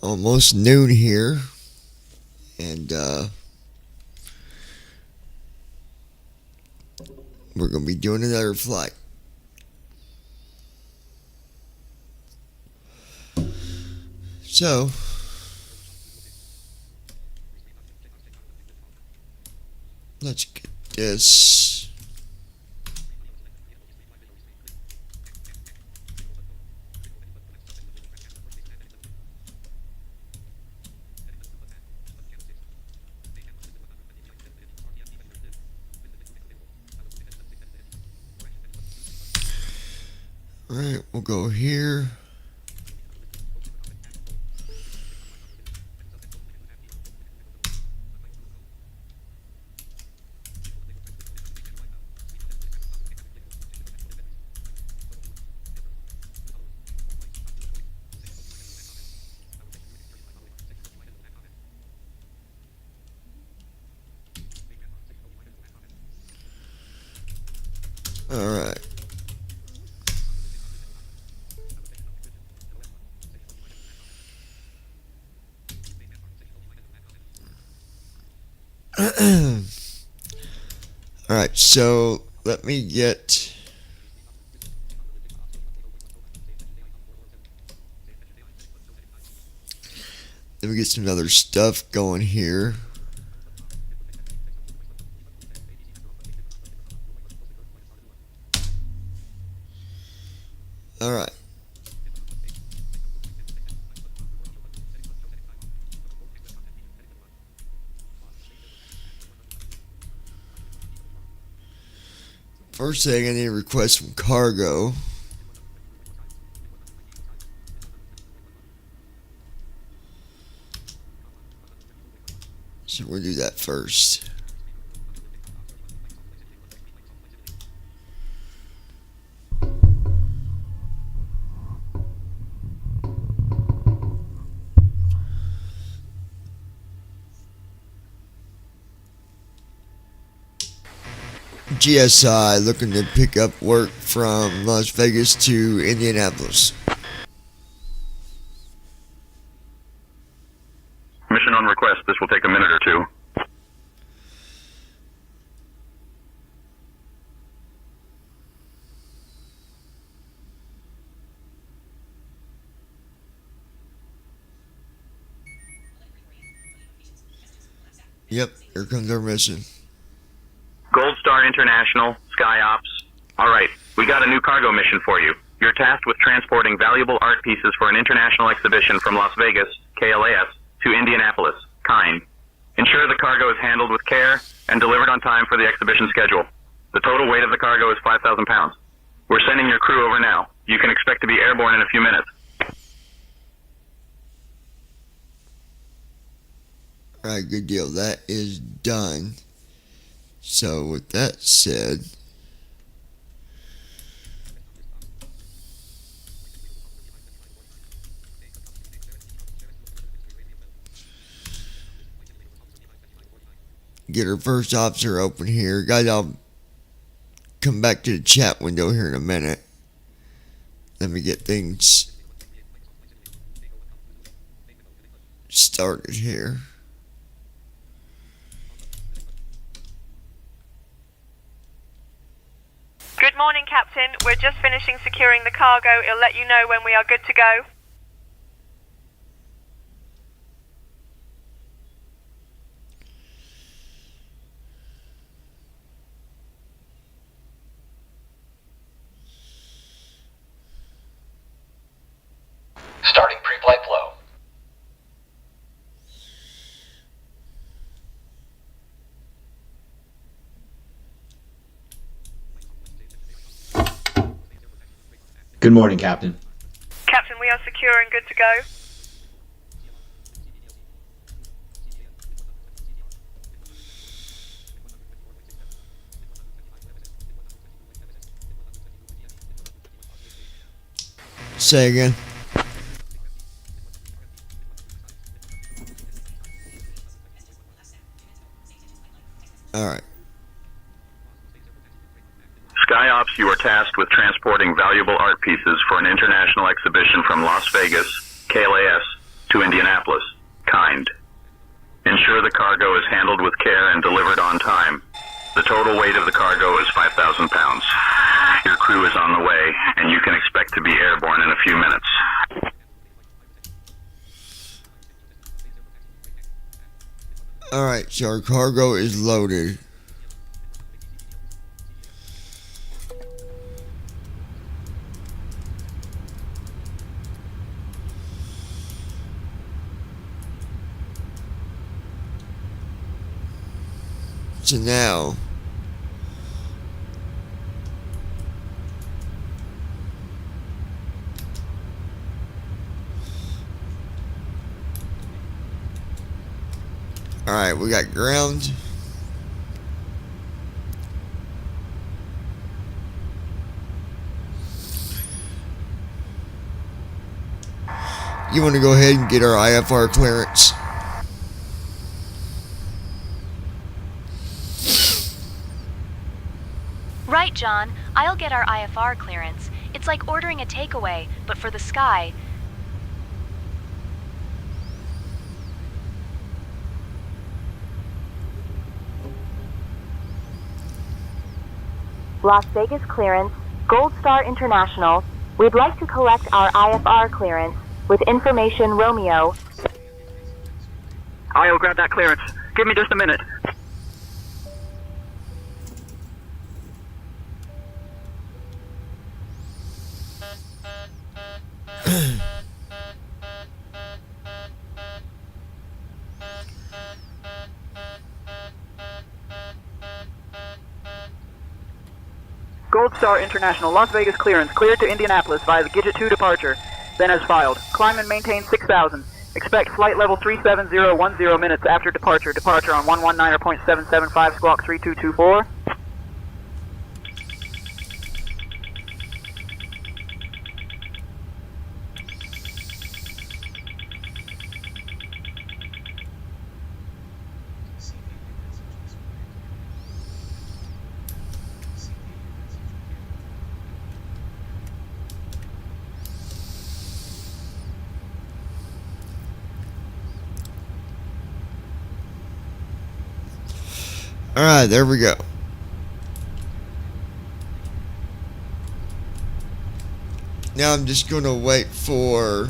almost noon here, and we're going to be doing another flight. So, let's get this. Alright, we'll go here. Alright. Alright, so let me get some other stuff going here. Alright. First thing, I need to request some cargo. So we'll do that first. GSI looking to pick up work from Las Vegas to Indianapolis. Mission on request. This will take a minute or two. Yep, here comes our mission. Gold Star International, Sky Ops. Alright, we got a new cargo mission for you. You're tasked with transporting valuable art pieces for an international exhibition from Las Vegas, KLAS, to Indianapolis, Kine. Ensure the cargo is handled with care and delivered on time for the exhibition schedule. The total weight of the cargo is 5,000 pounds. We're sending your crew over now. You can expect to be airborne in a few minutes. Alright, good deal. That is done. So with that said, get our first officer open here. Guys, I'll come back to the chat window here in a minute. Let me get things started here. Good morning, Captain. We're just finishing securing the cargo. It'll let you know when we are good to go. Starting pre-flight flow. Good morning, Captain. Captain, we are secure and good to go. Say again. Alright. Sky Ops, you are tasked with transporting valuable art pieces for an international exhibition from Las Vegas, KLAS, to Indianapolis. Kind. Ensure the cargo is handled with care and delivered on time. The total weight of the cargo is 5,000 pounds. Your crew is on the way, and you can expect to be airborne in a few minutes. Alright, so our cargo is loaded. So now, alright, we got ground. You want to go ahead and get our IFR clearance? Right, John. I'll get our IFR clearance. It's like ordering a takeaway, but for the sky. Las Vegas clearance, Gold Star International. We'd like to collect our IFR clearance with information Romeo. I'll grab that clearance. Give me just a minute. Gold Star International, Las Vegas clearance, cleared to Indianapolis via the Gidget 2 departure, then as filed. Climb and maintain 6,000. Expect flight level 37010 minutes after departure. Departure on 119.775 squawk 3224. Alright, there we go. Now I'm just going to wait for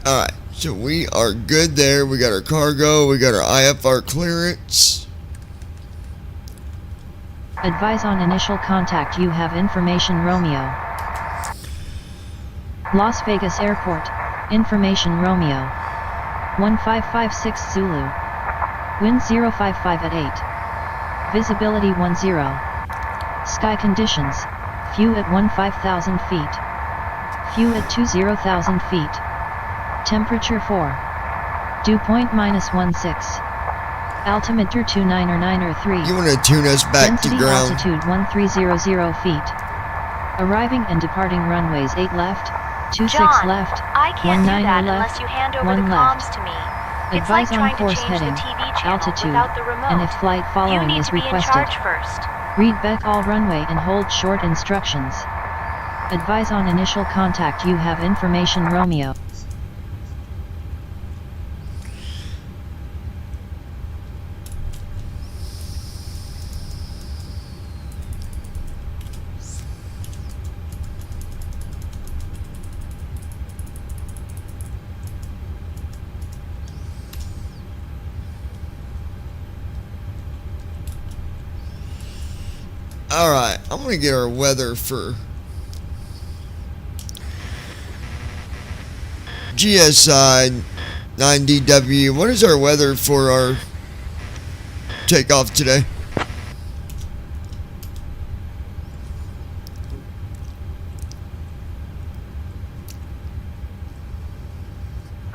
alright, so we are good there. We got our cargo, we got our IFR clearance. Advise on initial contact. You have information Romeo. Las Vegas Airport. Information Romeo. 1556 Zulu. Wind 055 at 8. Visibility 10. Sky conditions. Few at 15,000 feet. Few at 20,000 feet. Temperature 4. Dew point -16. Altimeter 29 You want to tune us back Density to ground. altitude 1300 feet. Arriving and departing runways 8 left, 26 John, left, I can't do 19 that left, unless you hand over 1 the left. comms to me. It's Advise like on trying to course change heading, the TV channel altitude, without the remote. and if flight You following need is to be in requested. charge first. Read back all runway and hold short instructions. Advise on initial contact. You have information Romeo. Alright, I'm going to get our weather for GSI 9DW. What is our weather for our takeoff today?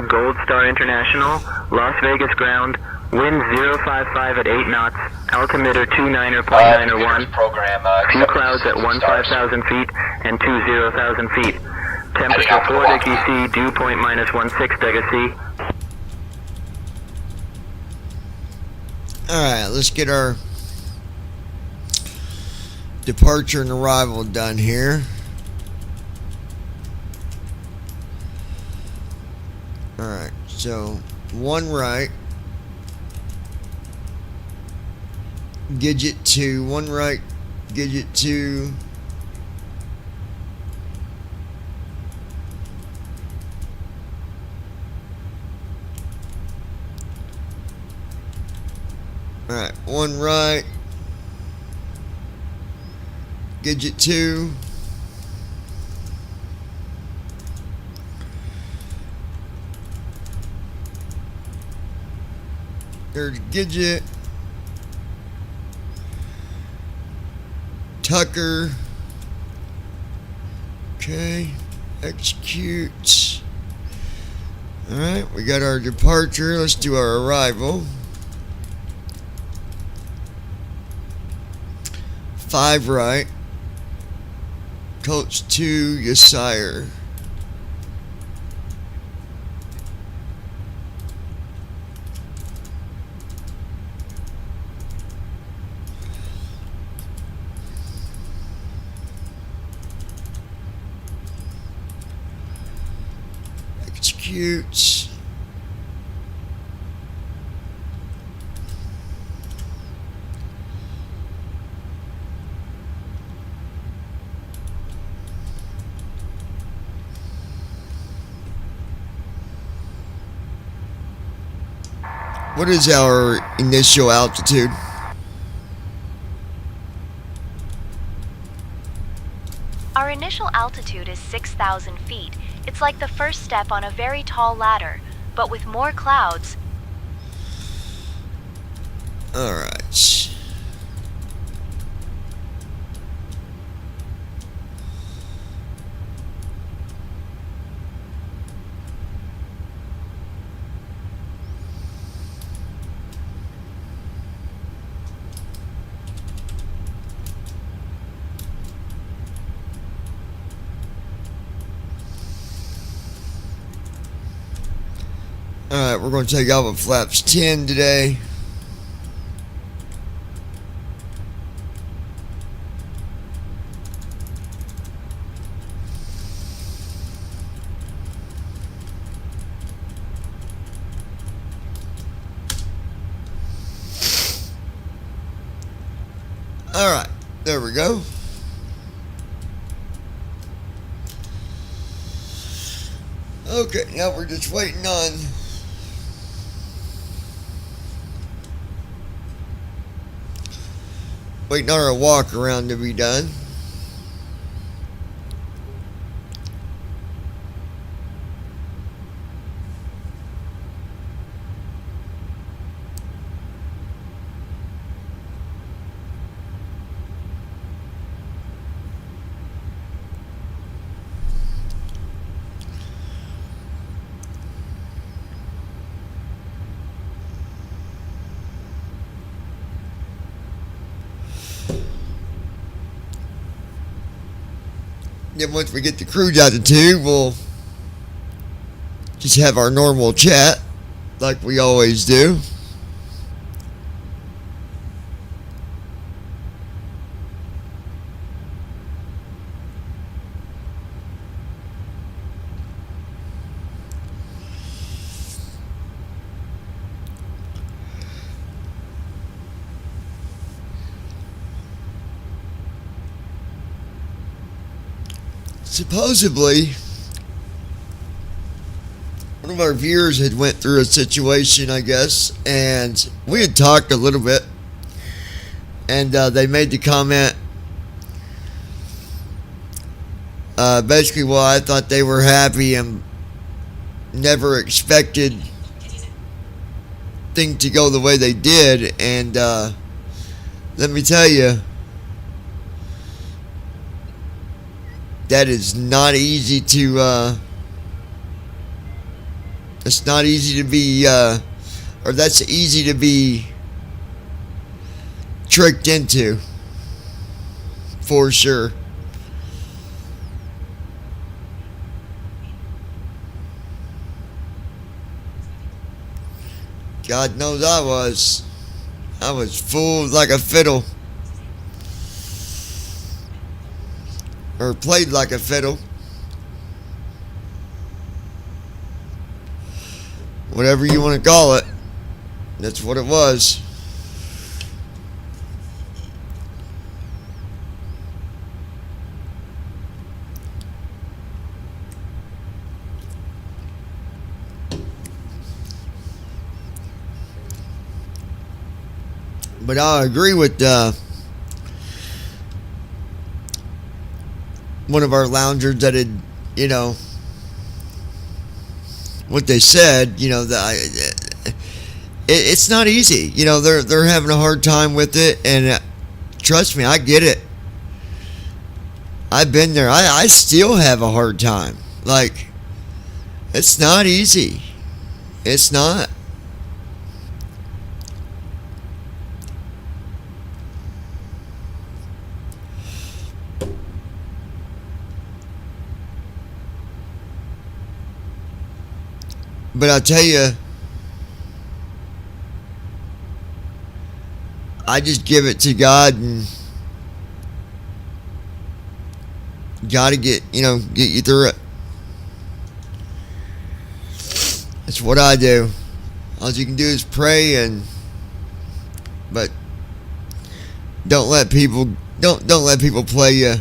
Gold Star International, Las Vegas ground, wind 055 at 8 knots, altimeter 29.901, program, few clouds at 15,000 feet and 20,000 feet, temperature 4 degrees C, dew point -16 degrees C. Alright, let's get our departure and arrival done here. Alright, so one right, Gidget 2, one right, Gidget 2. Alright, one right, Gidget 2. There's Gidget. Tucker. Okay, execute. Alright, we got our departure. Let's do our arrival. 5 right. Coach 2, yes sire. Execute. What is our initial altitude? Our initial altitude is 6,000 feet. It's like the first step on a very tall ladder, but with more clouds. Alright. Alright, we're going to take off with flaps 10 today. Alright, there we go. Okay, now we're just waiting on our walk around to be done. Then once we get the cruise altitude, we'll just have our normal chat like we always do. Supposedly, one of our viewers had went through a situation, I guess, and we had talked a little bit, and they made the comment, basically, well, I thought they were happy and never expected things to go the way they did, and let me tell you, that is not easy to, it's not easy to be, or that's easy to be tricked into, for sure. God knows I was. I was fooled like a fiddle. Or played like a fiddle. Whatever you want to call it. That's what it was. But I agree with one of our loungers that had, what they said, it's not easy. They're having a hard time with it, and trust me, I get it. I've been there. I still have a hard time. Like, it's not easy. It's not. But I'll tell you, I just give it to God, and got to get you through it. That's what I do. All you can do is pray, but don't let people play you.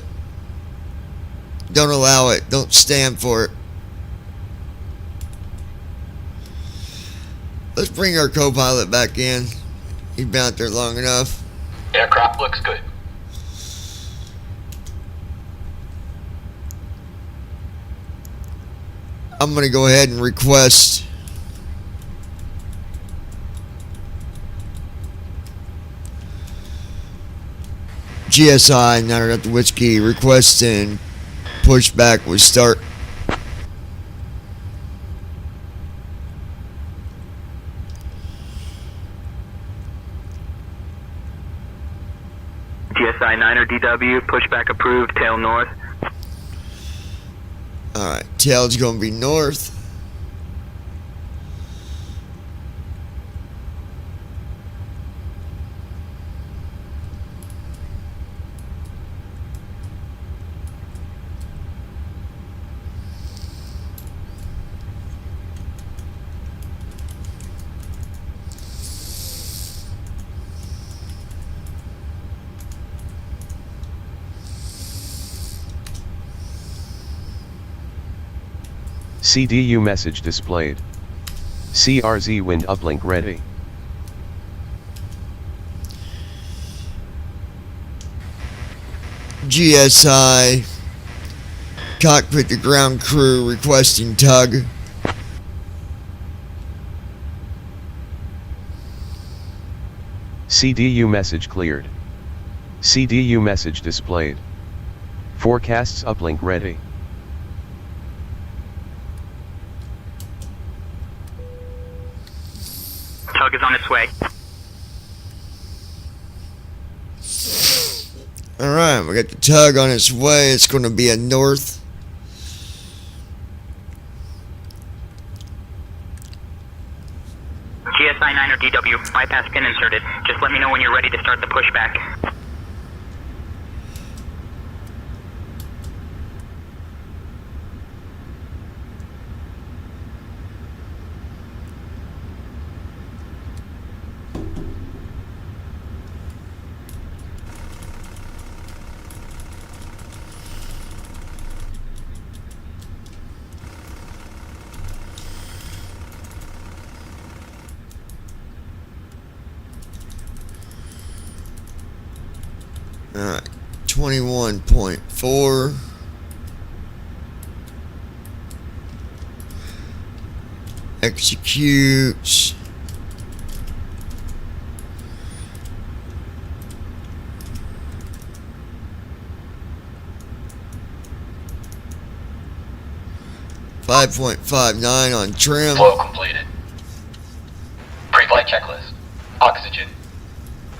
Don't allow it. Don't stand for it. Let's bring our co-pilot back in. He's been out there long enough. Aircraft looks good. I'm going to go ahead and request GSI 9 at the Whiskey requesting pushback with start. GSI 9er DW, pushback approved, tail north. Alright, tail's going to be north. CDU message displayed. CRZ wind uplink ready. GSI cockpit to ground crew requesting tug. CDU message cleared. CDU message displayed. Forecasts uplink ready. Tug is on its way. Alright, we got the tug on its way. It's going to be a north. GSI 9er DW, bypass pin inserted. Just let me know when you're ready to start the pushback. Alright, 21.4. Executes. .59 on trim. Flow completed. Pre-flight checklist. Oxygen.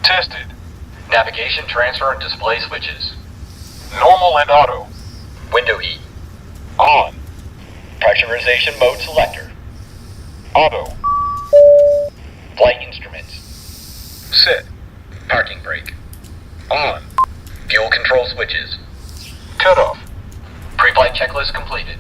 Tested. Navigation, transfer, and display switches. Normal and auto. Window heat. On. Pressurization mode selector. Auto. Flight instruments. Set. Parking brake. On. Fuel control switches. Cut off. Pre-flight checklist completed.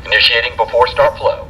Initiating before start flow.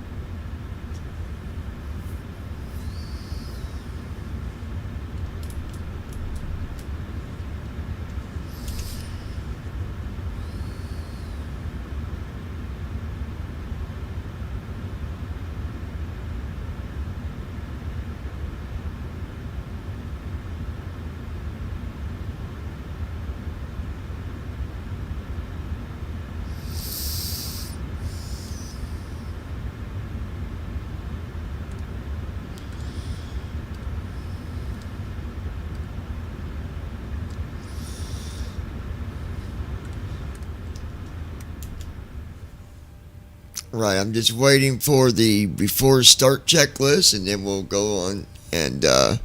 Right, I'm just waiting for the before start checklist, and then we'll go on and have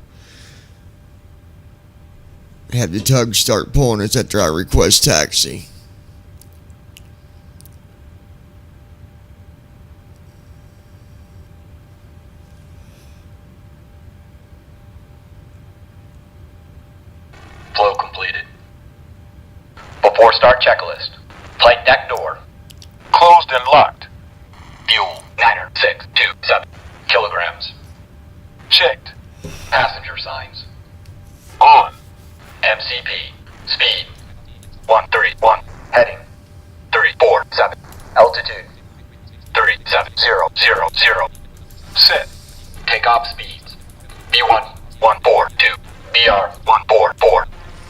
the tug start pulling us after I request taxi. Flow completed. Before start checklist. Flight deck door. Closed and locked. Fuel 90627 kilograms. Checked. Passenger signs. On. MCP. Speed 131. Heading 347. Altitude 37000. Set. Takeoff speeds. B1 142. BR 144.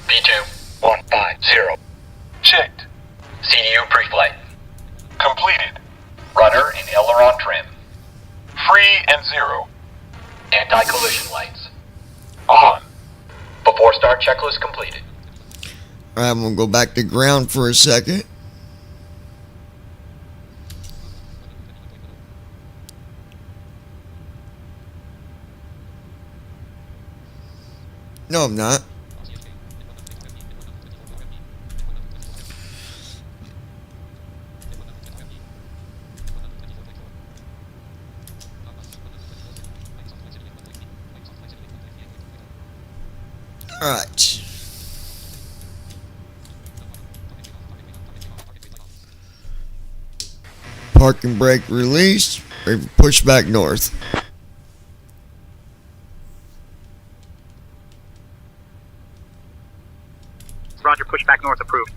B2 150. Checked. CDU pre-flight. Completed. Rudder and aileron trim. Free and zero. Anti-collision lights. On. Before start checklist completed. Alright, I'm going to go back to ground for a second. No, I'm not. Alright. Parking brake released. Push back north. Roger, push back north approved.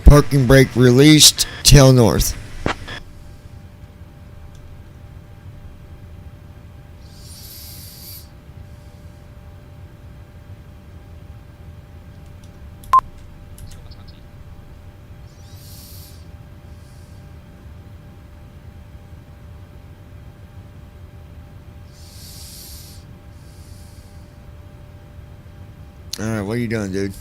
Parking brake released. Tail north. Alright, what are you doing, dude?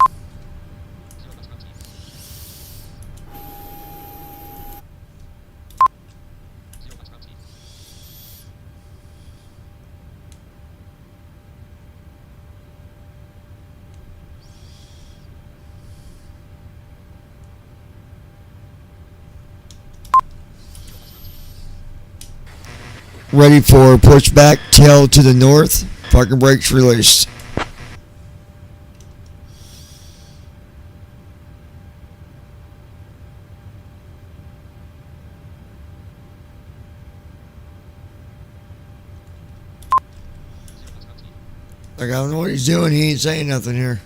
Ready for pushback, tail to the north. Parking brakes released. Like, I don't know what he's doing. He ain't saying nothing here.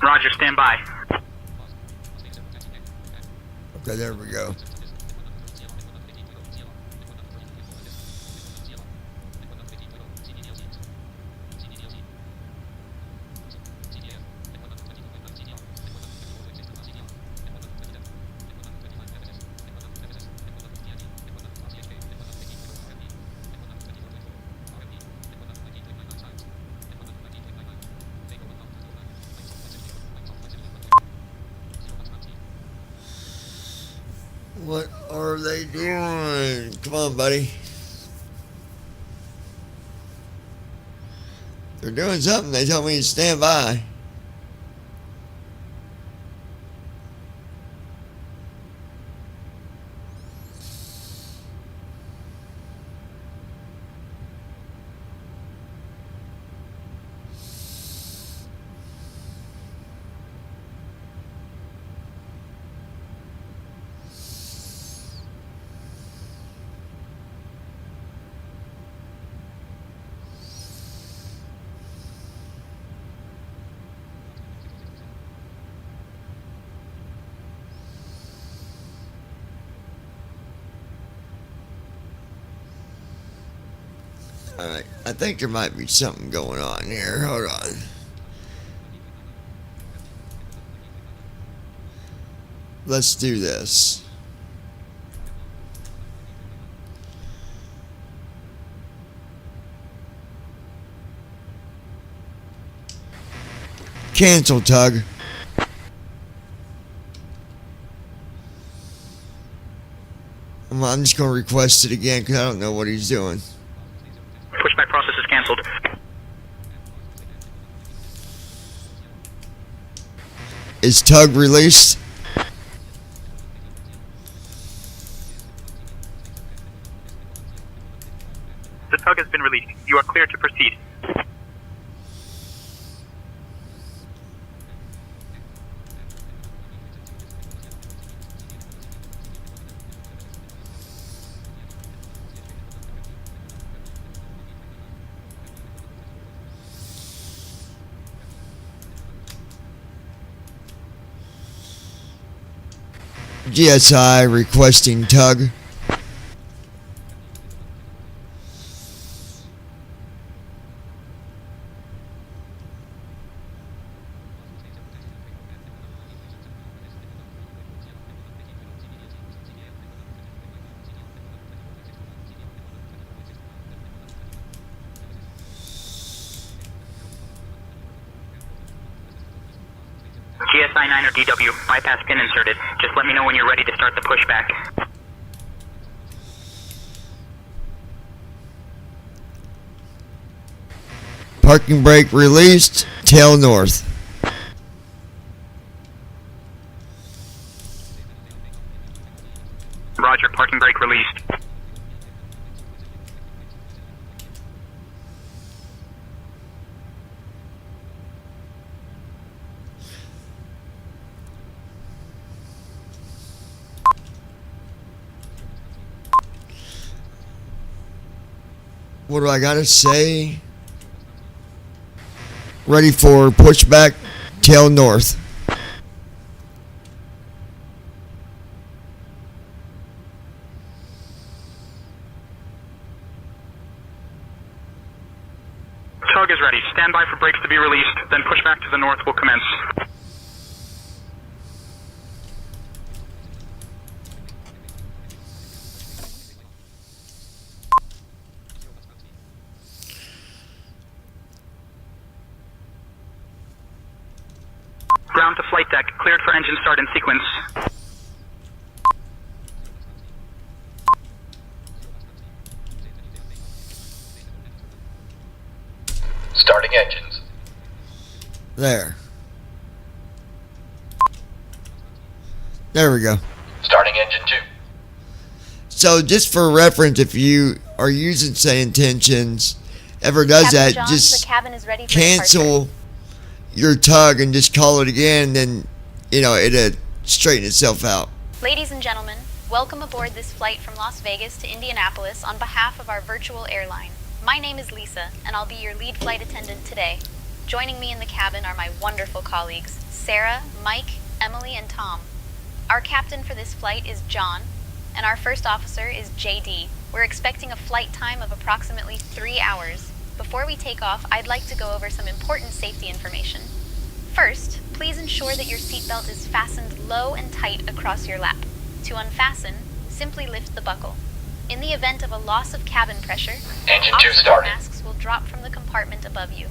Roger, stand by. Okay, there we go. What are they doing? Come on, buddy. They're doing something. They told me to stand by. Alright, I think there might be something going on here. Hold on. Let's do this. Cancel, Tug. I'm just going to request it again because I don't know what he's doing. Pushback process is canceled. Is Tug released? The tug has been released. You are clear to proceed. GSI requesting Tug. GSI 9 or DW, bypass pin inserted. Just let me know when you're ready to start the pushback. Parking brake released. Tail north. Roger, parking brake released. What do I gotta say? Ready for pushback. Tail north. then pushback to the north will commence. Ground to flight deck, cleared for engine start in sequence. Starting engines. There. There we go. Starting engine 2. So just for reference, if you are using say intentions, ever does Captain that, Johns, just the cabin is ready for cancel departure. your tug and just call it again, then it'll straighten itself out. Ladies and gentlemen, welcome aboard this flight from Las Vegas to Indianapolis on behalf of our virtual airline. My name is Lisa, and I'll be your lead flight attendant today. Joining me in the cabin are my wonderful colleagues, Sarah, Mike, Emily, and Tom. Our captain for this flight is John, and our first officer is JD. We're expecting a flight time of approximately 3 hours. Before we take off, I'd like to go over some important safety information. First, please ensure that your seatbelt is fastened low and tight across your lap. To unfasten, simply lift the buckle. In the event of a loss of cabin pressure, Engine 2 oxygen started. masks will drop from the compartment above you.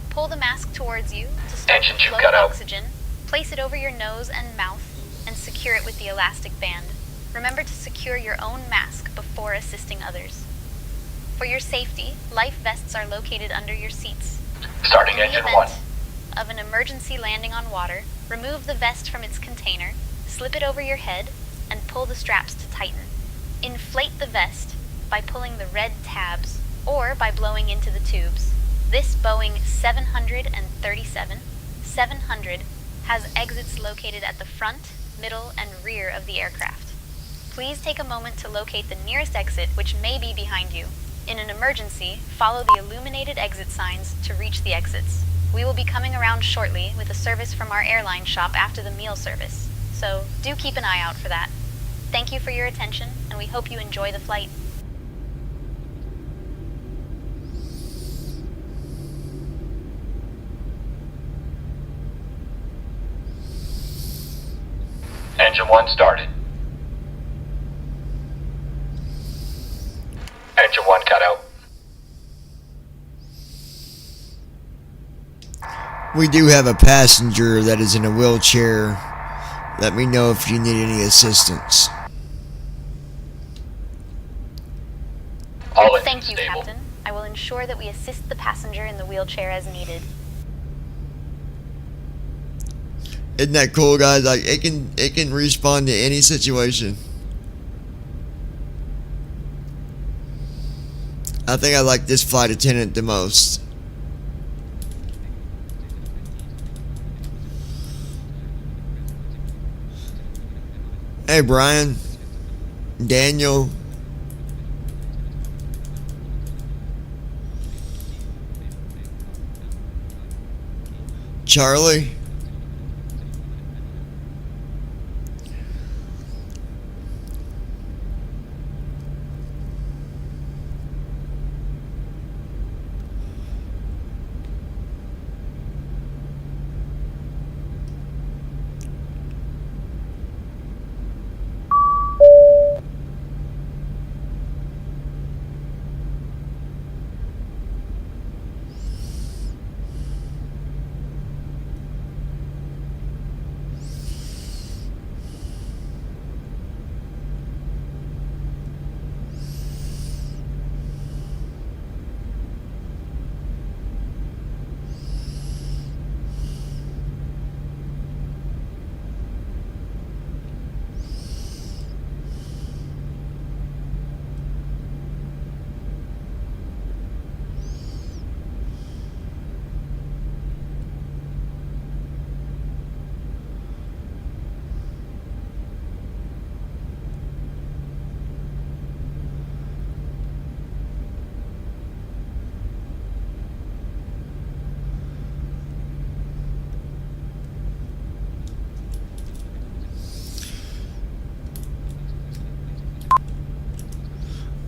Pull the mask towards you to start Engine the 2 flow cut of out. oxygen, place it over your nose and mouth, and secure it with the elastic band. Remember to secure your own mask before assisting others. For your safety, life vests are located under your seats. Starting In the engine event 1. of an emergency landing on water, remove the vest from its container, slip it over your head, and pull the straps to tighten. Inflate the vest by pulling the red tabs or by blowing into the tubes. This Boeing 737-700 has exits located at the front, middle, and rear of the aircraft. Please take a moment to locate the nearest exit, which may be behind you. In an emergency, follow the illuminated exit signs to reach the exits. We will be coming around shortly with a service from our airline shop after the meal service, so do keep an eye out for that. Thank you for your attention, and we hope you enjoy the flight. Engine 1 started. Engine 1 cut out. We do have a passenger that is in a wheelchair. Let me know if you need any assistance. All engines Thank you, stable. Captain. I will ensure that we assist the passenger in the wheelchair as needed. Isn't that cool, guys? Like it can respond to any situation. I think I like this flight attendant the most. Hey, Brian, Daniel, Charlie.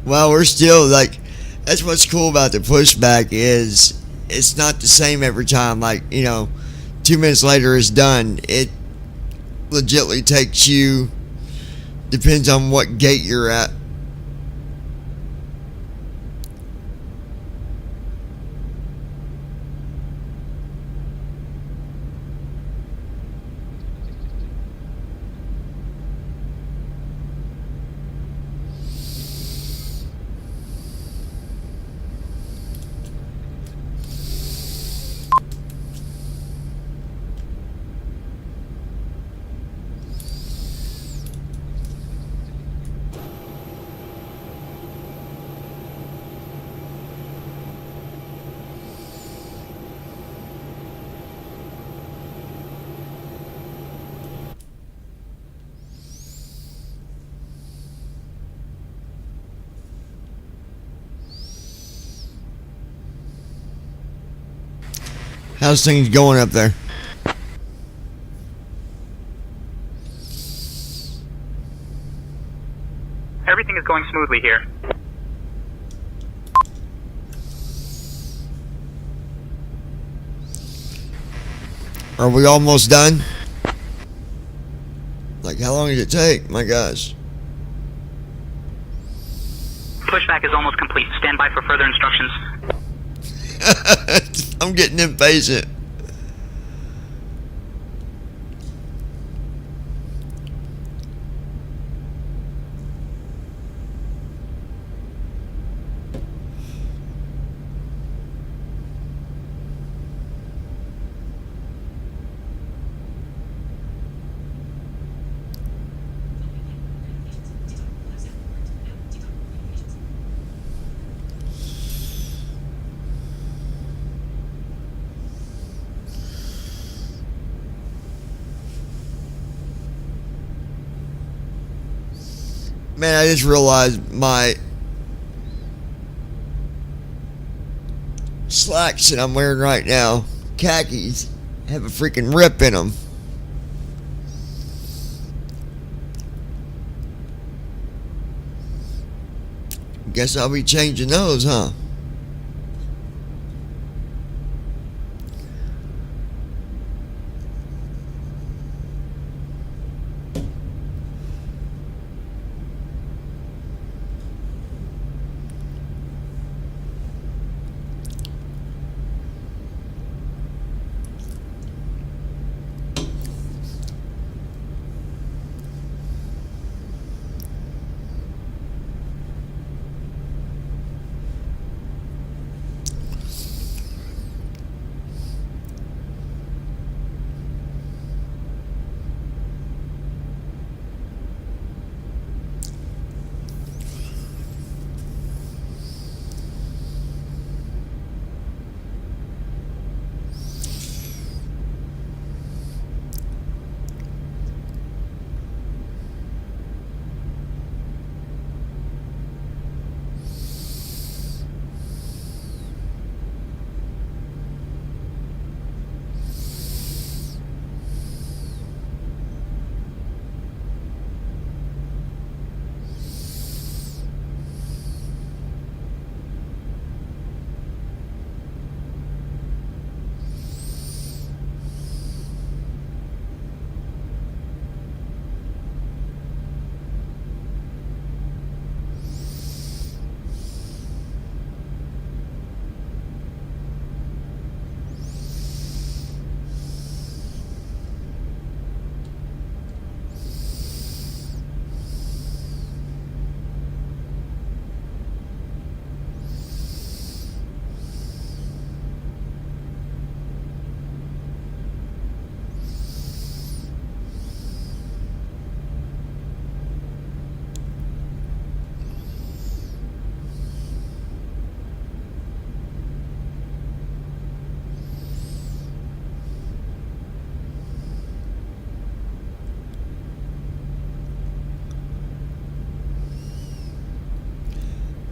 Well, we're still like, that's what's cool about the pushback is it's not the same every time. Like, 2 minutes later it's done. It legitly takes you, depends on what gate you're at. How's things going up there? Everything is going smoothly here. Are we almost done? Like, how long did it take? My gosh. Pushback is almost complete. Stand by for further instructions. I'm getting impatient. Man, I just realized my slacks that I'm wearing right now, khakis, have a freaking rip in them. Guess I'll be changing those, huh?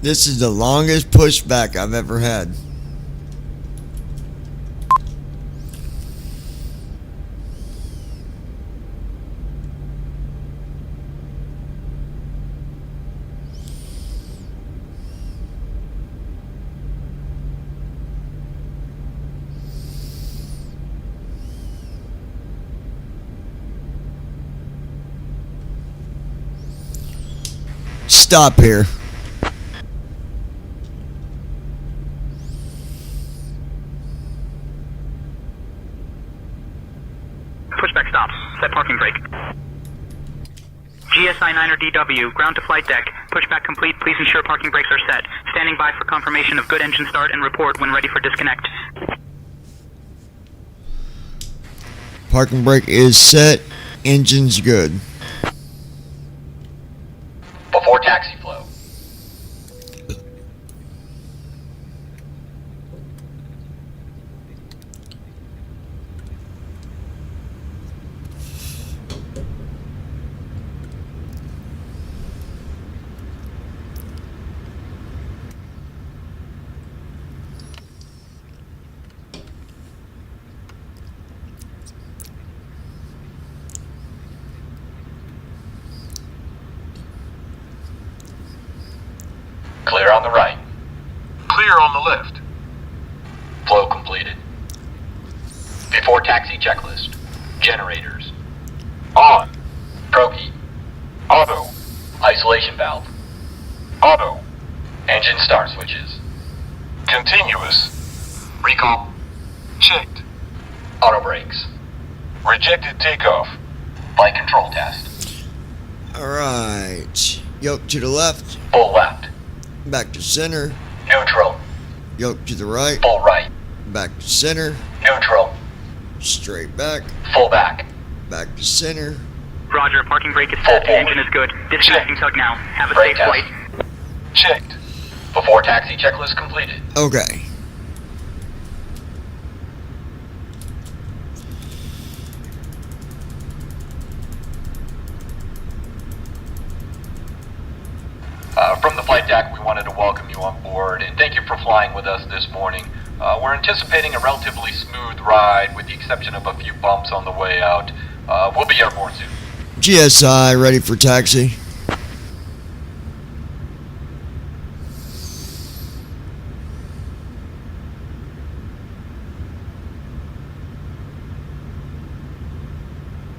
This is the longest pushback I've ever had. stop here. Pushback stops. Set parking brake. GSI 9 or DW, ground to flight deck. Pushback complete. Please ensure parking brakes are set. Standing by for confirmation of good engine start and report when ready for disconnect. Parking brake is set. Engine's good. Before taxi flow. Clear on the right. Clear on the left. Flow completed. Before taxi checklist. Generators. On. Progi. Auto. Isolation valve. Auto. Engine start switches. Continuous. Recall. Checked. Auto brakes. Rejected takeoff. Flight control test. Alright. Yoke to the left. Full left. Back to center. Neutral. Yoke to the right. Full right. Back to center. Neutral. Straight back. Full back. Back to center. Roger, parking brake is set. Engine is good. Disconnecting tug now. Have a Brake safe test. flight. Checked. Before taxi checklist completed. Okay. From the flight deck, we wanted to welcome you on board and thank you for flying with us this morning. We're anticipating a relatively smooth ride with the exception of a few bumps on the way out. We'll be airborne soon. GSI ready for taxi.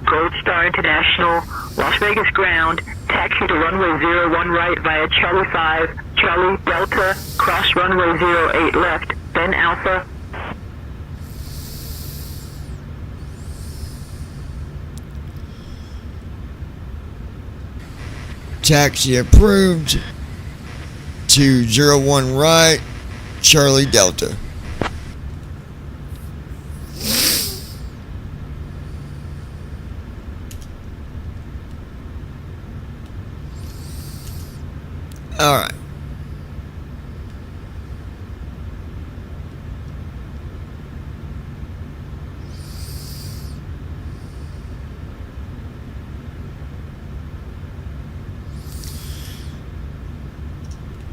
Gold Star International, Las Vegas ground. Taxi to runway 01 right via Charlie 5, Charlie Delta, cross runway 08 left, then Alpha. Taxi approved to 01 right, Charlie Delta. All right.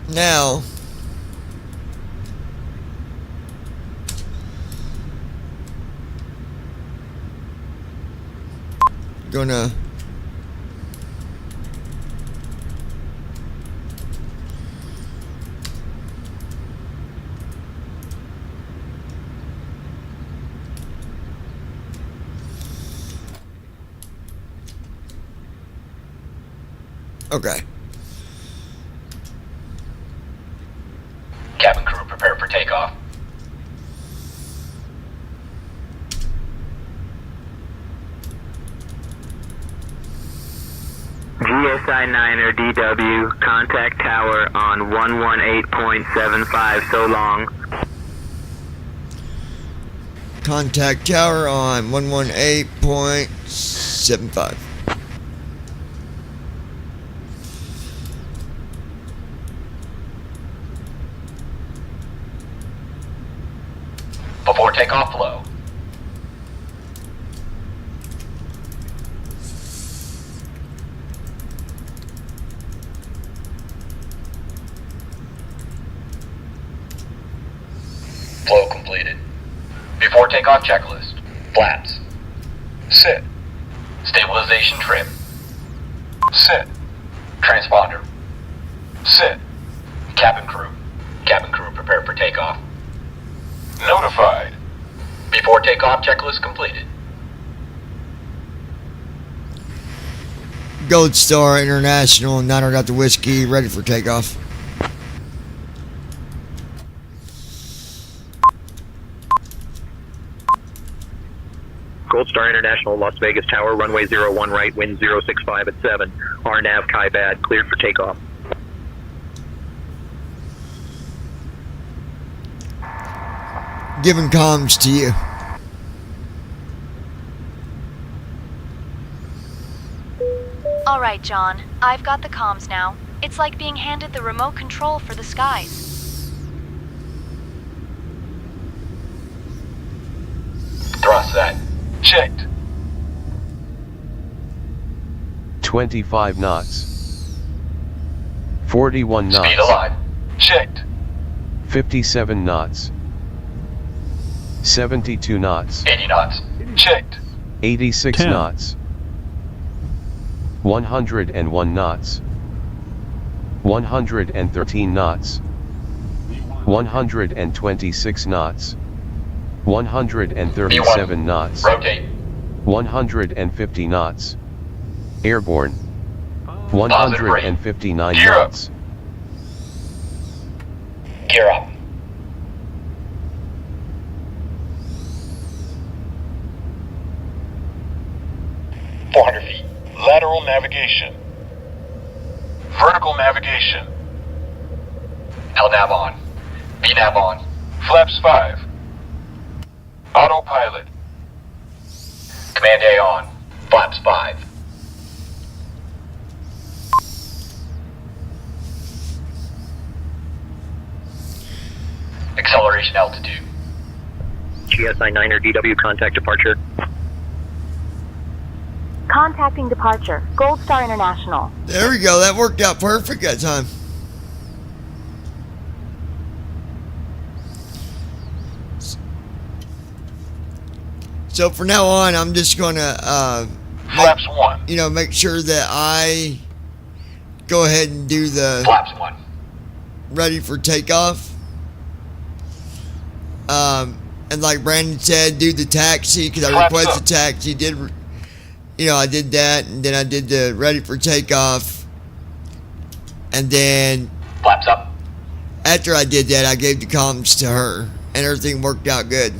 Now, gonna okay. Cabin crew prepare for takeoff. GSI 9 or DW, contact tower on 118.75, so long. Contact tower on 118.75. Before takeoff flow. Flow completed. Before takeoff checklist. Flaps. Set. Stabilization trim. Set. Transponder. Set. Cabin crew. Cabin crew prepare for takeoff. Notified. Before takeoff checklist completed. Gold Star International, Niner got the whiskey, ready for takeoff. Gold Star International, Las Vegas Tower, runway 01 right, wind 065 at 7. RNAV Chi Bad, cleared for takeoff. Giving comms to you. Alright, John. I've got the comms now. It's like being handed the remote control for the skies. Thrust set. Checked. 25 knots. 41 knots. Speed alive. Checked. 57 knots. 72 knots. 80 knots. Checked. 86 10. knots. 101 knots. 113 knots. 126 knots. 137 knots. Rotate. 150 knots. Airborne. Positive rate. 159 Gear up. knots. Gear up. .400 feet. Lateral navigation. Vertical navigation. LNAV on. VNAV on. Flaps 5. Autopilot. Command A on. Flaps 5. Acceleration altitude. GSI 9er DW, contact departure. Contacting departure. Gold Star International. There we go. That worked out perfect that time. So for now on, I'm just gonna Flaps 1. make sure that I go ahead and do the Flaps 1. ready for takeoff. And like Brandon said, do the taxi because I Flaps requested up. taxi. I did that, and then I did the ready for takeoff. And then Flaps up. after I did that, I gave the comms to her, and everything worked out good.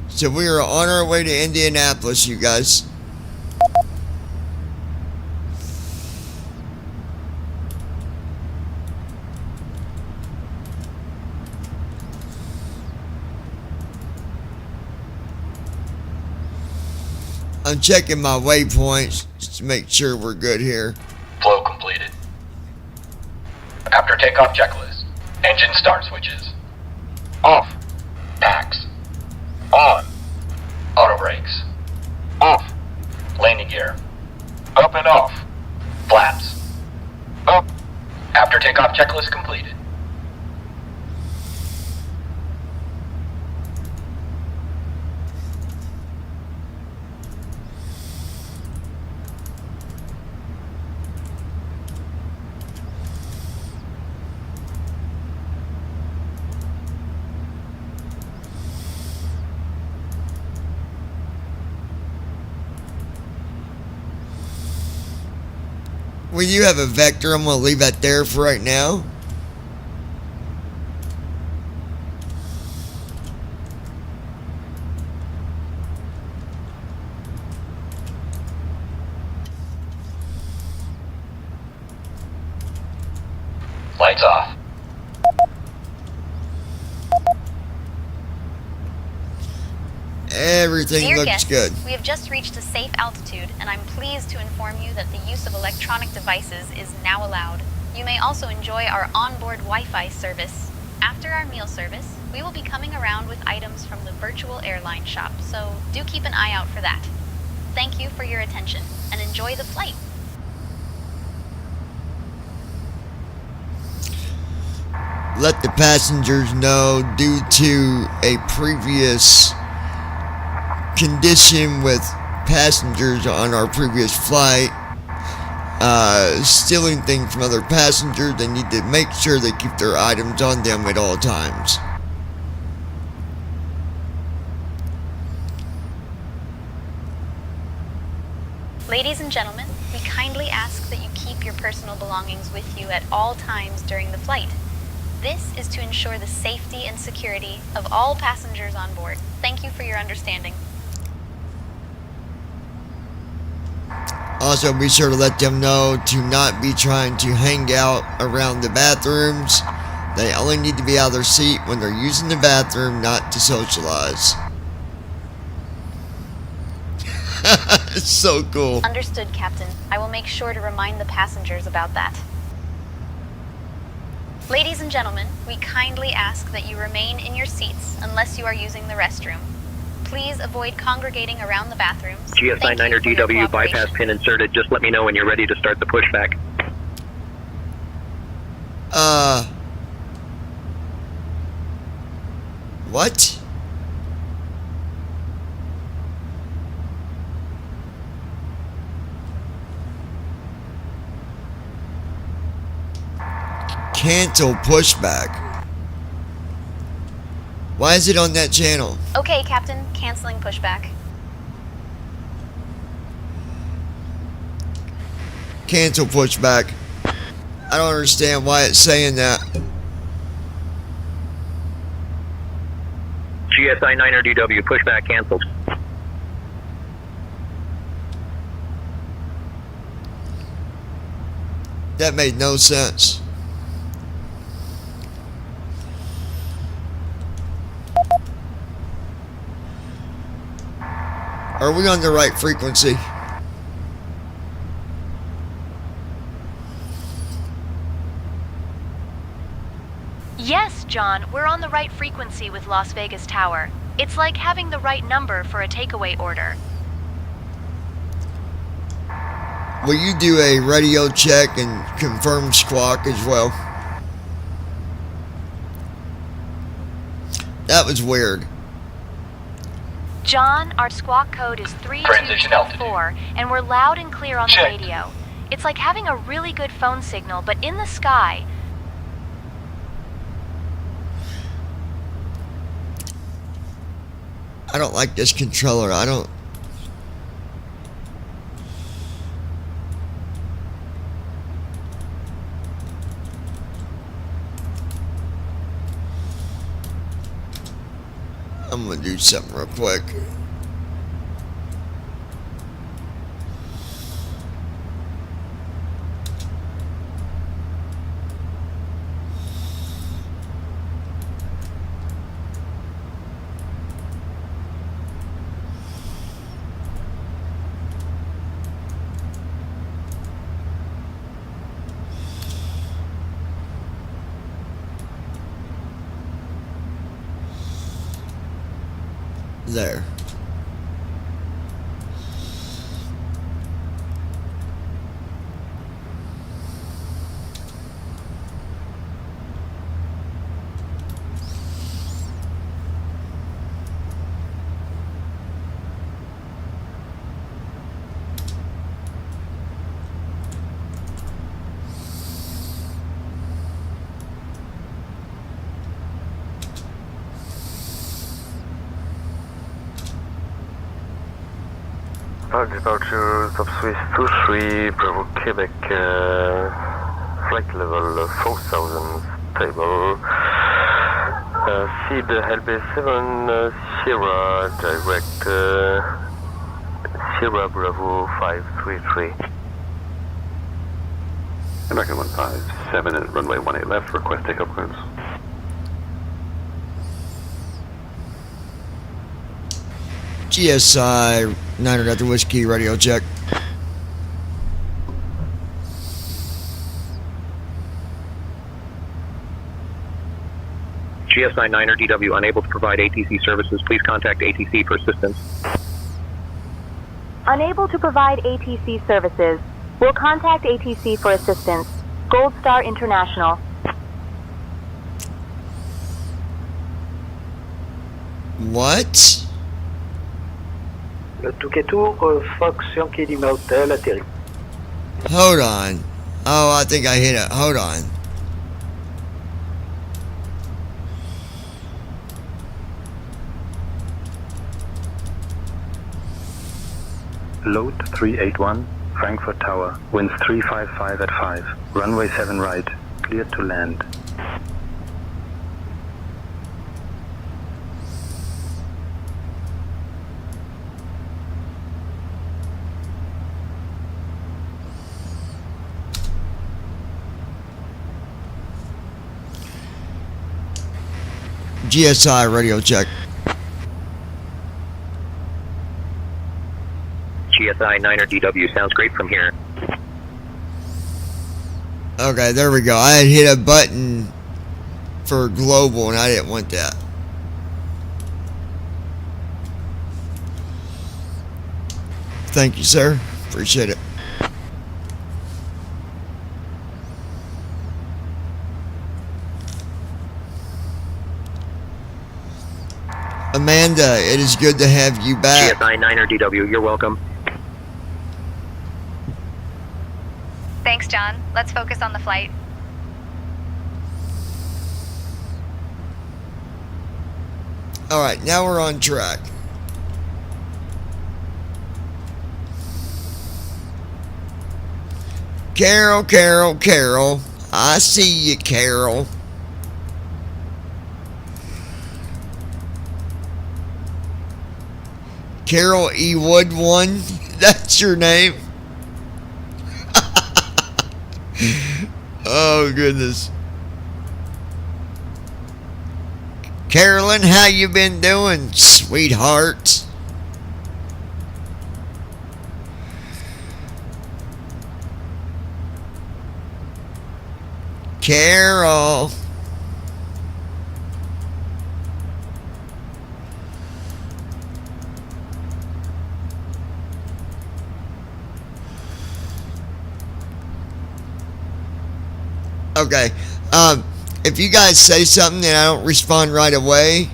So we are on our way to Indianapolis, you guys. I'm checking my waypoints just to make sure we're good here. Flow completed. After takeoff checklist. Engine start switches. Off. Packs. On. Auto brakes. Off. Landing gear. Up and off. Flaps. Up. After takeoff checklist completed. We do have a vector. I'm going to leave that there for right now. Lights off. Everything Dear looks guests, good. we have just reached a safe altitude, and I'm pleased to inform you that the use of electronic devices is now allowed. You may also enjoy our onboard Wi-Fi service. After our meal service, we will be coming around with items from the virtual airline shop, so do keep an eye out for that. Thank you for your attention, and enjoy the flight. Let the passengers know, due to a previous condition with passengers on our previous flight, stealing things from other passengers, they need to make sure they keep their items on them at all times. Ladies and gentlemen, we kindly ask that you keep your personal belongings with you at all times during the flight. This is to ensure the safety and security of all passengers on board. Thank you for your understanding. Also, be sure to let them know to not be trying to hang out around the bathrooms. They only need to be out of their seat when they're using the bathroom, not to socialize. It's so cool. Understood, Captain. I will make sure to remind the passengers about that. Ladies and gentlemen, we kindly ask that you remain in your seats unless you are using the restroom. Please avoid congregating around the bathrooms. GSI 9er DW bypass pin inserted. Just let me know when you're ready to start the pushback. What? Cancel pushback. Why is it on that channel? Okay, Captain. Canceling pushback. Cancel pushback. I don't understand why it's saying that. GSI 9er DW pushback canceled. That made no sense. Are we on the right frequency? Yes, John, we're on the right frequency with Las Vegas Tower. It's like having the right number for a takeaway order. Will you do a radio check and confirm squawk as well? That was weird. John, our squawk code is 3224, and we're loud and clear on the radio. It's like having a really good phone signal, but in the sky. I don't like this controller. I don't... I'm gonna do something real quick. There. Departures of Swiss 23, Bravo Quebec, flight level 4000, stable. Seed LB7, Sierra, direct, Sierra Bravo 533. American 157 at runway 18 left, request takeoff clearance. GSI 9er Delta Whiskey radio check. GSI 9er DW unable to provide ATC services. Please contact ATC for assistance. Unable to provide ATC services. We'll contact ATC for assistance. Gold Star International. What? Le Touquet Tour, Fox Yankee Lima Hotel, atterri. Hold on. Oh, I think I hit it. Hold on. Load 381, Frankfurt Tower, winds 355 at 5, runway 7 right, cleared to land. GSI radio check. GSI 9er DW sounds great from here. Okay, there we go. I had hit a button for global and I didn't want that. Thank you, sir. Appreciate it. Amanda, it is good to have you back. GSI 9er DW, you're welcome. Thanks, John. Let's focus on the flight. Alright, now we're on track. Carol, Carol, Carol. I see you, Carol. Carol E. Wood 1. That's your name? Oh, goodness. Carolyn, how you been doing, sweetheart? Carol. Okay, if you guys say something and I don't respond right away,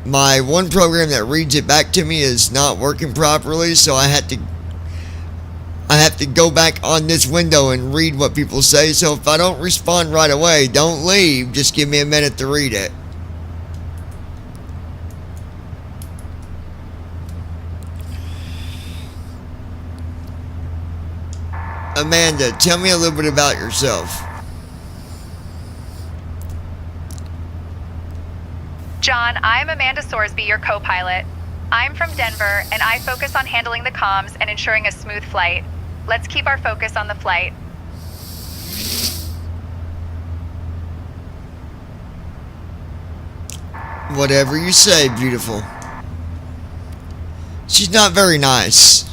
my one program that reads it back to me is not working properly, so I have to go back on this window and read what people say. So if I don't respond right away, don't leave, just give me a minute to read it. Amanda, tell me a little bit about yourself. John, I'm Amanda Sorsby, your co-pilot. I'm from Denver, and I focus on handling the comms and ensuring a smooth flight. Let's keep our focus on the flight. Whatever you say, beautiful. She's not very nice.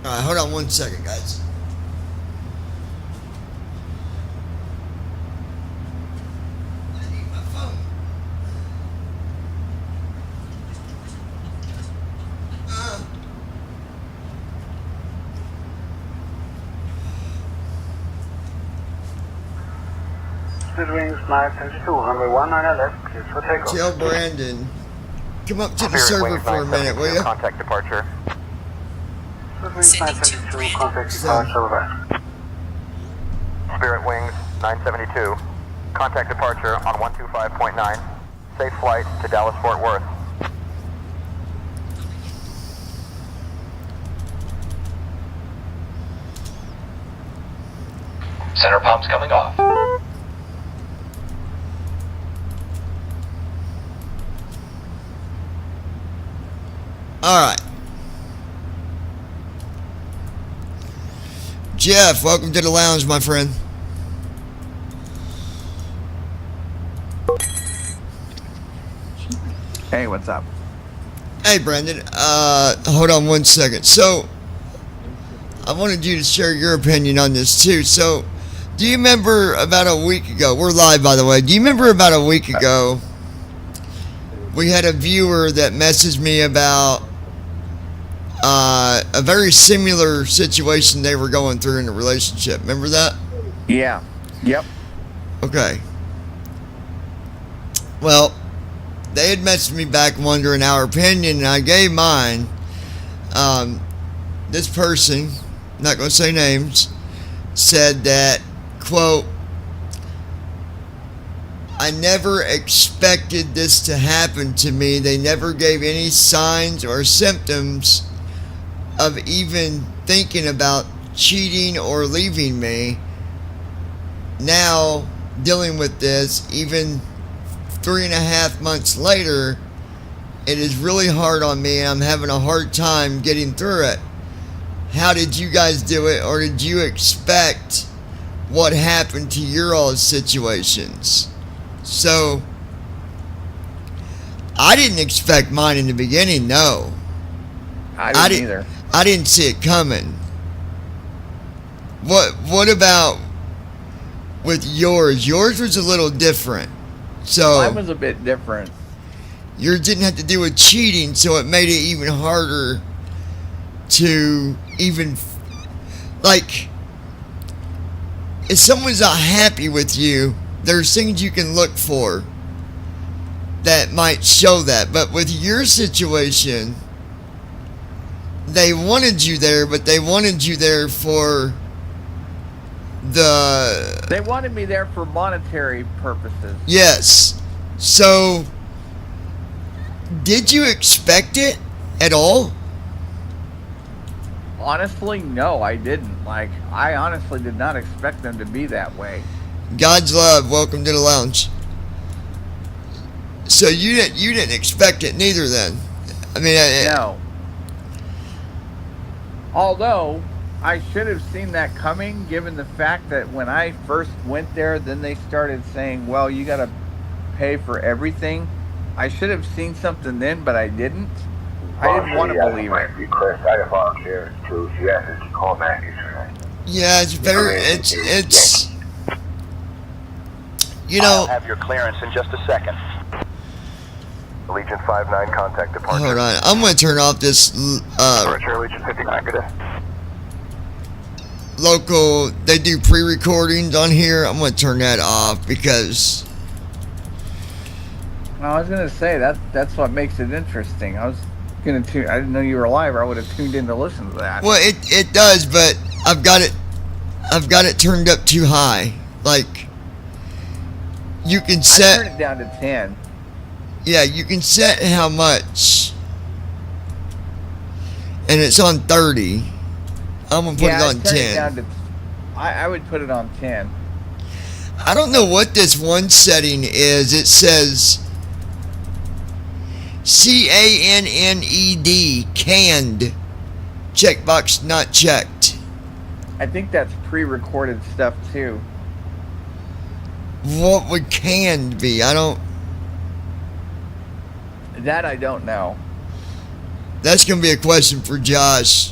Alright, hold on 1 second, guys. I need my phone. Wings 972, runway 19 left, clear for takeoff. Tell Brandon, come up to the server for a minute, will you? Contact departure. Wings 972, contact departure, over. Spirit Wings 972, contact departure on 125.9. Safe flight to Dallas Fort Worth. Center pump's coming off. Alright. Jeff, welcome to the lounge, my friend. Hey, what's up? Hey, Brandon. Hold on 1 second. So, I wanted you to share your opinion on this, too. So, do you remember about a week ago, we're live, by the way, do you remember about a week ago, we had a viewer that messaged me about a very similar situation they were going through in a relationship. Remember that? Yeah. Yep. Okay. Well, they had messaged me back wondering our opinion, and I gave mine. This person, not going to say names, said that, quote, I never expected this to happen to me. They never gave any signs or symptoms of even thinking about cheating or leaving me. Now, dealing with this, even 3.5 months later, it is really hard on me, and I'm having a hard time getting through it. How did you guys do it, or did you expect what happened to your all's situations? So, I didn't expect mine in the beginning, no. I didn't either. I didn't see it coming. What about with yours? Yours was a little different. So Mine was a bit different. Yours didn't have to do with cheating, so it made it even harder to even, like, if someone's not happy with you, there's things you can look for that might show that. But with your situation, they wanted you there, but they wanted you there for They wanted me there for monetary purposes. Yes. So, did you expect it at all? Honestly, no, I didn't. Like, I honestly did not expect them to be that way. God's love, welcome to the lounge. So you didn't expect it neither then. I mean, no. Although I should have seen that coming, given the fact that when I first went there, then they started saying, well, you got to pay for everything. I should have seen something then, but I didn't. I didn't want to believe it. Chris, I have volunteered to. She asked us to call back yesterday. Yeah, it's very. It's. You know. I'll have your clearance in just a second. Legion 59, contact departure. Hold on, I'm going to turn off this. Departure, Legion 59, good day. Local, they do pre-recordings on here. I'm going to turn that off because. I was going to say that's what makes it interesting. I didn't know you were alive, or I would have tuned in to listen to that. Well, it does, but I've got it turned up too high. Like, you can set. I turned it down to 10. Yeah, you can set how much, and it's on 30. I'm gonna put it on 10. I would put it on 10. I don't know what this one setting is. It says CANNED, canned. Checkbox not checked. I think that's pre-recorded stuff too. What would canned be? That I don't know. That's going to be a question for Josh.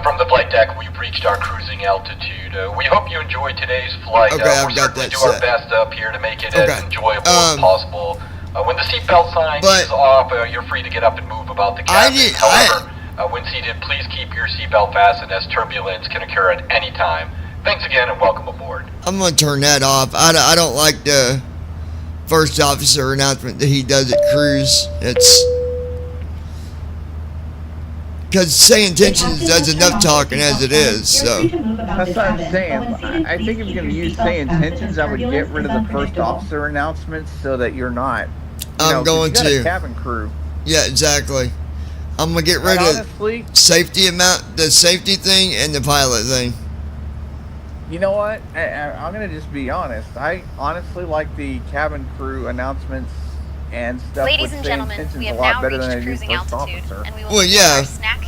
From the flight deck, we've reached our cruising altitude. We hope you enjoyed today's flight. Okay, we're I've got certainly that do set. our best up here to make it as enjoyable as possible. When the seatbelt sign is off, you're free to get up and move about the cabin. However, when seated, please keep your seatbelt fastened as turbulence can occur at any time. Thanks again and welcome aboard. I'm going to turn that off. I don't like the first officer announcement that he does at cruise. It's because say intentions does enough talking as it is. So that's what I'm saying. I think if you're going to use say intentions, I would get rid of the first officer announcements so that you're not. I'm going to a cabin crew. Yeah, exactly. I'm gonna get rid honestly, of the safety thing and the pilot thing. You know what? I'm going to just be honest. I honestly like the cabin crew announcements and stuff. Ladies and gentlemen, we have now reached cruising altitude, and we will begin our snack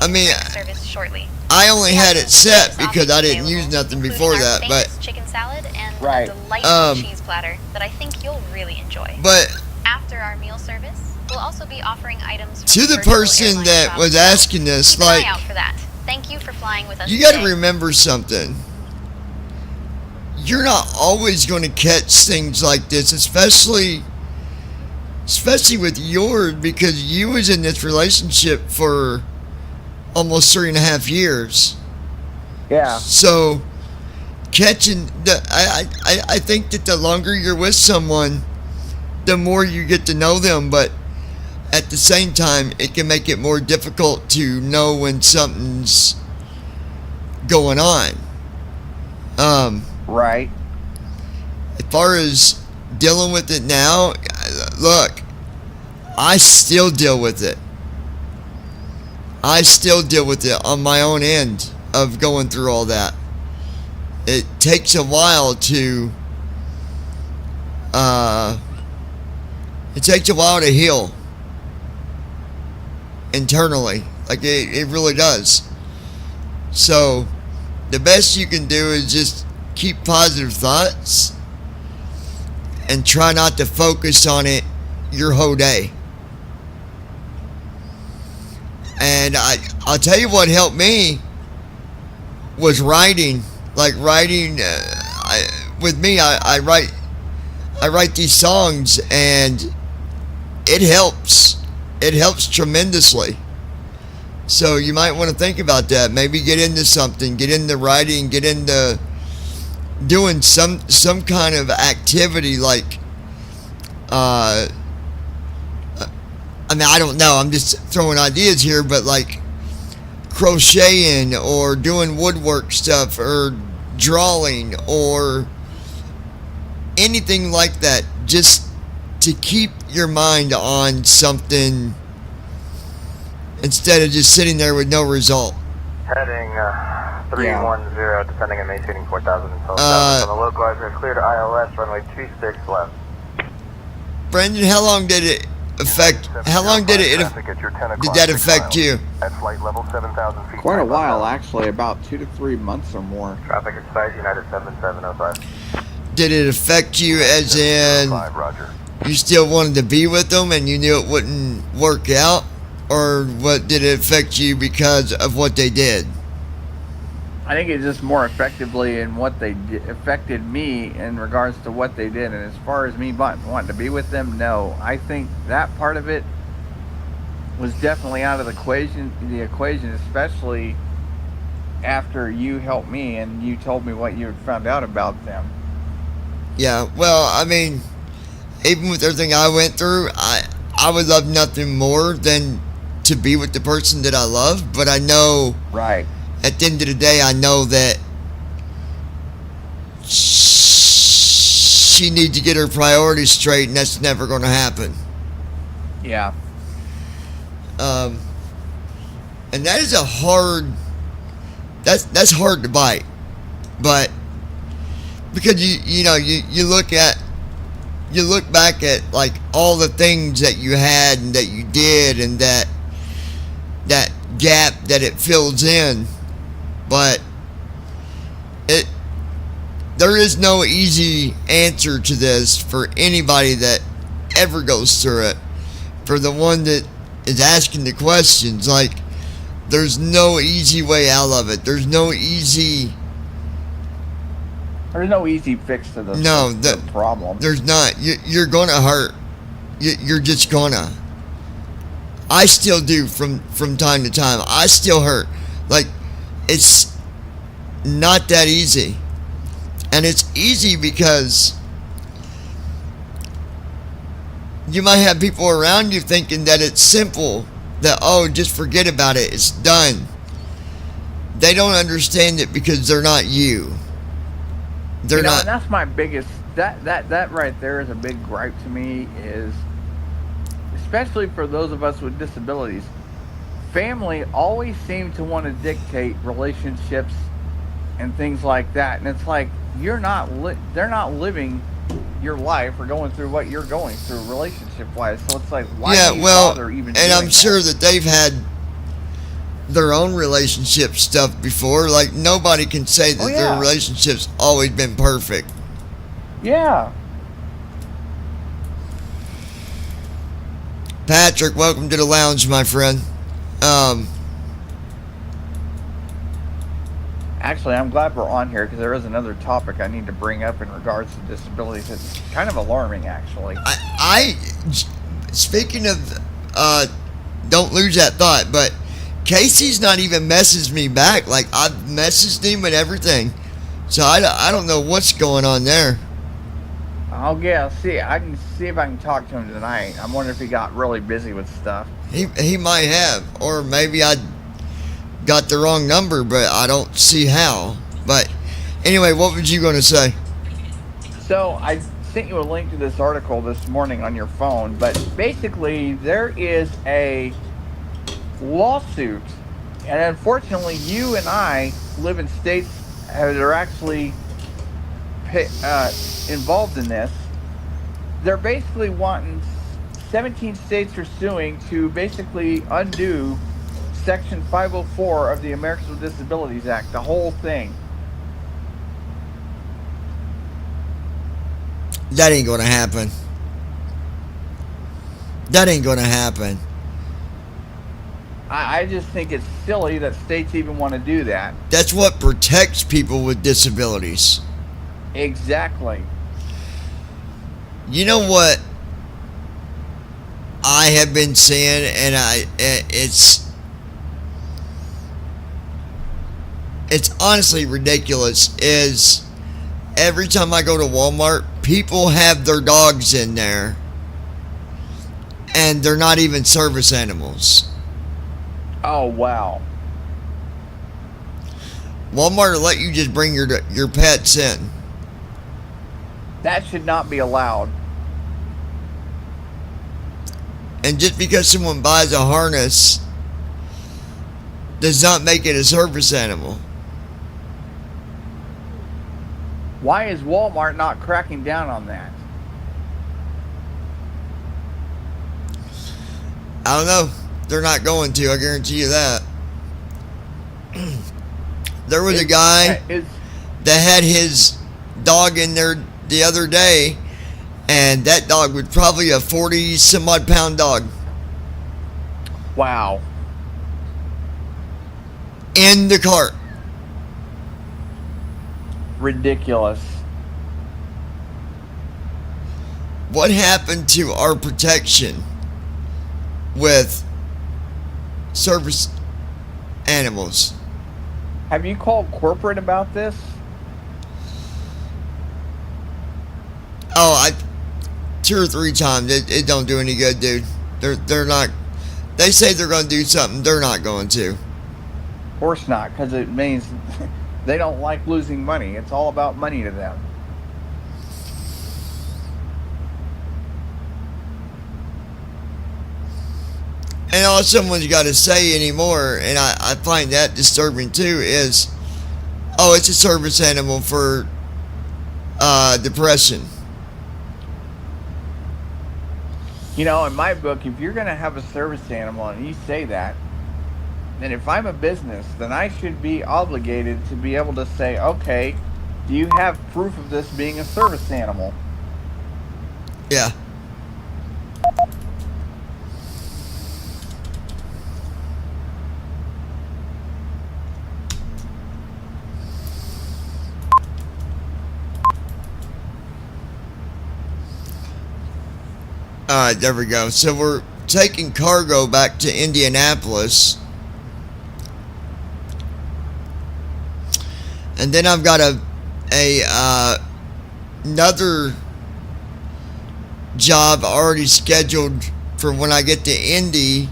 service shortly. I only had it set because I didn't use nothing before that, but chicken salad and a delightful cheese platter that I think you'll really enjoy. But after our meal service, we'll also be offering items to the person that was asking this. Keep like, an eye out for that. Thank you for flying with us. You got to remember something. You're not always going to catch things like this, especially with yours, because you was in this relationship for almost 3.5 years. Yeah. So catching I think that the longer you're with someone, the more you get to know them, but at the same time, it can make it more difficult to know when something's going on. Right. As far as dealing with it now, look, I still deal with it. I still deal with it on my own end of going through all that. It takes a while to heal internally. Like it really does. So the best you can do is just keep positive thoughts and try not to focus on it your whole day. And I'll tell you what helped me was writing. Like writing, with me, I write these songs, and it helps. It helps tremendously. So you might want to think about that. Maybe get into something. Get into writing. Get into doing some kind of activity like. I mean, I don't know. I'm just throwing ideas here, but like crocheting or doing woodwork stuff or drawing or anything like that, just to keep your mind on something instead of just sitting there with no result. Heading 310, descending and maintaining 4,000 until 7. On the localizer, clear to ILS, runway 26 left. Brendan, how long did it affect? How long did that affect you? At flight level 7,000 feet. Quite a while, actually, about 2 to 3 months or more. Traffic excited, United 7705. Did it affect you as in you still wanted to be with them and you knew it wouldn't work out? Or what did it affect you because of what they did? I think it's just more effectively in what they affected me in regards to what they did. And as far as me wanting to be with them, no. I think that part of it was definitely out of the equation, especially after you helped me and you told me what you had found out about them. Yeah, well, I mean, even with everything I went through, I would love nothing more than to be with the person that I love, but I know right at the end of the day, I know that she needs to get her priorities straight, and that's never going to happen. Yeah. And that is a hard. That's hard to bite, but because you look back at like all the things that you had and that you did and that gap that it fills in, but there is no easy answer to this for anybody that ever goes through it. For the one that is asking the questions, like, there's no easy way out of it. There's no easy fix to the problem. There's not. You're gonna hurt. You're just gonna. I still do from time to time. I still hurt. Like, it's not that easy. And it's easy because you might have people around you thinking that it's simple. That, oh, just forget about it. It's done. They don't understand it because they're not you. They're not. And that's my biggest. That right there is a big gripe to me. Is especially for those of us with disabilities, family always seem to want to dictate relationships and things like that. And it's like they're not living your life or going through what you're going through relationship-wise. So it's like, why do you bother even and I'm doing sure that? that they've had their own relationship stuff before. Like, nobody can say that their relationship's always been perfect. Yeah. Patrick, welcome to the lounge, my friend. Actually, I'm glad we're on here because there is another topic I need to bring up in regards to disabilities. It's kind of alarming, actually. Speaking of, don't lose that thought, but Casey's not even messaged me back. Like, I've messaged him and everything. So I don't know what's going on there. I can see if I can talk to him tonight. I'm wondering if he got really busy with stuff. He might have, or maybe I got the wrong number, but I don't see how. But anyway, what was you going to say? So I sent you a link to this article this morning on your phone, but basically there is a lawsuit, and unfortunately you and I live in states that are actually involved in this. They're basically wanting 17 states are suing to basically undo Section 504 of the Americans with Disabilities Act, the whole thing. That ain't gonna happen. That ain't gonna happen. I just think it's silly that states even want to do that. That's what protects people with disabilities. Exactly. You know what I have been saying, and it's honestly ridiculous, is every time I go to Walmart, people have their dogs in there, and they're not even service animals. Oh, wow. Walmart will let you just bring your pets in. That should not be allowed. And just because someone buys a harness does not make it a service animal. Why is Walmart not cracking down on that? I don't know. They're not going to, I guarantee you that. There was a guy that had his dog in there the other day, and that dog was probably a 40-some-odd pound dog. Wow. In the cart. Ridiculous. What happened to our protection with service animals? Have you called corporate about this? Oh, 2 or 3 times. It don't do any good, dude. They're not. They say they're going to do something. They're not going to. Of course not, because it means they don't like losing money. It's all about money to them. And all someone's got to say anymore, and I find that disturbing too, is, oh, it's a service animal for depression. You know, in my book, if you're going to have a service animal and you say that, then if I'm a business, then I should be obligated to be able to say, okay, do you have proof of this being a service animal? Yeah. Alright, there we go. So we're taking cargo back to Indianapolis. And then I've got another job already scheduled for when I get to Indy,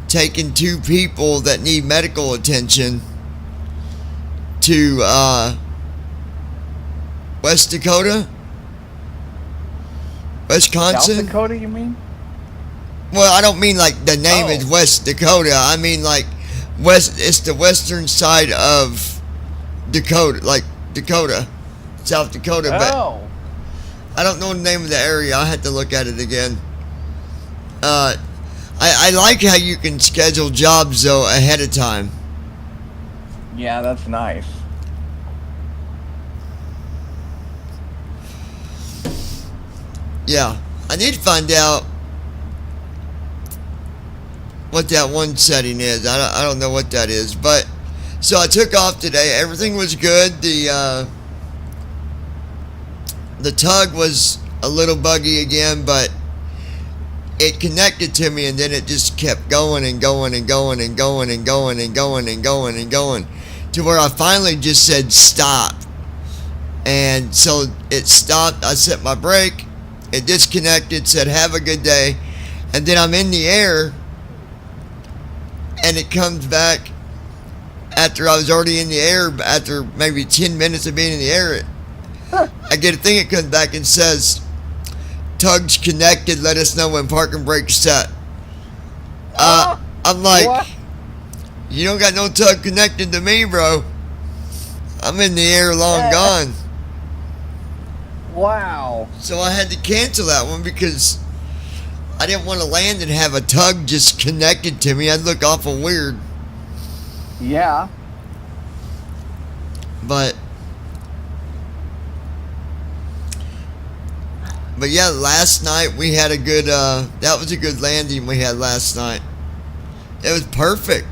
taking 2 people that need medical attention to West Dakota? Wisconsin? South Dakota, you mean? Well, I don't mean like the name is West Dakota. I mean like it's the western side of Dakota, like Dakota, South Dakota. Oh. But I don't know the name of the area. I had to look at it again. I like how you can schedule jobs though ahead of time. Yeah, that's nice. Yeah, I need to find out what that one setting is. I don't know what that is, but so I took off today. Everything was good. The tug was a little buggy again, but it connected to me, and then it just kept going and going and going and going and going and going and going and going to where I finally just said stop. And so it stopped. I set my brake. It disconnected, said have a good day. And then I'm in the air, and it comes back after I was already in the air, after maybe 10 minutes of being in the air. I get a thing, it comes back and says, tugs connected, let us know when parking brake's set. I'm like, what? You don't got no tug connected to me, bro. I'm in the air long gone. Wow. So I had to cancel that one because I didn't want to land and have a tug just connected to me. I'd look awful weird. Yeah. But yeah, last night we had a good, that was a good landing we had last night. It was perfect.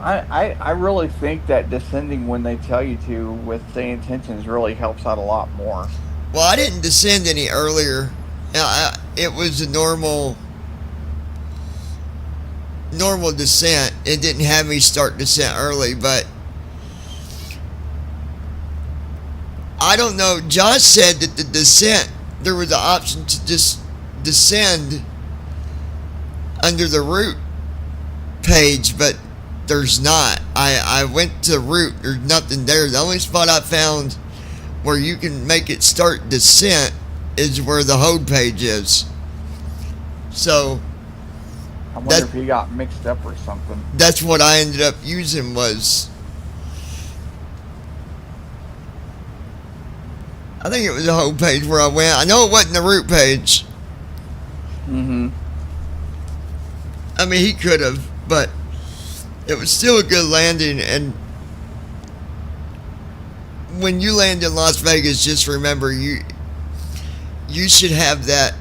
I really think that descending when they tell you to with the intentions really helps out a lot more. Well, I didn't descend any earlier. It was a normal descent. It didn't have me start descent early, but I don't know. Josh said that the descent, there was an option to just descend under the route page, but there's not. I went to route. There's nothing there. The only spot I found where you can make it start descent is where the hold page is. So I wonder if he got mixed up or something. That's what I ended up using was, I think it was the hold page where I went. I know it wasn't the route page. Mm-hmm. I mean, he could have, but it was still a good landing. And when you land in Las Vegas, just remember you should have that.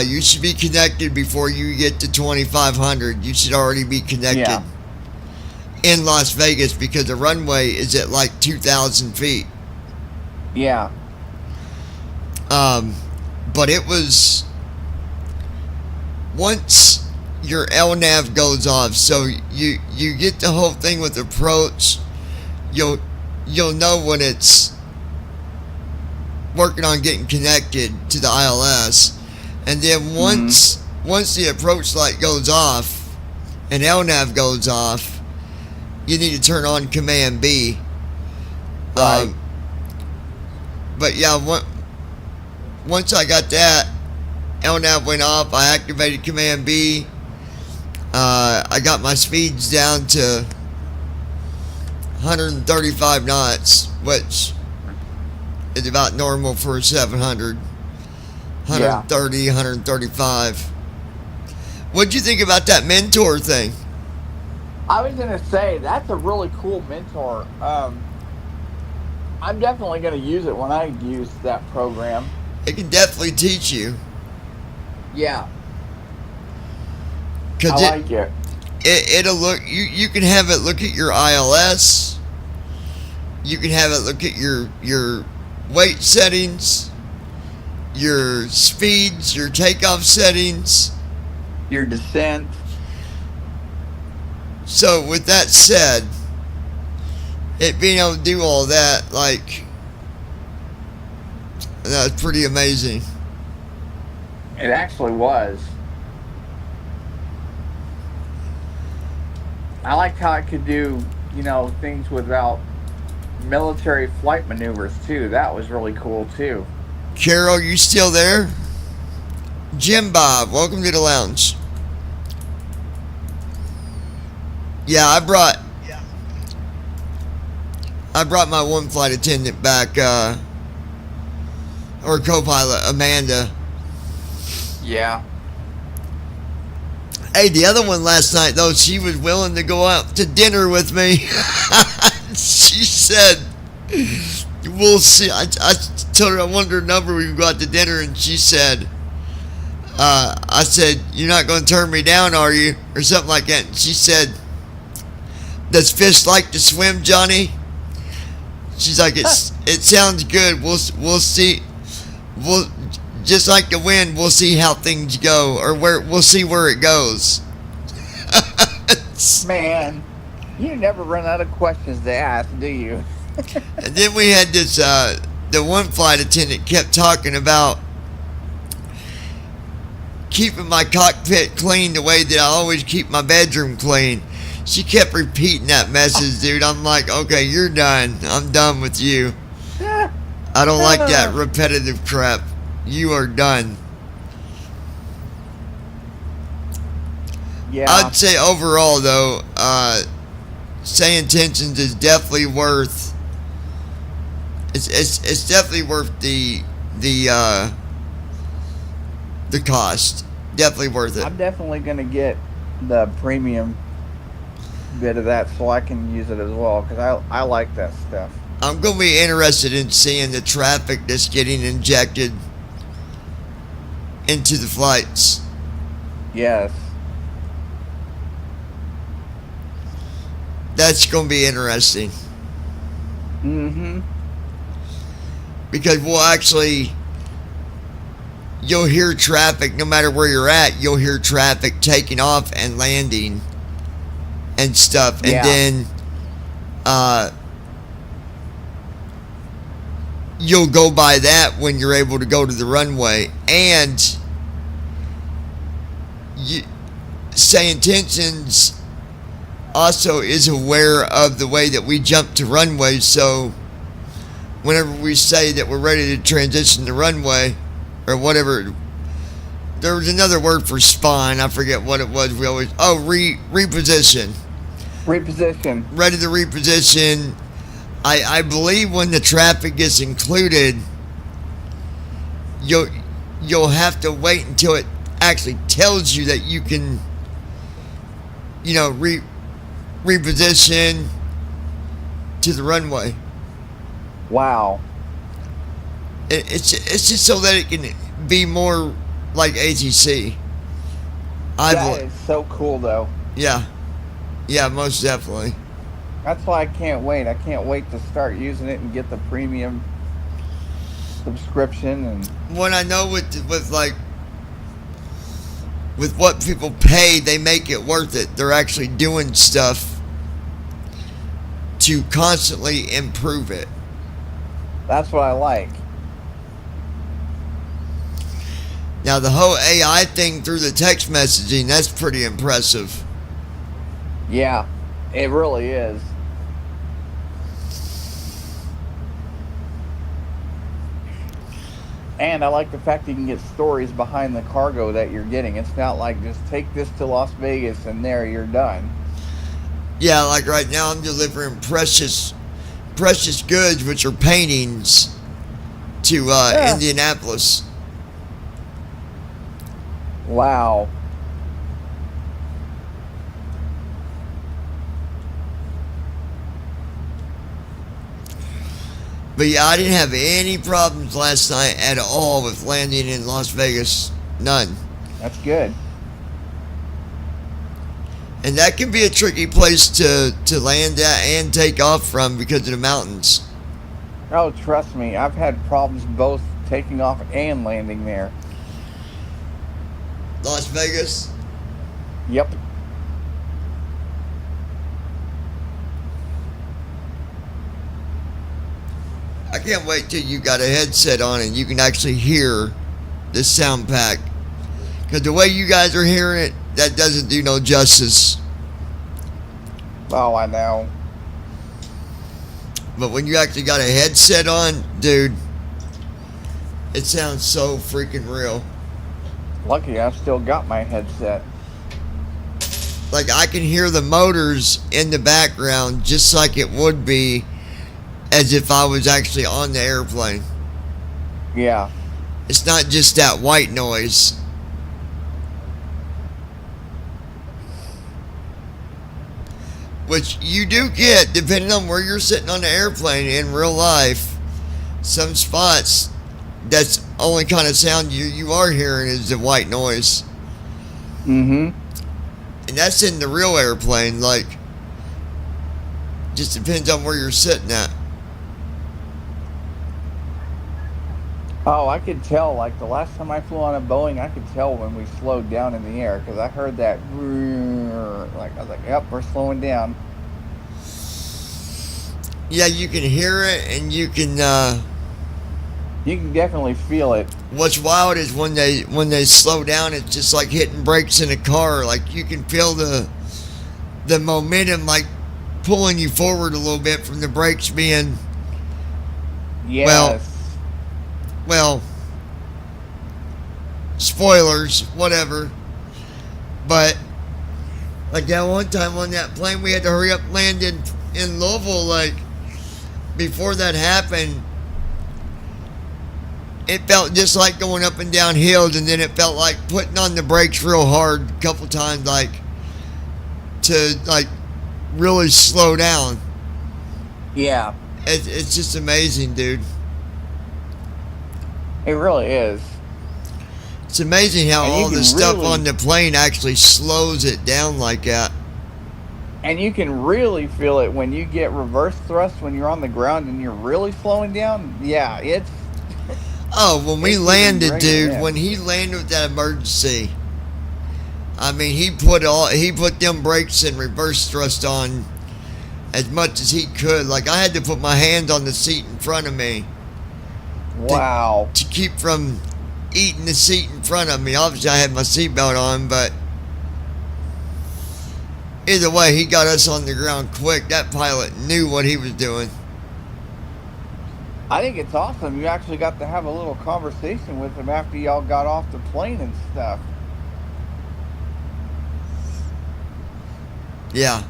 You should be connected before you get to 2,500. You should already be connected in Las Vegas because the runway is at like 2,000 feet. Yeah. But it was once your LNAV goes off, so you get the whole thing with approach. You'll know when it's working on getting connected to the ILS, and then once the approach light goes off and LNAV goes off, you need to turn on Command B. Right. But yeah, once I got that, LNAV went off. I activated Command B. I got my speeds down to 135 knots, which is about normal for a 700. 130, 135. What'd you think about that mentor thing? I was going to say, that's a really cool mentor. I'm definitely going to use it when I use that program. It can definitely teach you. Yeah. I like it. It'll look, you can have it look at your ILS. You can have it look at your weight settings, your speeds, your takeoff settings, your descent. So with that said, it being able to do all that, like, that's pretty amazing. It actually was. I liked how it could do, things without military flight maneuvers too. That was really cool too. Carol, you still there? Jim Bob, welcome to the lounge. Yeah, I brought my one flight attendant back, or co-pilot, Amanda. Yeah. Hey, the other one last night, though, she was willing to go out to dinner with me. She said, we'll see. I told her I wanted her number. We could go out to dinner, and she said, I said, you're not going to turn me down, are you? Or something like that. And she said, does fish like to swim, Johnny? She's like, it sounds good. We'll see. Just like the wind, we'll see how things go, or we'll see where it goes. Man, You never run out of questions to ask, do you? And then we had this, the one flight attendant kept talking about keeping my cockpit clean the way that I always keep my bedroom clean. She kept repeating that message, dude. I'm like, okay, you're done. I'm done with you. I don't like that repetitive crap. You are done. Yeah. I'd say overall, though, saying tensions is definitely worth. It's definitely worth the cost. Definitely worth it. I'm definitely gonna get the premium bit of that so I can use it as well because I like that stuff. I'm gonna be interested in seeing the traffic that's getting injected into the flights. Yes. That's gonna be interesting. Mm-hmm. Because you'll hear traffic no matter where you're at. You'll hear traffic taking off and landing and stuff. And then you'll go by that when you're able to go to the runway. And Say Intentions also is aware of the way that we jump to runway. So whenever we say that we're ready to transition to runway or whatever, there was another word for spawn. I forget what it was. We always reposition. Reposition. Ready to reposition. I believe when the traffic gets included, you'll have to wait until it actually tells you that you can, reposition to the runway. Wow. It's just so that it can be more like ATC. That is so cool, though. Yeah. Yeah, most definitely. That's why I can't wait. I can't wait to start using it and get the premium subscription. And what I know with what people pay, they make it worth it. They're actually doing stuff to constantly improve it. That's what I like. Now, the whole AI thing through the text messaging, that's pretty impressive. Yeah, it really is. And I like the fact that you can get stories behind the cargo that you're getting. It's not like just take this to Las Vegas and there you're done. Yeah, like right now I'm delivering precious goods, which are paintings, to Indianapolis. Wow. But yeah, I didn't have any problems last night at all with landing in Las Vegas. None. That's good. And that can be a tricky place to land at and take off from because of the mountains. Oh, trust me, I've had problems both taking off and landing there. Las Vegas? Yep. I can't wait till you got a headset on and you can actually hear the sound pack. Because the way you guys are hearing it, that doesn't do no justice. Oh, I know. But when you actually got a headset on, dude, it sounds so freaking real. Lucky I've still got my headset. Like, I can hear the motors in the background just like it would be as if I was actually on the airplane. Yeah. It's not just that white noise. Which you do get depending on where you're sitting on the airplane in real life. Some spots, that's only kind of sound you are hearing is the white noise. Mm-hmm. And that's in the real airplane, like, just depends on where you're sitting at. Oh, I could tell, like the last time I flew on a Boeing, I could tell when we slowed down in the air because I heard that, like, I was like, yep, we're slowing down. Yeah, you can hear it, and you can definitely feel it. What's wild is when they slow down, it's just like hitting brakes in a car. Like you can feel the momentum like pulling you forward a little bit from the brakes being Yes. well spoilers, whatever. But like that one time on that plane, we had to hurry up land in Louisville. Like before that happened, it felt just like going up and down hills, and then it felt like putting on the brakes real hard a couple times, like to like really slow down. Yeah. It's just amazing, dude. It really is. It's amazing how And all the stuff on the plane actually slows it down like that. And you can really feel it when you get reverse thrust when you're on the ground and you're really slowing down. Yeah, it's... Oh, when we it's landed, great, dude, yeah. when he landed with that emergency, I mean, he put them brakes and reverse thrust on as much as he could. Like, I had to put my hand on the seat in front of me. Wow. To keep from eating the seat in front of me. Obviously, I had my seatbelt on, but either way, he got us on the ground quick. That pilot knew what he was doing. I think it's awesome. You actually got to have a little conversation with him after y'all got off the plane and stuff. Yeah.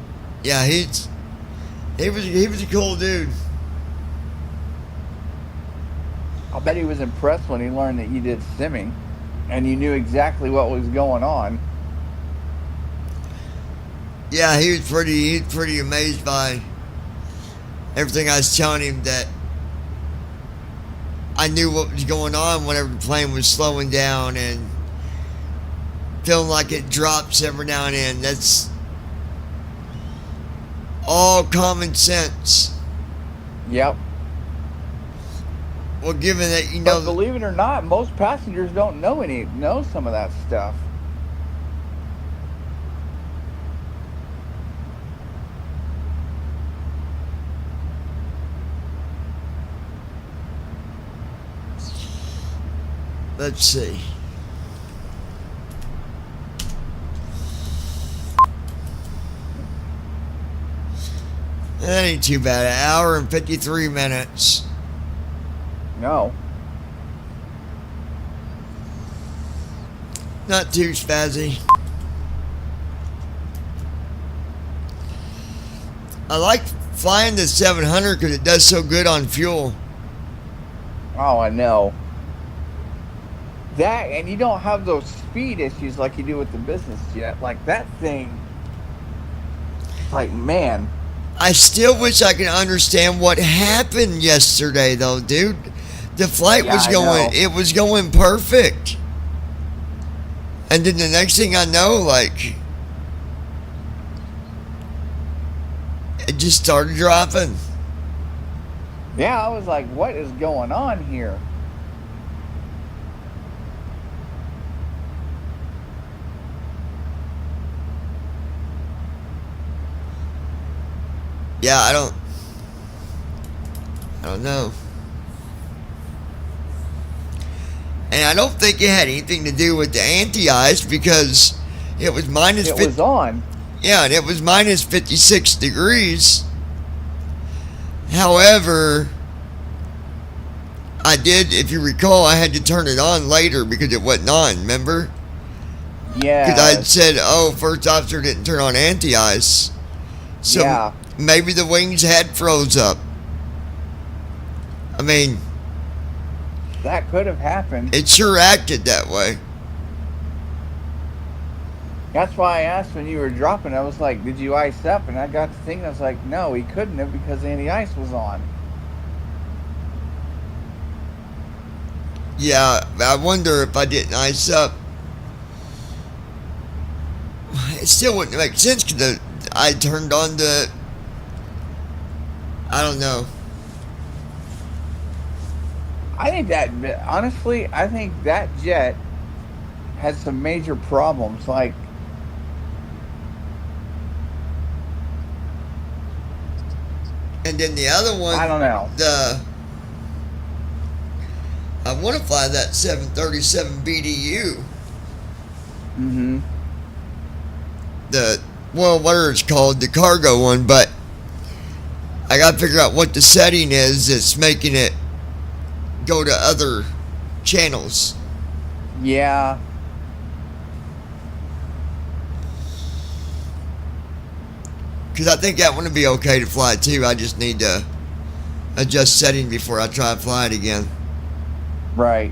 Yeah, he was a cool dude. I bet he was impressed when he learned that you did simming and you knew exactly what was going on. Yeah, he was pretty amazed by everything I was telling him, that I knew what was going on whenever the plane was slowing down and feeling like it drops every now and then. That's all common sense. Yep. Well, given that you know, but believe it or not, most passengers don't know some of that stuff. Let's see. That ain't too bad. An hour and 53 minutes. No. Not too spazzy. I like flying the 700 because it does so good on fuel. Oh, I know. That, and you don't have those speed issues like you do with the business jet. Like that thing, like, man. I still wish I could understand what happened yesterday, though, dude. The flight it was going perfect. And then the next thing I know, like, it just started dropping. Yeah, I was like, what is going on here? Yeah, I don't know. And I don't think it had anything to do with the anti-ice because it was minus... It was on. Yeah, and it was minus 56 degrees. However, I did, if you recall, I had to turn it on later because it wasn't on, remember? Yeah. Because I said, oh, first officer didn't turn on anti-ice. So yeah. Maybe the wings had froze up. I mean... That could have happened. It sure acted that way. That's why I asked when you were dropping. I was like, did you ice up? And I got to thinking, I was like, no, he couldn't have because the ice was on. Yeah, I wonder if I didn't ice up. It still wouldn't make sense because I turned on the... I don't know. I think that, honestly, I think that jet has some major problems. Like, And then the other one, I don't know. I want to fly that 737 BDU. Mm-hmm. Whatever it's called, the cargo one, but I got to figure out what the setting is that's making it go to other channels. Yeah. Because I think that one would be okay to fly too. I just need to adjust setting before I try to fly it again. Right.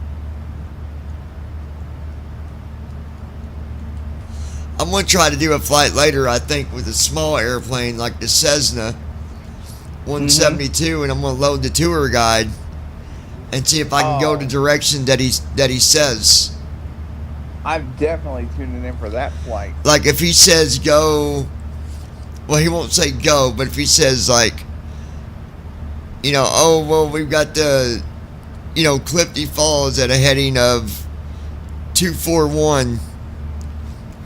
I'm going to try to do a flight later, I think, with a small airplane like the Cessna 172, and I'm going to load the tour guide and see if I can go the direction that he says. I'm definitely tuning in for that flight. Like if he says go, well, he won't say go, but if he says like, oh, well, we've got the, Clifty Falls at a heading of 241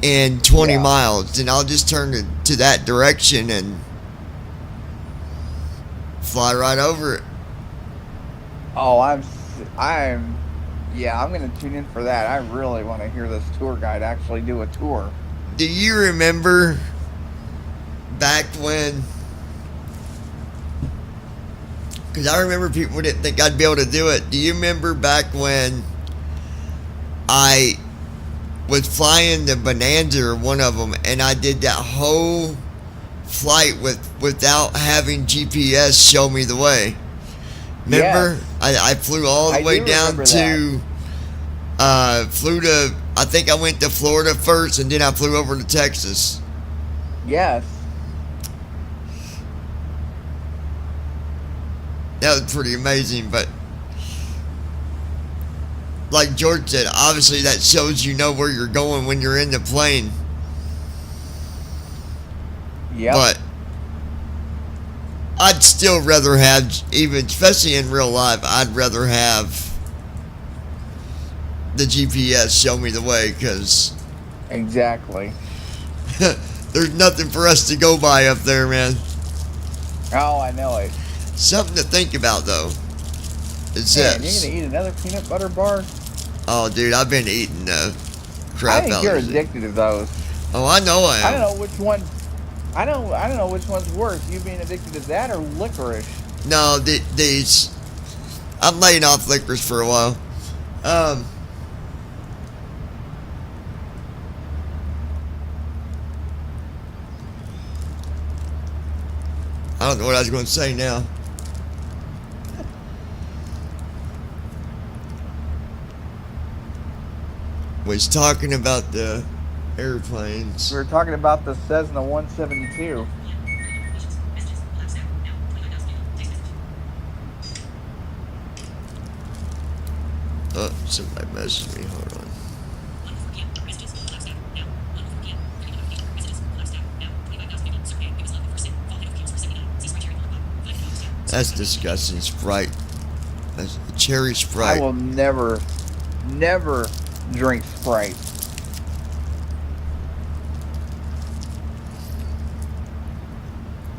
in 20 miles, then I'll just turn to that direction and fly right over it. Oh, I'm going to tune in for that. I really want to hear this tour guide actually do a tour. Do you remember back when, because I remember people didn't think I'd be able to do it. Do you remember back when I was flying the Bonanza or one of them, and I did that whole flight without having GPS show me the way? Remember? Yes. I flew all the way down to I think I went to Florida first, and then I flew over to Texas. Yes. That was pretty amazing, but like George said, obviously that shows where you're going when you're in the plane. Yeah. But I'd still rather have, especially in real life, I'd rather have the GPS show me the way, because exactly. There's nothing for us to go by up there, man. Oh, I know it. Something to think about, though. It's you're gonna eat another peanut butter bar? Oh, dude, I've been eating crap. I think you're addicted to those. Oh, I know I am. I don't know which one. I don't know which one's worse. You being addicted to that or licorice? No, these. I'm laying off licorice for a while. I don't know what I was going to say now. Was talking about the airplanes. We were talking about the Cessna 172. Oh, somebody messaged me. Hold on. That's disgusting. Sprite. That's cherry Sprite. I will never drink Sprite.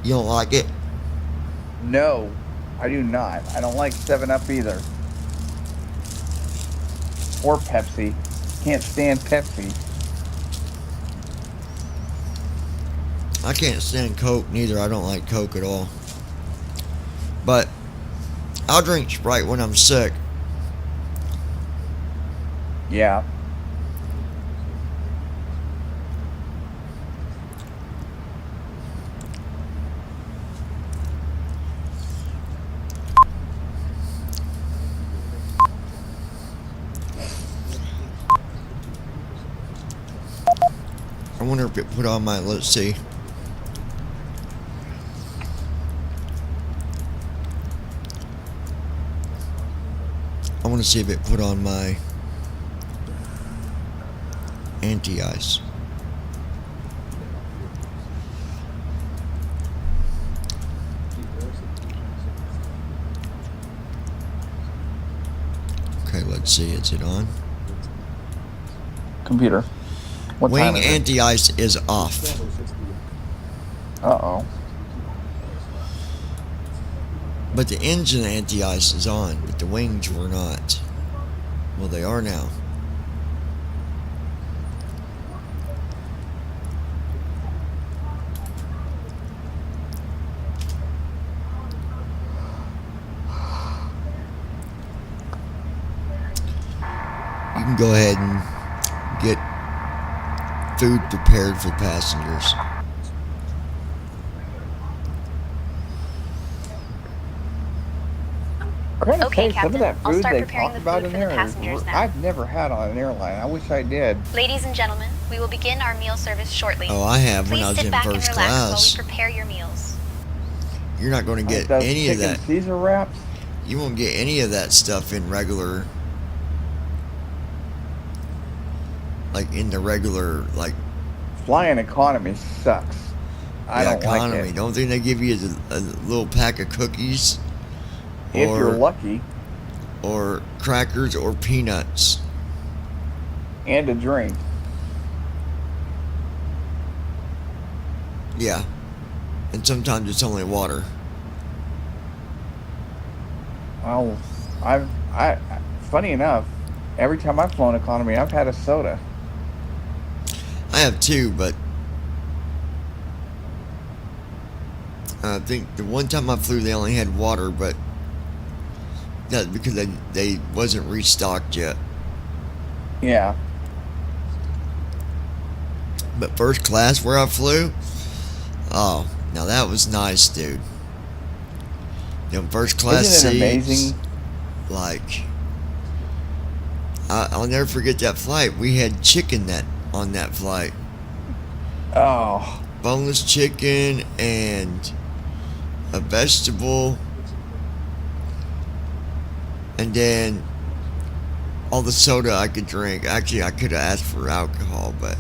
You don't like it? No, I do not. I don't like 7-Up either. Or Pepsi. Can't stand Pepsi. I can't stand Coke neither. I don't like Coke at all. But I'll drink Sprite when I'm sick. Yeah. I wonder if it put on my, let's see. I want to see if it put on my anti-ice. Okay, let's see. Is it on? Computer. What Wing anti-ice is off. Uh-oh. But the engine anti-ice is on, but the wings were not. Well, they are now. You can go ahead and get food prepared for passengers. I gotta Okay, say, some Captain. of that I'll food start they preparing talk the about food in for the there, passengers now. I've never had on an airline. I wish I did. Ladies and gentlemen, we will begin our meal service shortly. Oh, I have when Please I was sit in back and first relax class. while we prepare your meals. You're not going to get Those any of chicken that. Caesar wraps? You won't get any of that stuff in regular, like in the regular, like Flying economy sucks. I don't economy. like it. Don't think they give you a little pack of cookies, If you're lucky. or crackers or peanuts. And a drink. Yeah, and sometimes it's only water. Well, funny enough, every time I've flown economy, I've had a soda. I have two, but I think the one time I flew, they only had water, but that's because they wasn't restocked yet. Yeah. But first class where I flew, oh, now that was nice, dude. Them first class Isn't it seats, amazing? like, I'll never forget that flight. We had chicken on that flight. Oh. Boneless chicken and a vegetable, and then all the soda I could drink. Actually, I could have asked for alcohol, but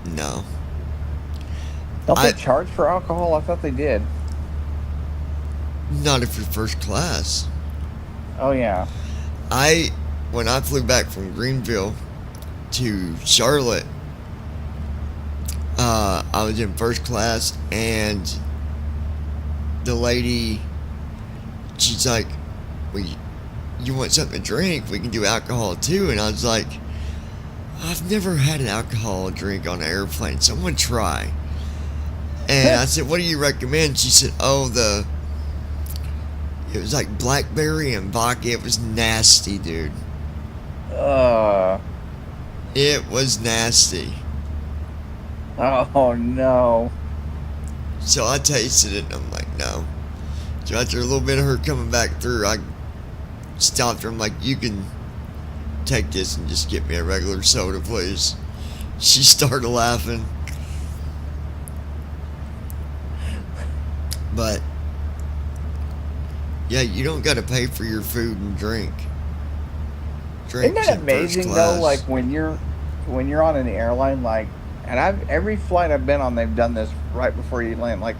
no. Don't they charge for alcohol? I thought they did. Not if you're first class. Oh, yeah. When I flew back from Greenville to Charlotte, I was in first class, and the lady, she's like, well, you want something to drink? We can do alcohol too. And I was like, I've never had an alcohol drink on an airplane. Someone try. And I said, what do you recommend? She said, it was like blackberry and vodka. It was nasty, dude. It was nasty. Oh, no. So I tasted it, and I'm like, no. So after a little bit of her coming back through, I stopped her. I'm like, you can take this and just get me a regular soda, please. She started laughing. But, yeah, you don't got to pay for your food and drink. Isn't that amazing, though, like, when you're on an airline, like, and every flight I've been on, they've done this right before you land. Like,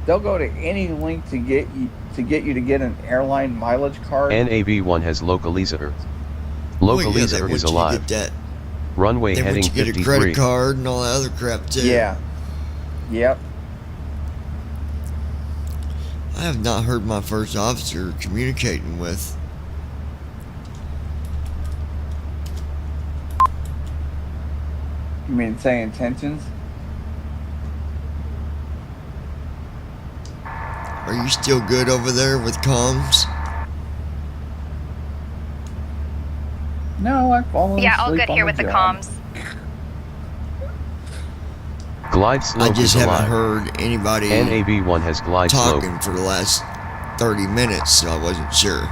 they'll go to any link to get you to get an airline mileage card. NAV1 has localizer. Localizer is alive. Runway then heading you get 53. a credit card and all that other crap too. Yeah. Yep. I have not heard my first officer communicating with. You mean say intentions? Are you still good over there with comms? No, I've fallen asleep. Yeah, all good on here with the job. comms. Glide slope I just is haven't alive. heard anybody NAV1 has glide slope. talking for the last 30 minutes, so I wasn't sure.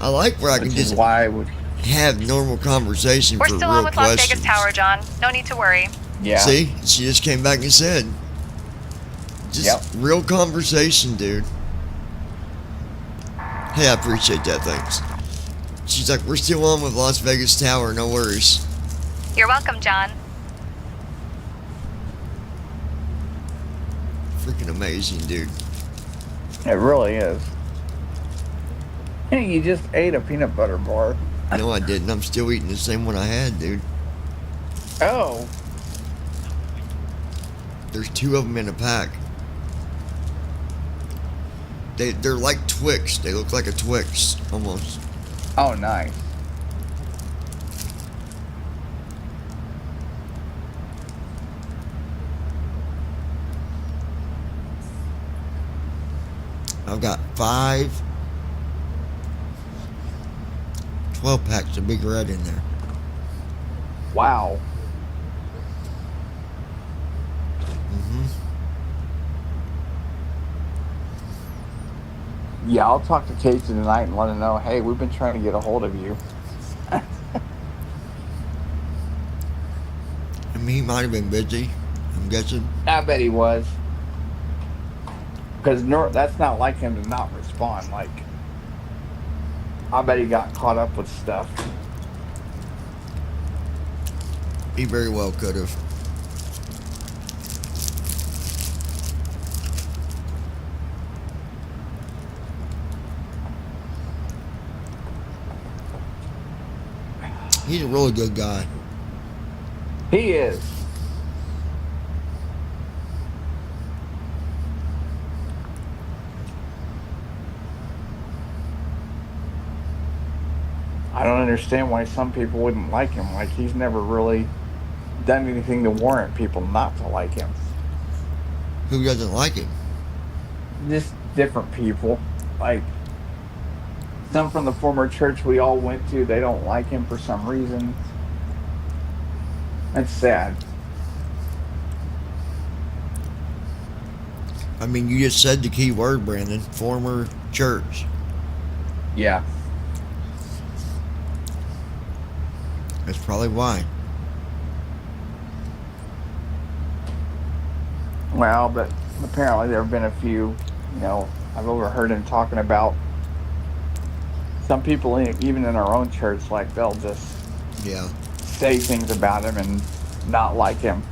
I like where I can just have normal conversation We're for still real on with Las questions. Vegas Tower, John. No need to worry. Yeah. See, she just came back and said, just real conversation, dude. Hey, I appreciate that, thanks. She's like, we're still on with Las Vegas Tower, no worries. You're welcome, John. Freaking amazing, dude. It really is. Hey, you just ate a peanut butter bar. No, I didn't. I'm still eating the same one I had, dude. Oh. There's two of them in a pack. They're like Twix. They look like a Twix almost. Oh, nice. I've got 5 12-packs of Big Red in there. Wow. Yeah, I'll talk to Casey tonight and let him know, hey, we've been trying to get a hold of you. I mean, he might have been busy, I'm guessing. I bet he was. Because that's not like him to not respond. Like, I bet he got caught up with stuff. He very well could have. He's a really good guy. He is. I don't understand why some people wouldn't like him. Like, he's never really done anything to warrant people not to like him. Who doesn't like him? Just different people. Like, some from the former church we all went to, they don't like him for some reason. That's sad. I mean, you just said the key word, Brandon. Former church. Yeah. That's probably why. Well, but apparently there have been a few, I've overheard him talking about some people, even in our own church, like they'll just say things about him and not like him.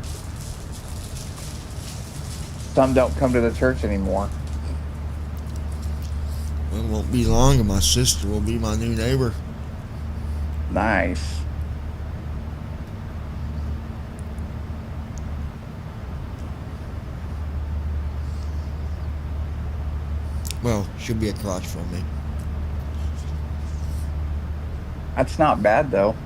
Some don't come to the church anymore. Well, it won't be long and my sister will be my new neighbor. Nice. Well, she'll be across from me. That's not bad, though.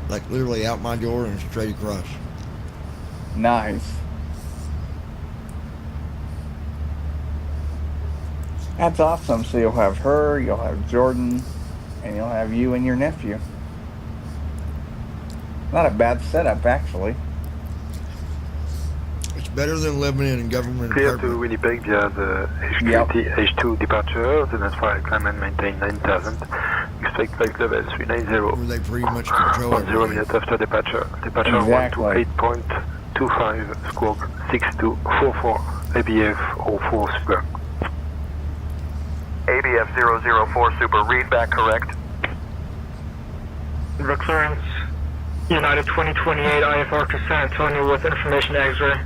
Like literally out my door and straight across. Nice. That's awesome. So you'll have her, you'll have Jordan, and you'll have you and your nephew. Not a bad setup, actually. It's better than living in a government Clear apartment. to Winnipeg via the HQT H2 departure. The network climb and maintain 9,000. Expect flight level 390. Where they pretty much control 10 minutes after departure. Departure 128.25, squawk 6244, ABF 04 Super. ABF 004 Super, read back correct. Clearance, United 2028 IFR to San Antonio with information X-ray.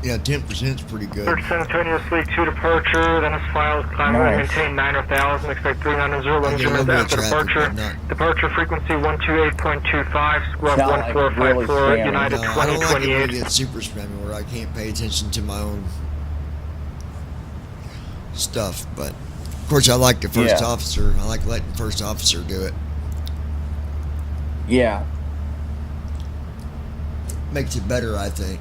Yeah, 10% is pretty good. San Antonio Sleep 2 departure, then it's filed, climb and maintain 9,000, expect 390, 1 minutes after departure. Departure frequency 128.25, squawk 1454, United 2028. I don't like it when it gets super spammy where I can't pay attention to my own stuff, but of course I like the first officer. I like letting the first officer do it. Yeah. Makes it better, I think.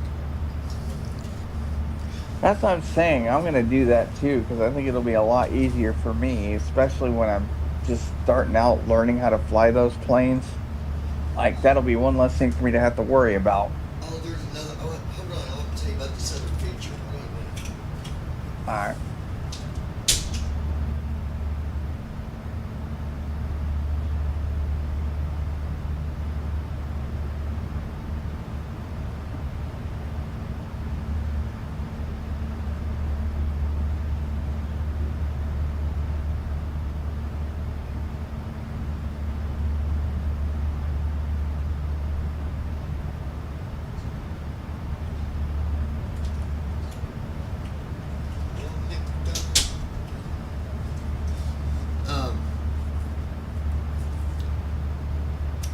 That's what I'm saying. I'm going to do that too, because I think it'll be a lot easier for me, especially when I'm just starting out learning how to fly those planes. Like, that'll be one less thing for me to have to worry about. Oh, there's another. Hold on, I want to tell you about this other feature. Alright.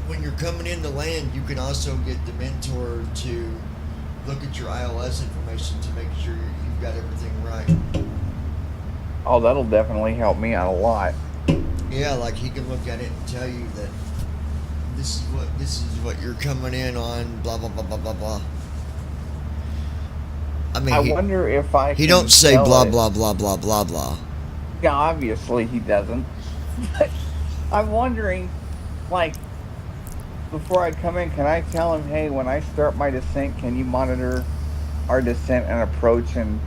When you're coming into land, you can also get the mentor to look at your ILS information to make sure you've got everything right. Oh, that'll definitely help me out a lot. Yeah, like he can look at it and tell you that this is what you're coming in on, blah blah blah blah blah blah. I mean, I wonder if I. He don't say blah blah blah blah blah blah. Yeah, obviously he doesn't. But I'm wondering, like, before I come in, can I tell him, hey, when I start my descent, can you monitor our descent and approach and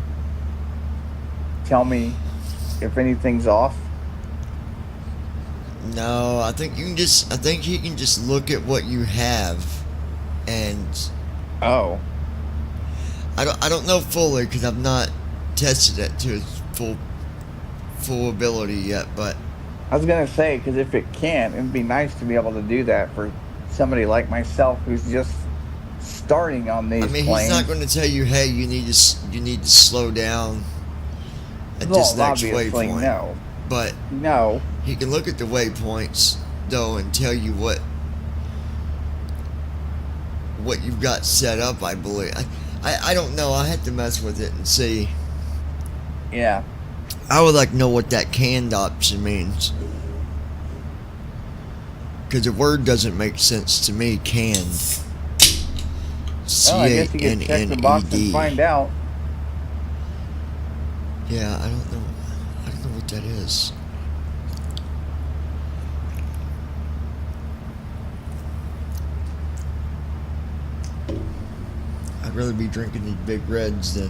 tell me if anything's off? No, I think he can just look at what you have, and oh, I don't know fully because I've not tested it to its full ability yet. But I was gonna say, because if it can, it'd be nice to be able to do that for somebody like myself who's just starting on these. I mean, planes. he's not going to tell you, hey, you need to slow down at this next waypoint. No. But no, he can look at the waypoints though and tell you what you've got set up. I believe. I don't know. I had to mess with it and see. Yeah. I would like to know what that canned option means. Because the word doesn't make sense to me, canned. I guess you can check the box and find out. Yeah, I don't know what that is. I'd rather be drinking these big reds than...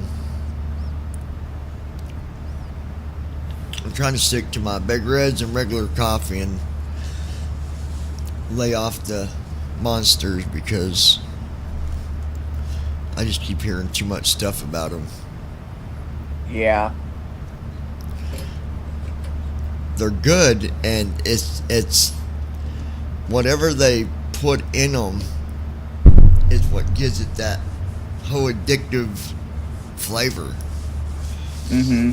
I'm trying to stick to my big reds and regular coffee and lay off the monsters because I just keep hearing too much stuff about them. Yeah. They're good, and it's whatever they put in them is what gives it that whole addictive flavor. Mm-hmm.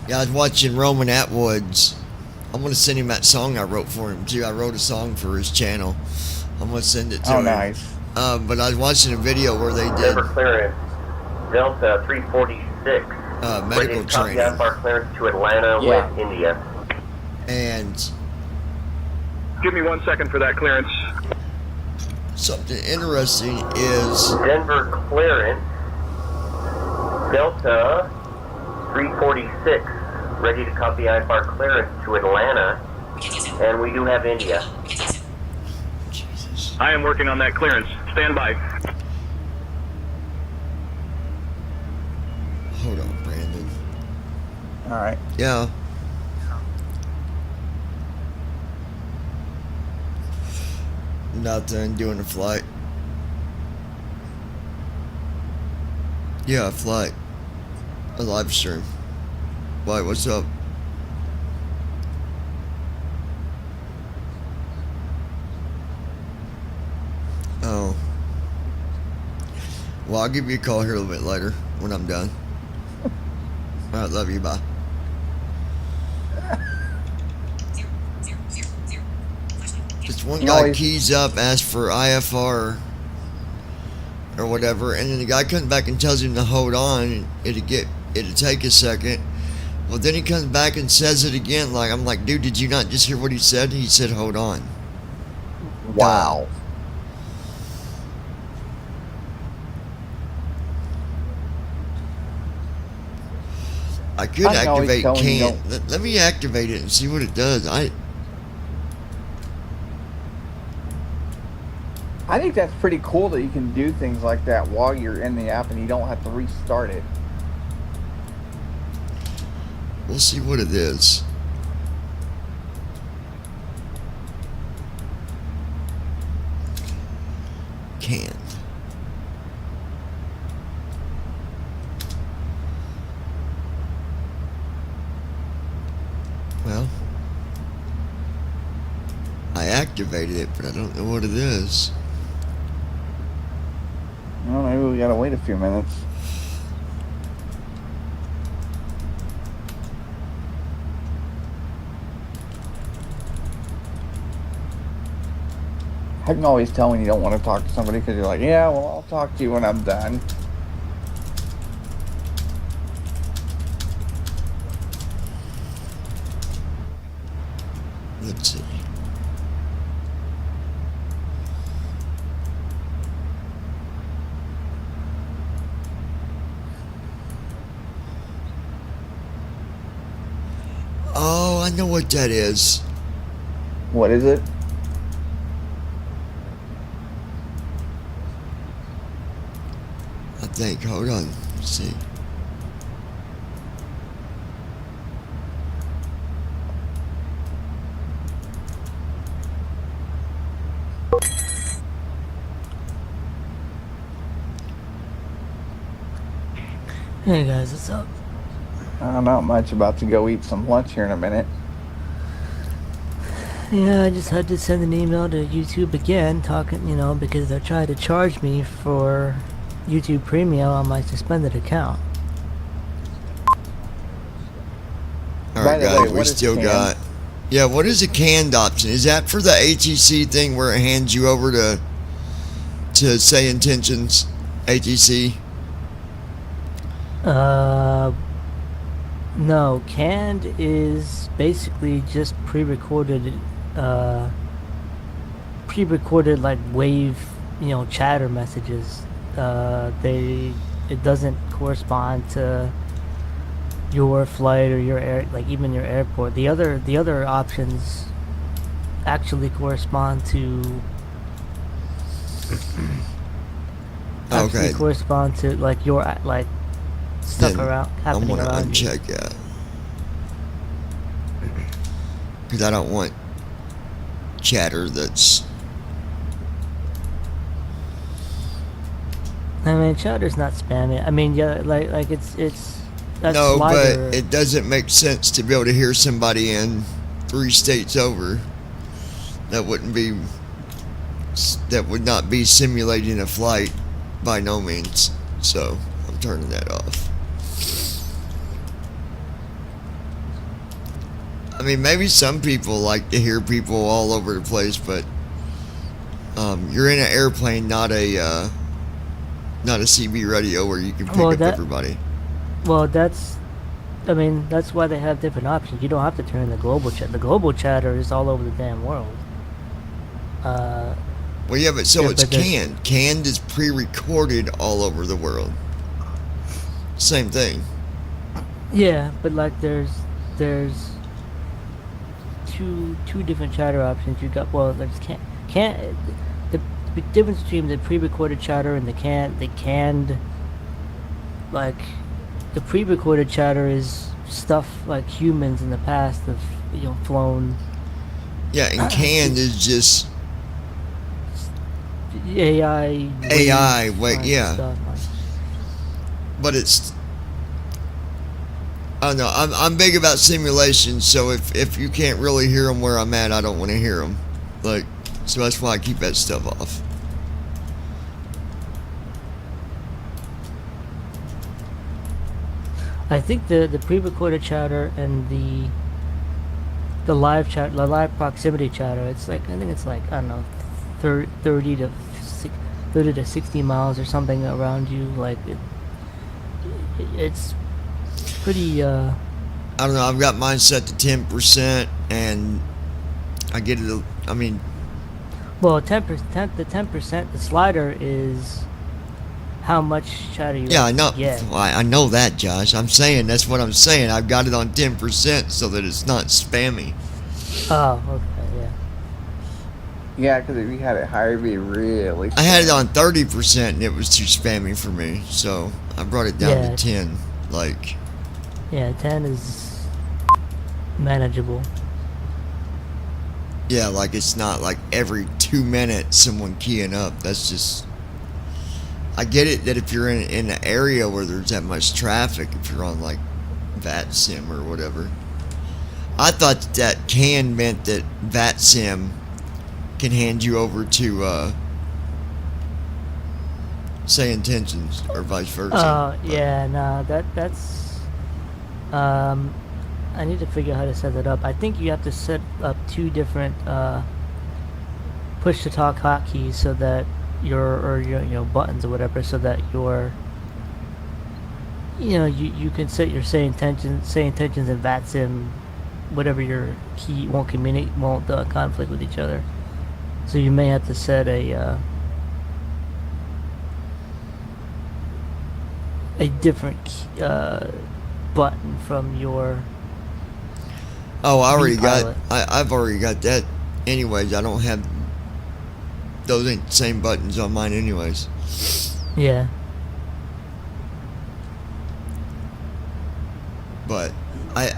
Yeah, I was watching Roman Atwood's. I'm going to send him that song I wrote for him, too. I wrote a song for his channel. I'm going to send it to him. Oh, nice. But I was watching a video where they did... Denver clearance, Delta 346. Medical training. Copy IFR clearance to Atlanta with India. And... Give me 1 second for that clearance. Something interesting is... Denver clearance, Delta 346. Ready to copy IFR clearance to Atlanta. And we do have India. Jesus. I am working on that clearance. Stand by. Hold on, Brandon. All right. Yeah. Nothing, doing a flight. Yeah, a flight. A live stream. Why, what's up? Oh. Well, I'll give you a call here a little bit later when I'm done. Alright, love you, bye. This one guy keys up, asks for IFR or whatever, and then the guy comes back and tells him to hold on. It'll take a second. Well, then he comes back and says it again. Like, I'm like, dude, did you not just hear what he said? He said, hold on. Wow. I could activate can. Let me activate it and see what it does. I think that's pretty cool that you can do things like that while you're in the app and you don't have to restart it. We'll see what it is. Canned. Well, I activated it, but I don't know what it is. Well, maybe we gotta wait a few minutes. I can always tell when you don't want to talk to somebody because you're like, yeah, well, I'll talk to you when I'm done. Let's see. Oh, I know what that is. What is it? I think. Hold on. Let's see. Hey guys, what's up? Not much. About to go eat some lunch here in a minute. Yeah, I just had to send an email to YouTube again, talking, because they're trying to charge me for YouTube Premium on my suspended account. Alright guys, we still got... Yeah, what is a canned option? Is that for the ATC thing where it hands you over to say intentions? ATC? No, canned is basically just pre-recorded like wave, chatter messages. It doesn't correspond to your flight or your even your airport. The other options actually correspond to correspond to like your stuff happening around you. I want to uncheck that because I don't want chatter that's... I mean, chatter's not spammy. I mean, yeah, like it's that no, slider. But it doesn't make sense to be able to hear somebody in 3 states over. That would not be simulating a flight by no means. So I'm turning that off. I mean, maybe some people like to hear people all over the place, but you're in an airplane, not a CB radio where you can pick up everybody. Well, that's why they have different options. You don't have to turn the global chat. The global chatter is all over the damn world. Well, yeah, but it's canned. Canned is pre-recorded all over the world. Same thing. Yeah, but like there's two different chatter options. You got there's can't the difference between the pre-recorded chatter and the canned, like the pre-recorded chatter is stuff like humans in the past have flown. Yeah, and canned is just AI. Yeah. Stuff. But it's... I don't know. I'm big about simulations, so if you can't really hear them where I'm at, I don't want to hear them. So that's why I keep that stuff off. I think the pre-recorded chatter and the live chat, the live proximity chatter, I think it's like, I don't know, 30 to 60 miles or something around you. Like it's pretty. I don't know. I've got mine set to 10%, and I get it. I mean, well, 10%. The 10%. The slider is how much chatter you. Yeah, I know. Get. Well, I know that, Josh. I'm saying that's what I'm saying. I've got it on 10% so that it's not spammy. Oh, okay, yeah. Yeah, because if you had it higher, it'd be really spammy. I had it on 30% and it was too spammy for me, so I brought it down to 10. Yeah, 10 is manageable. Yeah, like it's not like every 2 minutes someone keying up. That's just... I get it that if you're in an area where there's that much traffic, if you're on like VATSIM or whatever. I thought that can meant that VATSIM can hand you over to say intentions or vice versa. Yeah, no, that's I need to figure out how to set that up. I think you have to set up two different push to talk hotkeys so that your buttons or whatever, so that you can set your say intentions and VATSIM, whatever your key won't conflict with each other. So you may have to set a different button from your. Oh, I've already got that. Anyways, I don't have those ain't the same buttons on mine anyways. Yeah. But I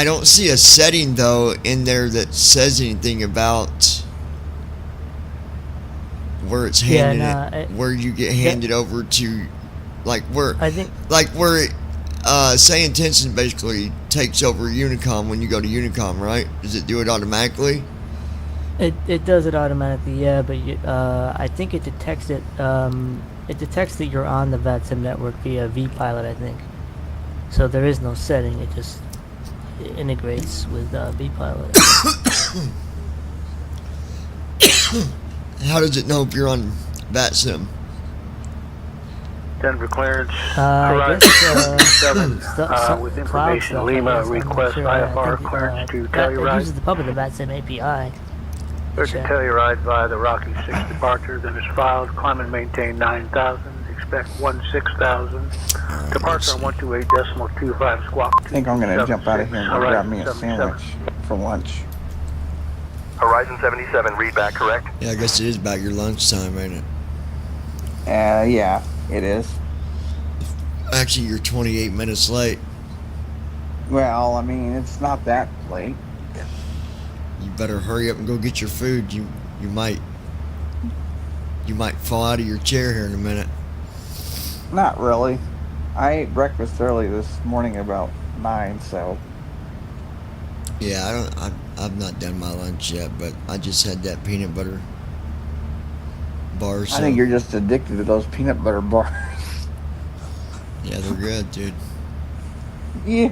don't see a setting though in there that says anything about where it's handed where you get handed over to, like where say intention basically takes over Unicom when you go to Unicom, right? Does it do it automatically? It does it automatically, yeah, but I think it detects it. It detects that you're on the VATSIM network via vPilot, I think. So there is no setting. It just integrates with vPilot. How does it know if you're on VATSIM? Denver clearance. Horizon 7 with information. Lima request IFR clearance to Telluride. It uses the public VATSIM API. Cleared to Telluride via the Rocky 6 departure, then is filed. Climb and maintain 9,000. Expect 16,000. Departure on 128.25 squawk. I think I'm going to jump out of here and go grab me a sandwich for lunch. Horizon 77, read back, correct? Yeah, I guess it is about your lunchtime, ain't it? Yeah, it is. Actually, you're 28 minutes late. Well, I mean, it's not that late. You better hurry up and go get your food. You might fall out of your chair here in a minute. Not really. I ate breakfast early this morning about 9, so. Yeah, I've not done my lunch yet, but I just had that peanut butter bar. So. I think you're just addicted to those peanut butter bars. Yeah, they're good, dude. Yeah.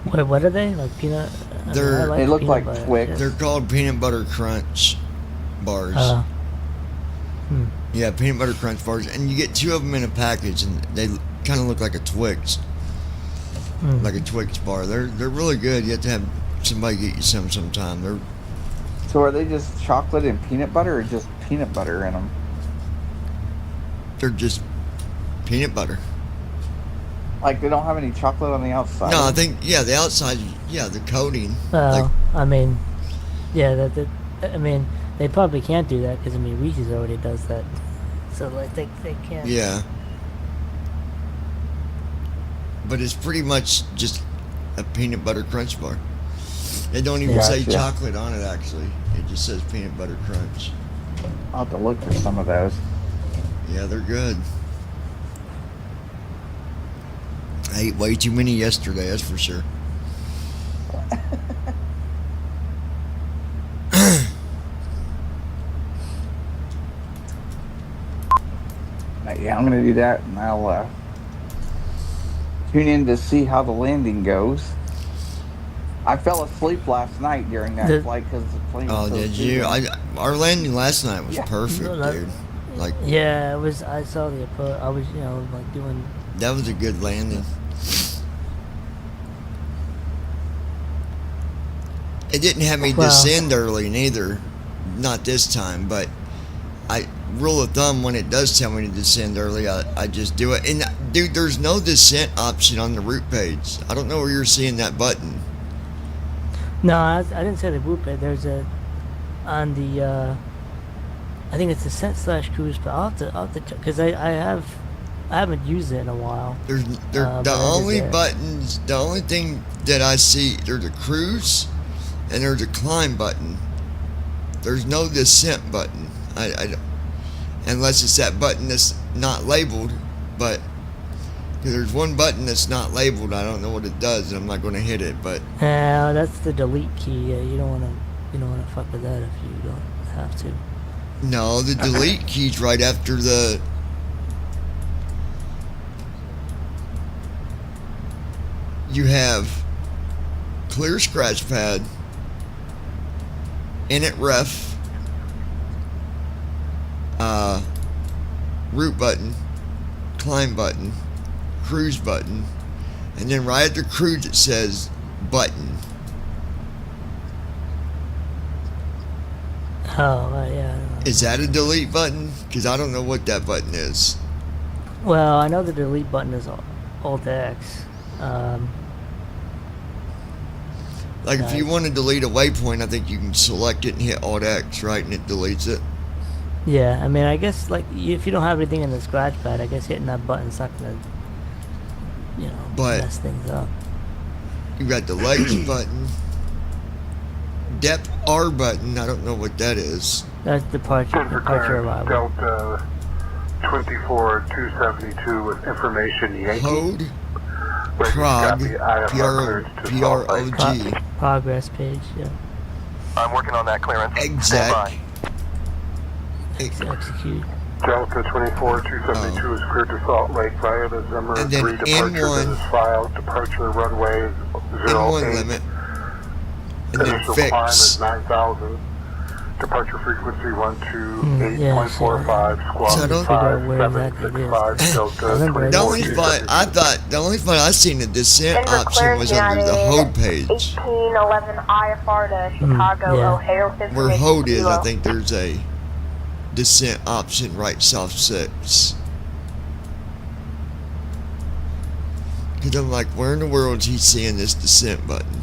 Wait, what are they? Like peanut? They look like Twix. They're called peanut butter crunch bars. Yeah, peanut butter crunch bars, and you get 2 of them in a package, and they kind of look like a Twix, like a Twix bar. They're really good. You have to have somebody get you some sometime. So are they just chocolate and peanut butter, or just peanut butter in them? They're just peanut butter. Like they don't have any chocolate on the outside? No, I think, yeah, the outside, yeah, the coating. Well, I mean, yeah, I mean, they probably can't do that because, I mean, Reese's already does that. So, like, they can't. Yeah. But it's pretty much just a peanut butter crunch bar. They don't even say chocolate on it, actually. It just says peanut butter crunch. I'll have to look for some of those. Yeah, they're good. I ate way too many yesterday, that's for sure. Yeah, I'm going to do that, and I'll tune in to see how the landing goes. I fell asleep last night during that flight because the plane was so did you? Our landing last night was perfect, dude. Like, yeah, it was. I saw the. I was, like doing. That was a good landing. It didn't have me descend early neither, not this time. But rule of thumb, when it does tell me to descend early, I just do it. And dude, there's no descent option on the route page. I don't know where you're seeing that button. No, I didn't say the route page. There's on the. I think it's descent/cruise, but I'll have to check because I haven't used it in a while. The only thing that I see, there's a cruise and there's a climb button. There's no descent button. I don't, unless it's that button that's not labeled, but there's one button that's not labeled. I don't know what it does, and I'm not going to hit it. But that's the delete key. You don't want to fuck with that if you don't have to. No, the delete key's right after the. You have clear scratch pad, init ref, root button, climb button, cruise button, and then right after cruise it says button. Oh, yeah. Is that a delete button? Because I don't know what that button is. Well, I know the delete button is Alt X. Like if you want to delete a waypoint, I think you can select it and hit Alt X, right, and it deletes it. Yeah, I mean, I guess like if you don't have anything in the scratch pad, I guess hitting that button's not gonna, mess things up. You got the legs button, depth R button. I don't know what that is. That's departure arrival. Delta 24-272 with information Yankee. Code. Prog. P-R-O-G. Progress page. Yeah. I'm working on that clearance. Exec. Execute. Delta 24-272 is cleared to Salt Lake via the Zimmer 3 departure that is filed. Departure runway 08. Limit. And then Initial fix. climb is 9,000. Departure frequency 128.45. Squawk So I don't 5765 Delta. The only fun I seen the descent option was under the hold page. 1811 IFR to Chicago, O'Hare. Where hold is, I think there's a descent option right south 6. Because I'm like, where in the world is he seeing this descent button?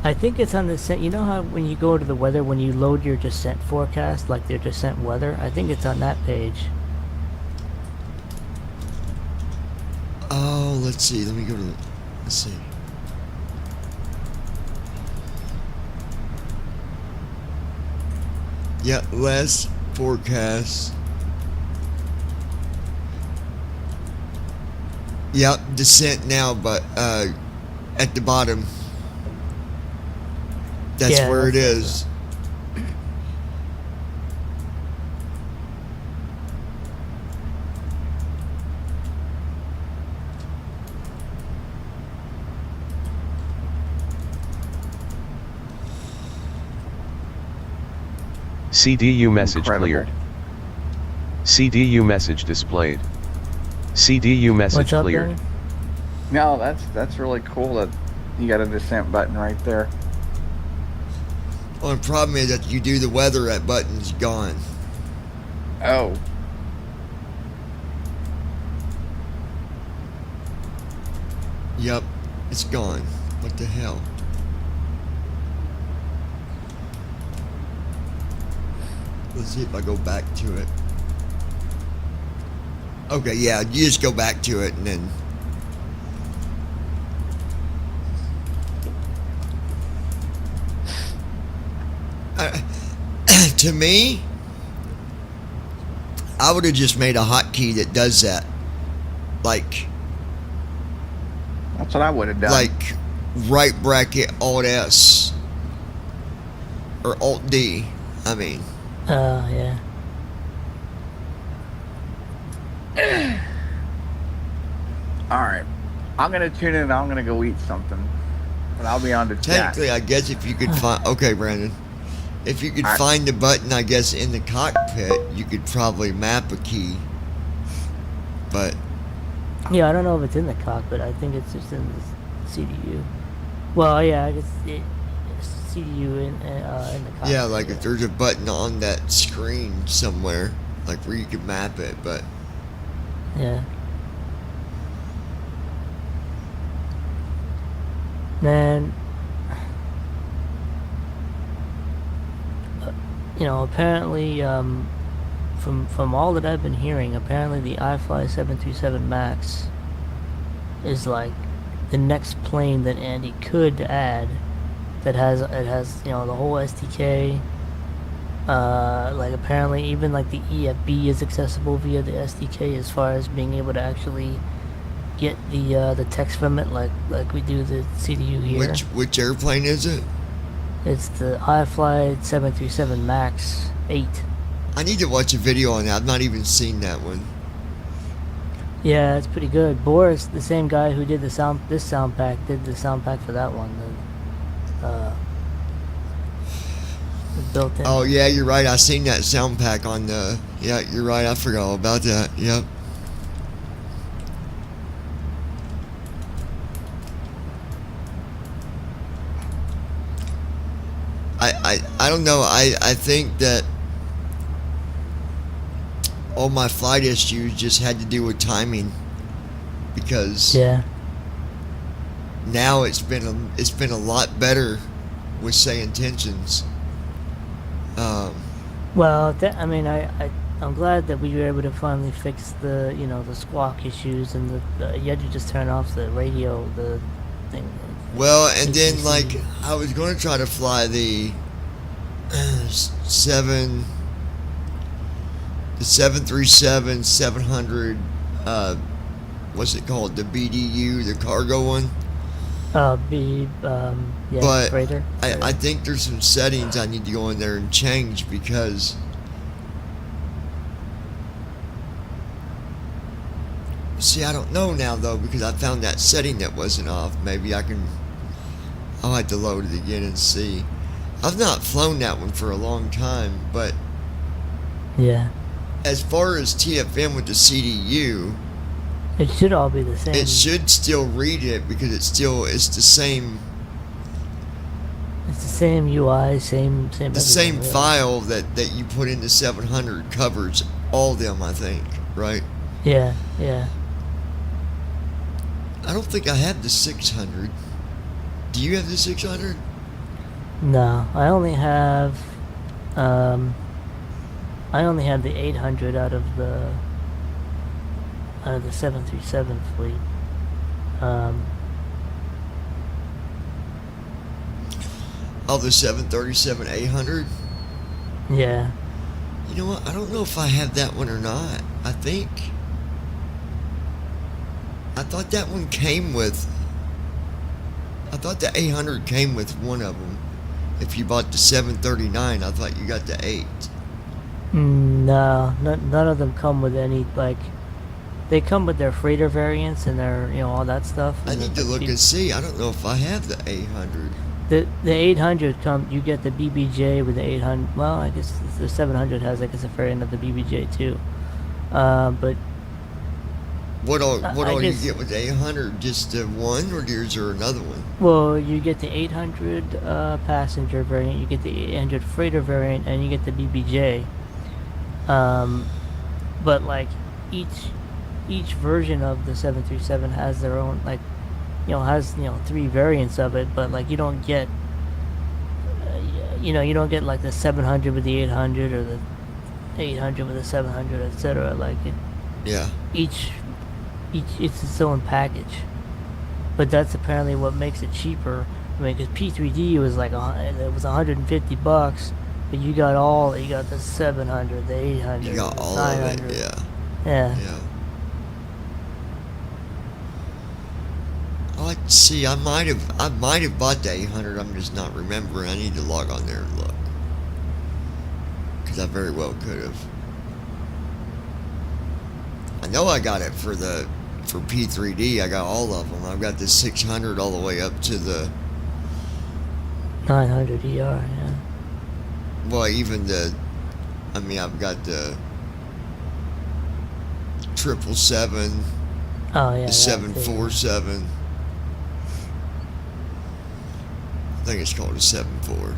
I think it's on the descent. You know how when you go to the weather, when you load your descent forecast, like their descent weather, I think it's on that page. Oh, let's see. Let me go to the, let's see. Yeah, less forecast. Yep, descent now, but at the bottom. That's where it is. CDU message cleared. CDU message displayed. CDU message cleared. No, that's really cool that you got a descent button right there. Well, the problem is that you do the weather, that button's gone. Oh. Yep, it's gone. What the hell? Let's see if I go back to it. Okay, yeah, you just go back to it and then... to me, I would have just made a hotkey that does that. Like... That's what I would have done. Like, right bracket Alt S. Or Alt D, I mean. Yeah. Alright. I'm gonna tune in and I'm gonna go eat something. And I'll be on the chat. Technically, I guess if you could find... Okay, Brandon. If you could find the button, I guess, in the cockpit, you could probably map a key. But... Yeah, I don't know if it's in the cockpit. I think it's just in the CDU. Well, yeah, I guess CDU in the cockpit. Yeah, like if there's a button on that screen somewhere, like where you can map it, but... Yeah. Man, you know, apparently, from all that I've been hearing, apparently the iFly 737 MAX is like the next plane that Andy could add. That has you know, the whole SDK. Like apparently even like the EFB is accessible via the SDK as far as being able to actually get the text from it like we do the CDU here. Which airplane is it? It's the iFly 737 MAX 8. I need to watch a video on that. I've not even seen that one. Yeah, it's pretty good. Boris, the same guy who did this sound pack, did the sound pack for that one. The built-in. Oh yeah, you're right. I seen that sound pack on the. Yeah, you're right. I forgot all about that. Yep. I don't know. I think that all my flight issues just had to do with timing, because now it's been a lot better with say intentions. Well, I mean, I'm glad that we were able to finally fix the the squawk issues, and you had to just turn off the radio, the thing. Well, and then like I was going to try to fly the 737-700, what's it called? The BDU, the cargo one. But freighter. I think there's some settings I need to go in there and change, because see, I don't know now though, because I found that setting that wasn't off. Maybe I'll have to load it again and see. I've not flown that one for a long time, but yeah. As far as TFM with the CDU, it should all be the same. It should still read it, because it's the same. It's the same UI, same. The same really. File that you put into 700 covers all of them, I think, right? Yeah. I don't think I have the 600. Do you have the 600? No, I only have the 800 out of the 737 fleet. Oh, the 737-800? Yeah. You know what? I don't know if I have that one or not. I thought that one came with. I thought the 800 came with one of them. If you bought the 739, I thought you got the 8. No, none of them come with any, like, they come with their freighter variants and their, all that stuff. I need to look and see. I don't know if I have the 800. The 800 you get the BBJ with the 800. Well, I guess the 700 has, I guess, a variant of the BBJ too. But what all you get with the 800? Just the one, or is there another one? Well, you get the 800 passenger variant, you get the 800 freighter variant, and you get the BBJ. But like each version of the 737 has their own, like, has 3 variants of it, but like you don't get you don't get like the 700 with the 800 or the 800 with the 700, etc. Like it. Yeah. Each it's its own package, but that's apparently what makes it cheaper. I mean, because P3D was like it was $150, but you got the 700, the 800, you got the all 900. of it. Yeah. Oh, see, I might have bought the 800. I'm just not remembering. I need to log on there and look, because I very well could have. I know I got it for P3D. I got all of them. I've got the 600 all the way up to the 900 ER. Yeah. Well, even I've got the 777. Oh yeah. The 747. I think it's called a 74.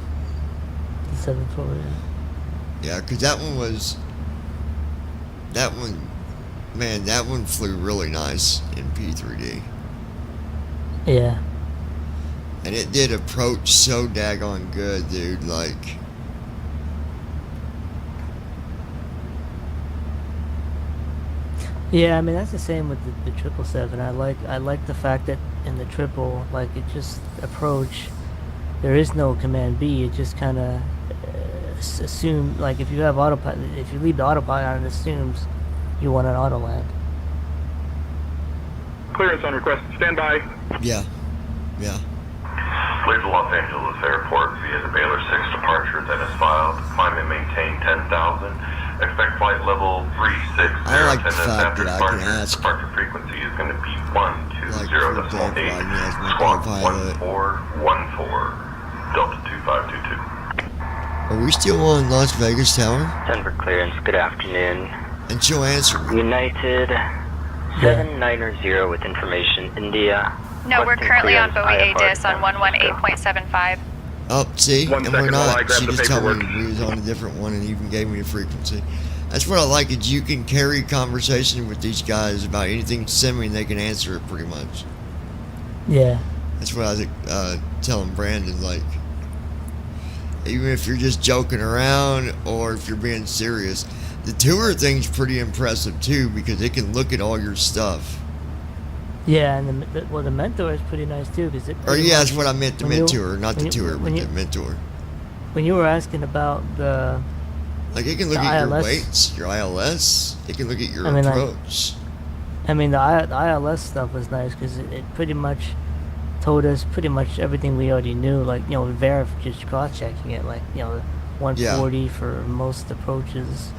The 74, yeah. Yeah, because that one flew really nice in P3D. Yeah. And it did approach so daggone good, dude. Like, yeah, I mean that's the same with the 777. I like the fact that in the triple, like, it just approach. There is no command B. It just kind of assume, like, if you have autopilot, if you leave the autopilot on, it assumes you want an auto land. Clearance on request. Stand by. Yeah. Leave the Los Angeles airport via the Baylor 6 departure that is filed. Climb and maintain 10,000. Expect flight level 360. I like the fact that I can ask. Departure frequency is going to be 120.8. Like, for example, I can ask my co-pilot. 1414, Delta 2522. Are we still on Las Vegas Tower? Denver clearance, good afternoon. And she'll answer me. United 790 with information, India. No, we're currently on Bowie IFR ADIS on 118.75. Oh, see? One and we're second while I not. grab She the just told paperwork. me we was on a different one and even gave me the frequency. That's what I like, is you can carry conversation with these guys about anything semi and they can answer it pretty much. Yeah. That's what I was telling Brandon, like, even if you're just joking around or if you're being serious, the tour thing's pretty impressive too, because it can look at all your stuff. Yeah, and the mentor is pretty nice too, because it. Or yeah, that's what I meant, the when you- mentor, not the when you- tour, but when the you- mentor. When you were asking about the. Like, it can look the at your ILS. weights, your ILS. It can look at your I mean, like- approach. I mean, the ILS stuff was nice because it pretty much told us pretty much everything we already knew. Like, you know, just cross-checking it. Like, you know, 140 for most approaches.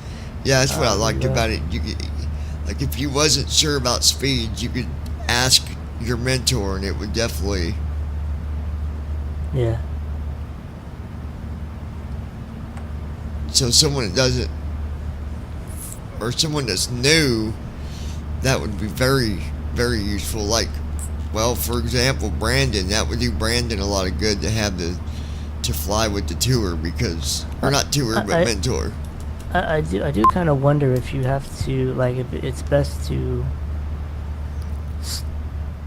Yeah, that's what I liked yeah. about it. You could, like, if you wasn't sure about speed, you could ask your mentor, and it would definitely. Yeah. So someone that doesn't, or someone that's new, that would be very, very useful. Like, well, for example, Brandon, that would do Brandon a lot of good to have to fly with the tour, because, or not tour, but mentor. I do kind of wonder if you have to, like, if it's best to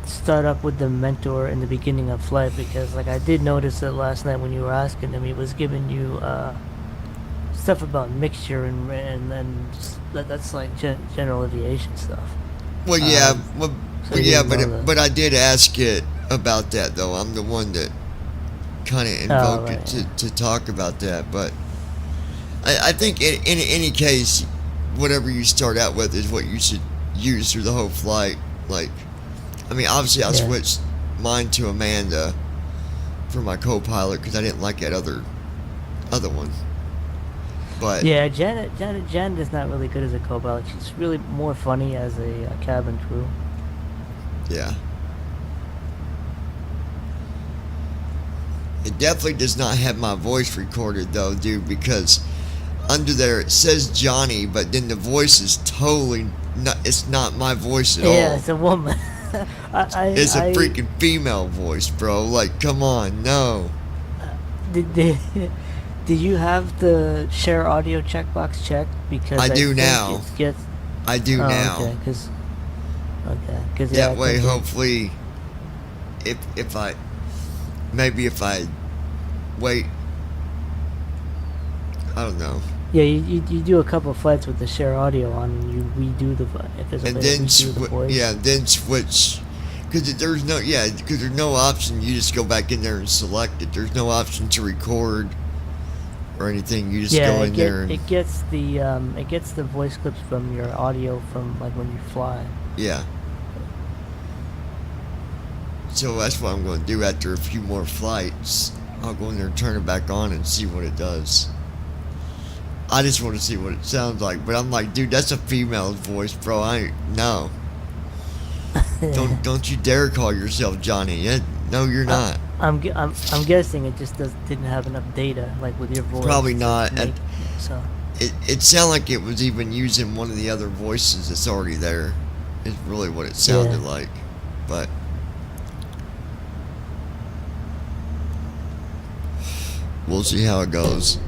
start up with the mentor in the beginning of flight, because, like, I did notice that last night when you were asking him, he was giving you stuff about mixture and that's like general aviation stuff. Well, yeah, so you didn't know that. but I did ask it about that, though. I'm the one that kind of invoked right, it to talk about that, but I think in any case, whatever you start out with is what you should use through the whole flight. Like, I mean, obviously I switched mine to Amanda for my co-pilot because I didn't like that other one. But yeah, Janet is not really good as a co-pilot. She's really more funny as a cabin crew. Yeah. It definitely does not have my voice recorded, though, dude, because under there it says Johnny, but then the voice is totally not, it's not my voice at all. Yeah, it's a woman. It's a freaking female voice, bro. Like, come on, no. Did you have the share audio checkbox checked? Because I do now. I do now. Okay, because that way, hopefully, if I wait, I don't know. Yeah, you do a couple flights with the share audio on, and you redo the if there's a way to redo the voice. Yeah, then switch. Because there's no option. You just go back in there and select it. There's no option to record or anything. You just go in there and it gets the voice clips from your audio from like when you fly. Yeah. So that's what I'm going to do after a few more flights. I'll go in there and turn it back on and see what it does. I just want to see what it sounds like, but I'm like, dude, that's a female's voice, bro. No. Don't you dare call yourself Johnny. No, you're not. I'm guessing it just didn't have enough data, like with your voice. Probably not. So it sounded like it was even using one of the other voices that's already there. Is really what it sounded like, but. We'll see how it goes.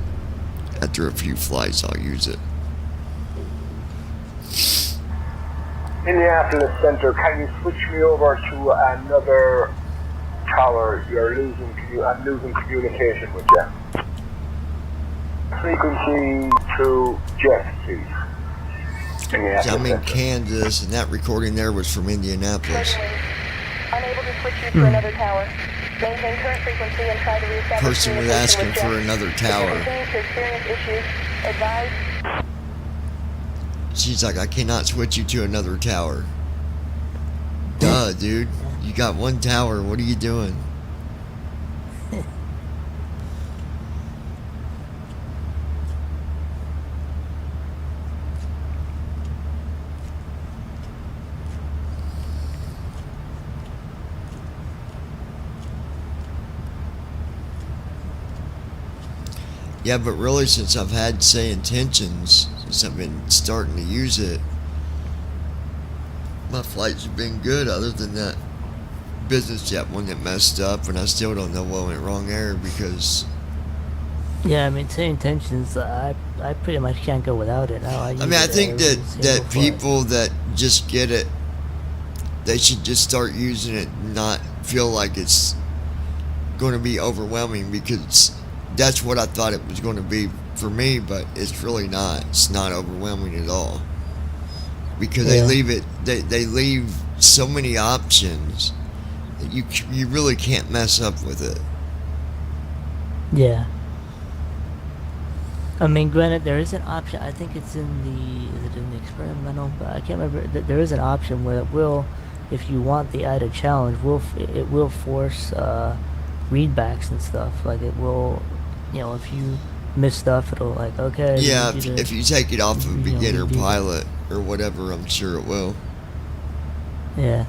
After a few flights, I'll use it. Indianapolis Center, can you switch me over to another tower? I'm losing communication with you. Frequency to Jeff, please. I'm in Kansas, and that recording there was from Indianapolis. Unable to switch you to another tower. Maintain current frequency and try to reestablish Person was asking for another tower. Continue to experience issues. Advise. She's like, I cannot switch you to another tower. Duh, dude. You got one tower. What are you doing? Yeah, but really, since I've had, say, intentions, since I've been starting to use it, my flights have been good, other than that business jet one that messed up, and I still don't know what went wrong there because... Yeah, I mean, say intentions, I pretty much can't go without it now. I think that people that just get it, they should just start using it and not feel like it's going to be overwhelming, because that's what I thought it was going to be for me, but it's really not. It's not overwhelming at all, because they leave so many options that you really can't mess up with it. Yeah. I mean, granted, there is an option. I think it's is it in the experimental? But I can't remember. There is an option where it will, if you want the added challenge, it will force readbacks and stuff. Like it will, if you miss stuff, it'll like, okay. Yeah, if you take it off of beginner pilot or whatever, I'm sure it will. Yeah.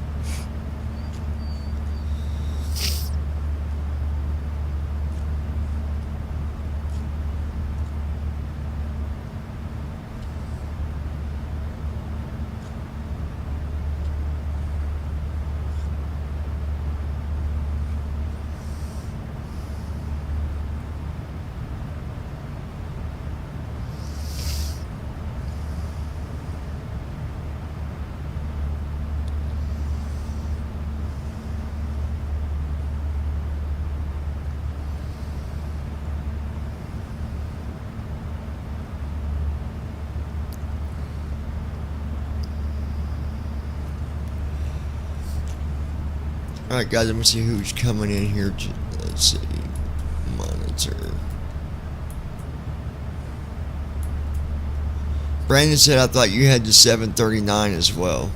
Alright guys, let me see who's coming in here. Let's see. Monitor. Brandon said, I thought you had the 739 as well.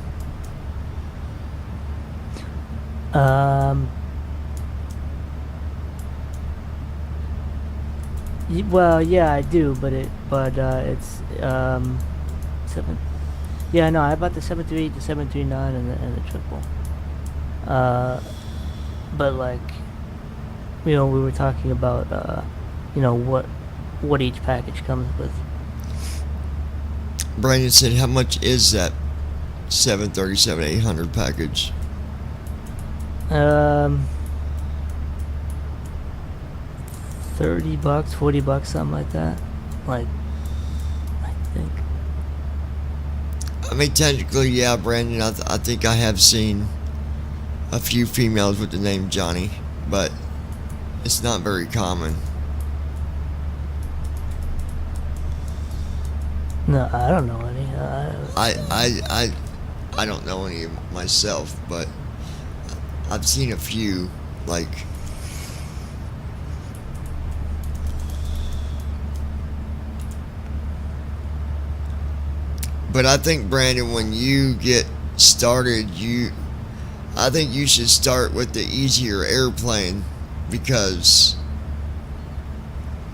Well, yeah, I do, but it's 7. Yeah, no, I bought the 738, the 739, and the triple. But like, we were talking about what each package comes with. Brandon said, how much is that 737-800 package? $30, $40, something like that. Like, I think. I mean, technically, yeah, Brandon, I think I have seen a few females with the name Johnny, but it's not very common. No, I don't know any. I don't know any myself, but I've seen a few, like, but I think, Brandon, when you get started, I think you should start with the easier airplane, because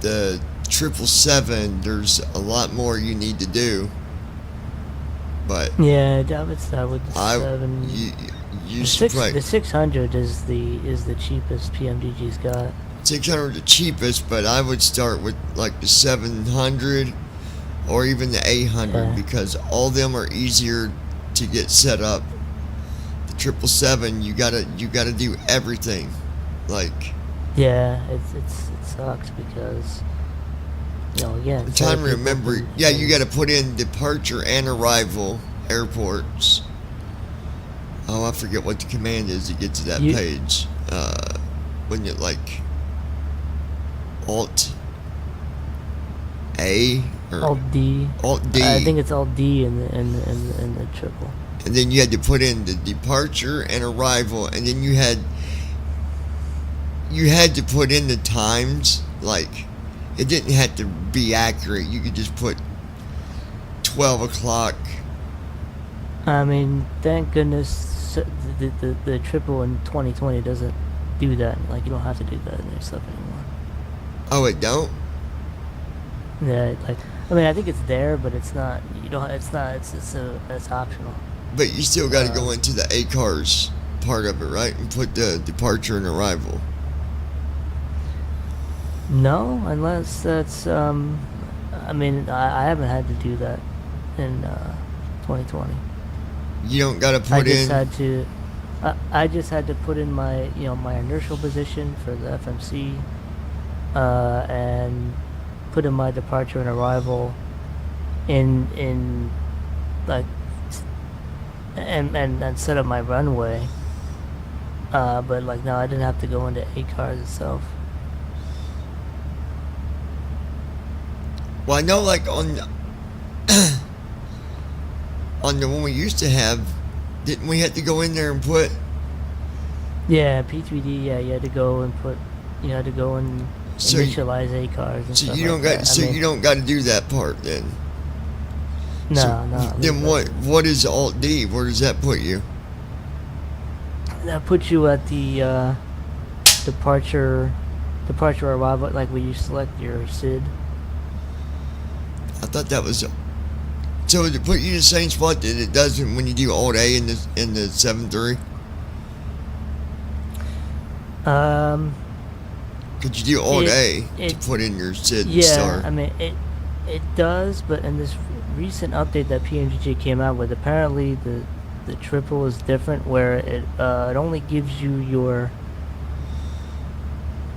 the 777, there's a lot more you need to do. But yeah, I would start with the 7. The 600 is the cheapest PMDG's got. 600 the cheapest, but I would start with like the 700 or even the 800, because all of them are easier to get set up. The 777, you gotta do everything, like. Yeah, it sucks because, again. I'm trying to remember. Yeah, you got to put in departure and arrival airports. Oh, I forget what the command is to get to that page. When you like Alt A or Alt D. Alt D. I think it's Alt D in the triple. And then you had to put in the departure and arrival, and then you had to put in the times. Like, it didn't have to be accurate. You could just put 12 o'clock. I mean, thank goodness the triple in 2020 doesn't do that. Like, you don't have to do that in their stuff anymore. Oh, it don't? Yeah, like, I mean, I think it's there, but it's not. You don't. It's not. It's optional. But you still got to go into the ACARS part of it, right? And put the departure and arrival. No, unless that's, I mean, I haven't had to do that in 2020. You don't got to put in... I just had to put in my, my inertial position for the FMC, and put in my departure and arrival in like, and set up my runway. But like, no, I didn't have to go into ACARS itself. Well, I know, like, on the one we used to have, didn't we have to go in there and put... Yeah, P3D, yeah, you had to go and put, initialize ACARS and stuff you don't like got, that. So you don't got to do that part, then? No. Then what is Alt-D? Where does that put you? That puts you at the, departure arrival, like where you select your SID. I thought that was... So does it put you in the same spot that it does when you do Alt-A in the 7.3? Could you do Alt-A to put in your SID and start? Yeah, I mean, it does, but in this recent update that PMGJ came out with, apparently the triple is different, where it only gives you your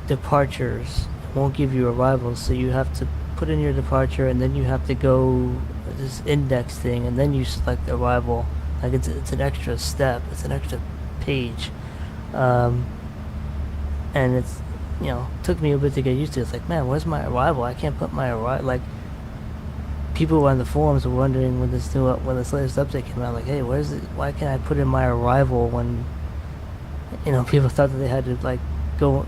departures. It won't give you arrivals, so you have to put in your departure, and then you have to go this index thing, and then you select arrival. Like, it's an extra step, it's an extra page, and it's, took me a bit to get used to. It's like, man, where's my arrival? I can't put my arrival. Like, people on the forums were wondering when this latest update came out, like, hey, why can't I put in my arrival when, people thought that they had to, like, go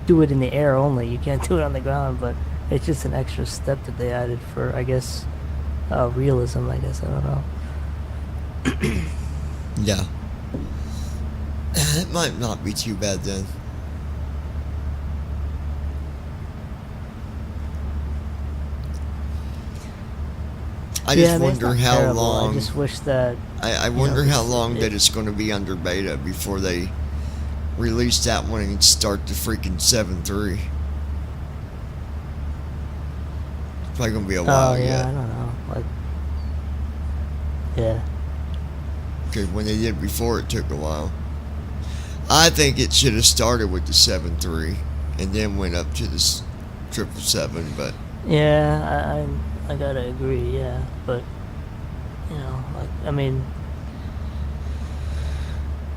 do it in the air only. You can't do it on the ground, but it's just an extra step that they added for, I guess, realism, I guess. I don't know. Yeah. It might not be too bad then. I just wonder how terrible. long... I just wish that... I wonder how long that it's going to be under beta before they release that one and start the freaking 7.3. It's probably going to be a while yet. I don't know. Yeah. Because when they did it before, it took a while. I think it should have started with the 7.3 and then went up to the 777, but... Yeah, I gotta agree, yeah. But, I mean...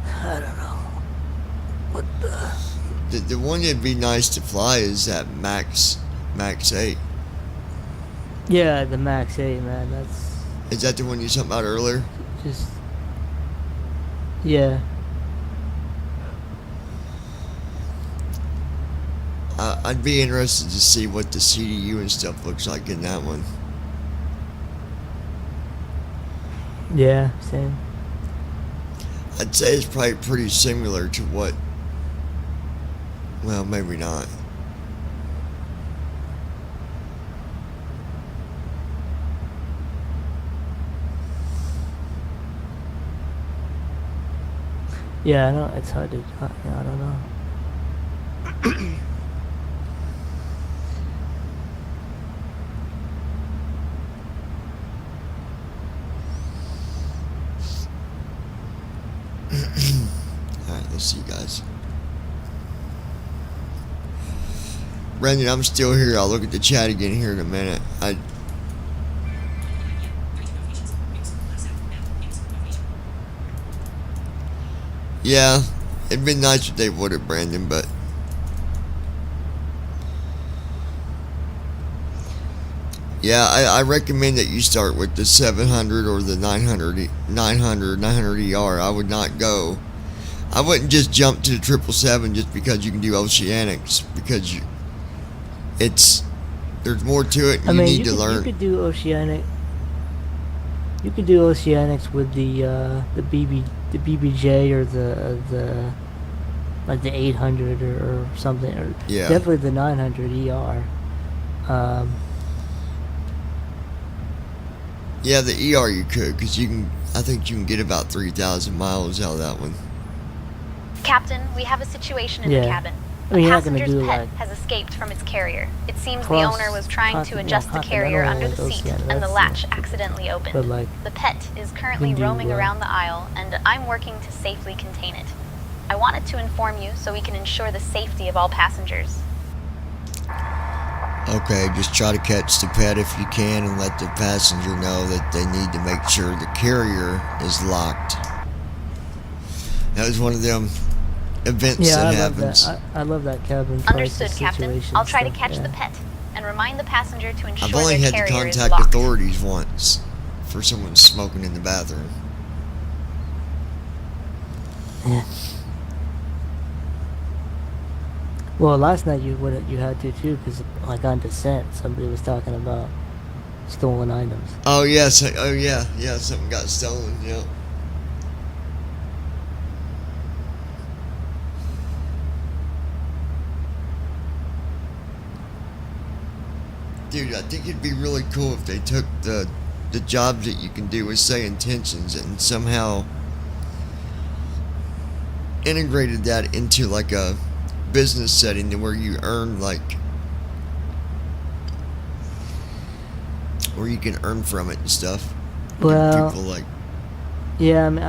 I don't know. What the... The one that'd be nice to fly is that Max 8. Yeah, the Max 8, man, that's... Is that the one you talked about earlier? Just... Yeah. I'd be interested to see what the CDU and stuff looks like in that one. Yeah, same. I'd say it's probably pretty similar to what... Well, maybe not. Yeah, I know, it's hard to... I don't know. Alright, let's see, guys. Brendan, I'm still here. I'll look at the chat again here in a minute. Yeah, it'd been nice if they would have, Brandon, but... Yeah, I recommend that you start with the 700 or the 900 ER. I would not go. I wouldn't just jump to the 777 just because you can do oceanics, because there's more to it and you need to learn. You could do oceanic. You could do oceanics with the BBJ or the like the 800 or something, or yeah, definitely the 900 ER. Yeah, the ER you could, because I think you can get about 3,000 miles out of that one. Captain, we have a situation in the cabin. I mean, a you're not gonna passenger's do pet like has escaped from its carrier. It seems the owner was trying to adjust the carrier under the seat, and the latch accidentally opened. But like, the pet is currently roaming around the aisle, and I'm working to safely contain it. I wanted to inform you so we can ensure the safety of all passengers. Okay, just try to catch the pet if you can and let the passenger know that they need to make sure the carrier is locked. That was one of them events that happens. I love that cabin. Understood, Captain. I'll try to catch the pet and remind the passenger to ensure I've only their had to carrier is contact locked. authorities once for someone smoking in the bathroom. Yeah. Well, last night you had to too, because like on Descent, somebody was talking about stolen items. Oh yes, oh yeah, something got stolen. Yeah. Dude, I think it'd be really cool if they took the jobs that you can do with, say, intentions and somehow integrated that into like a business setting to where you earn like, where you can earn from it and stuff. Well, people like, yeah, I mean,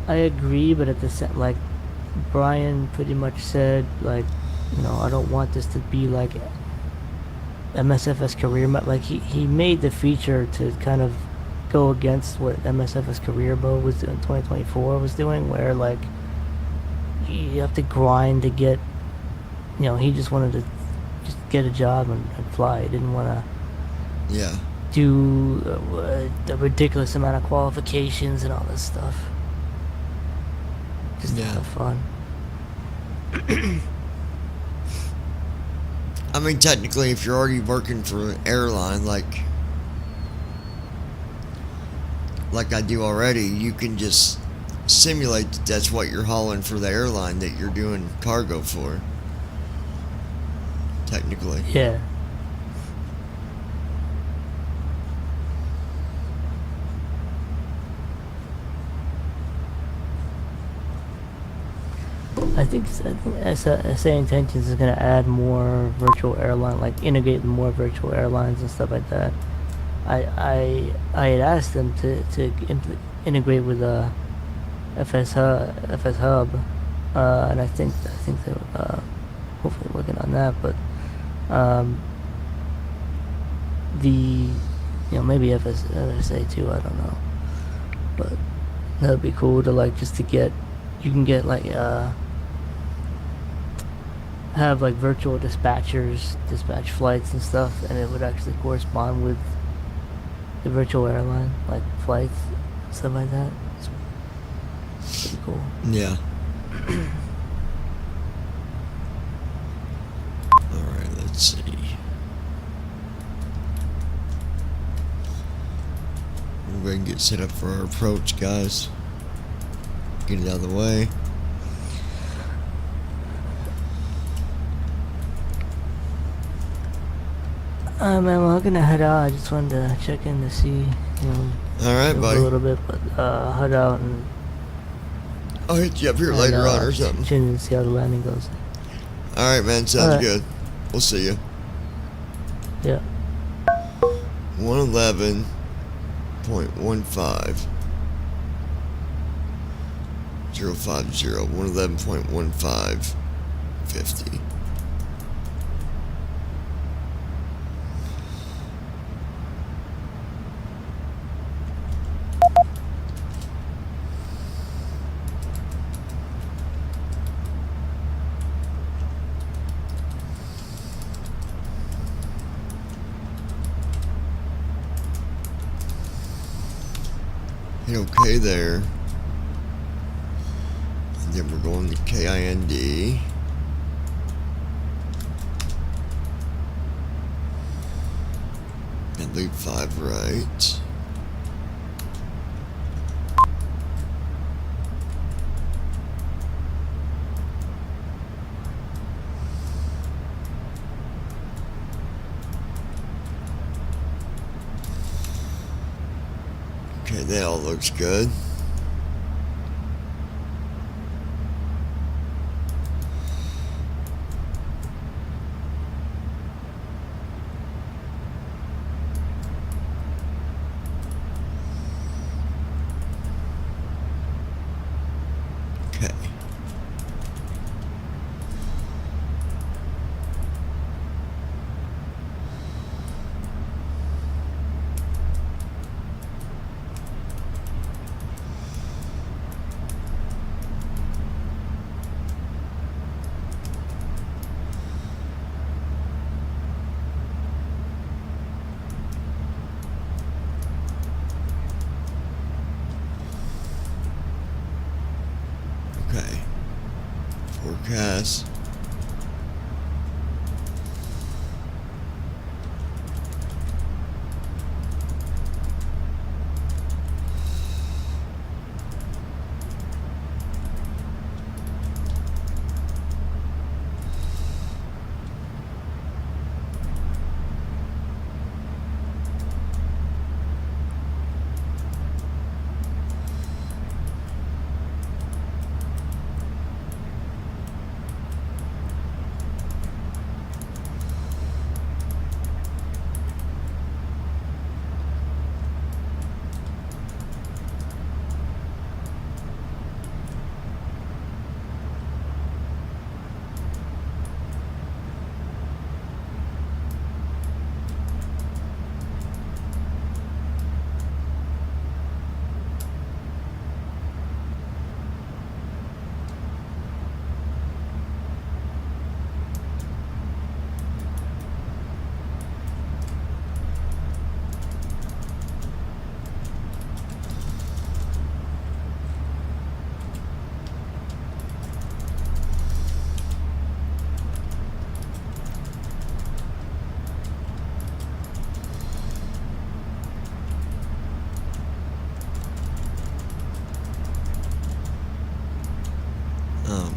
I agree, but at the same, like Brian pretty much said, like, you know, I don't want this to be like MSFS career mode. Like he made the feature to kind of go against what MSFS career mode was doing, 2024 was doing, where like you have to grind to get, you know, he just wanted to just get a job and fly. He didn't want to do a ridiculous amount of qualifications and all this stuff. Just to have fun. I mean, technically, if you're already working for an airline, like I do already, you can just simulate that that's what you're hauling for the airline that you're doing cargo for. Technically. Yeah. I think SA Intentions is going to add more virtual airline, like integrate more virtual airlines and stuff like that. I had asked them to integrate with FS Hub, and I think they're hopefully working on that. But maybe FSA too. I don't know, but that'd be cool to like just to get. You can get like have like virtual dispatchers dispatch flights and stuff, and it would actually correspond with the virtual airline, like flights, stuff like that. It's pretty cool. Yeah. Alright, let's see. We're going to get set up for our approach, guys. Get it out of the way. Man, we're gonna head out. I just wanted to check in to see, Alright, buddy. A little bit, but head out and I'll hit you up here later on or something. And see how the landing goes. Alright, man. Sounds good. We'll see you. Yeah. 111.15. 050 111.15 50. Hit OK there. And then we're going to KIND. And leave 5 right. Okay, that all looks good. forecast.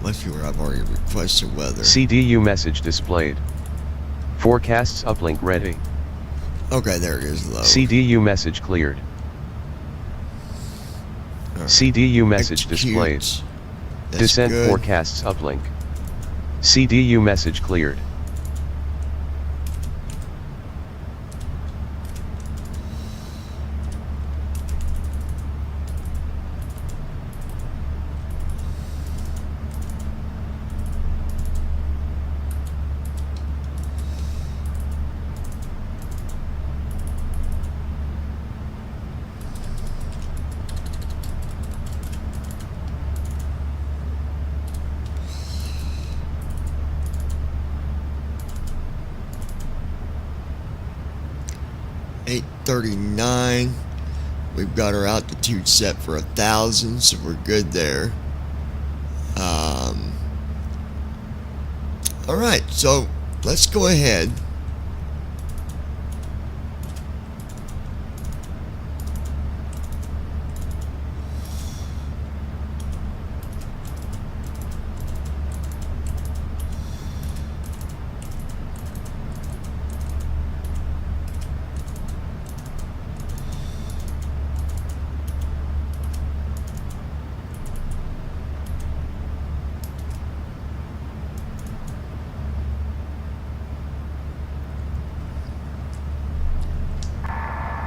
Must be where I've already requested weather. CDU message displayed. Forecasts uplink ready. Okay, there it is, low. CDU message cleared. Right. CDU message displayed. Descent good. forecasts uplink. CDU message cleared. .39. We've got our altitude set for 1,000, so we're good there. Alright, so let's go ahead.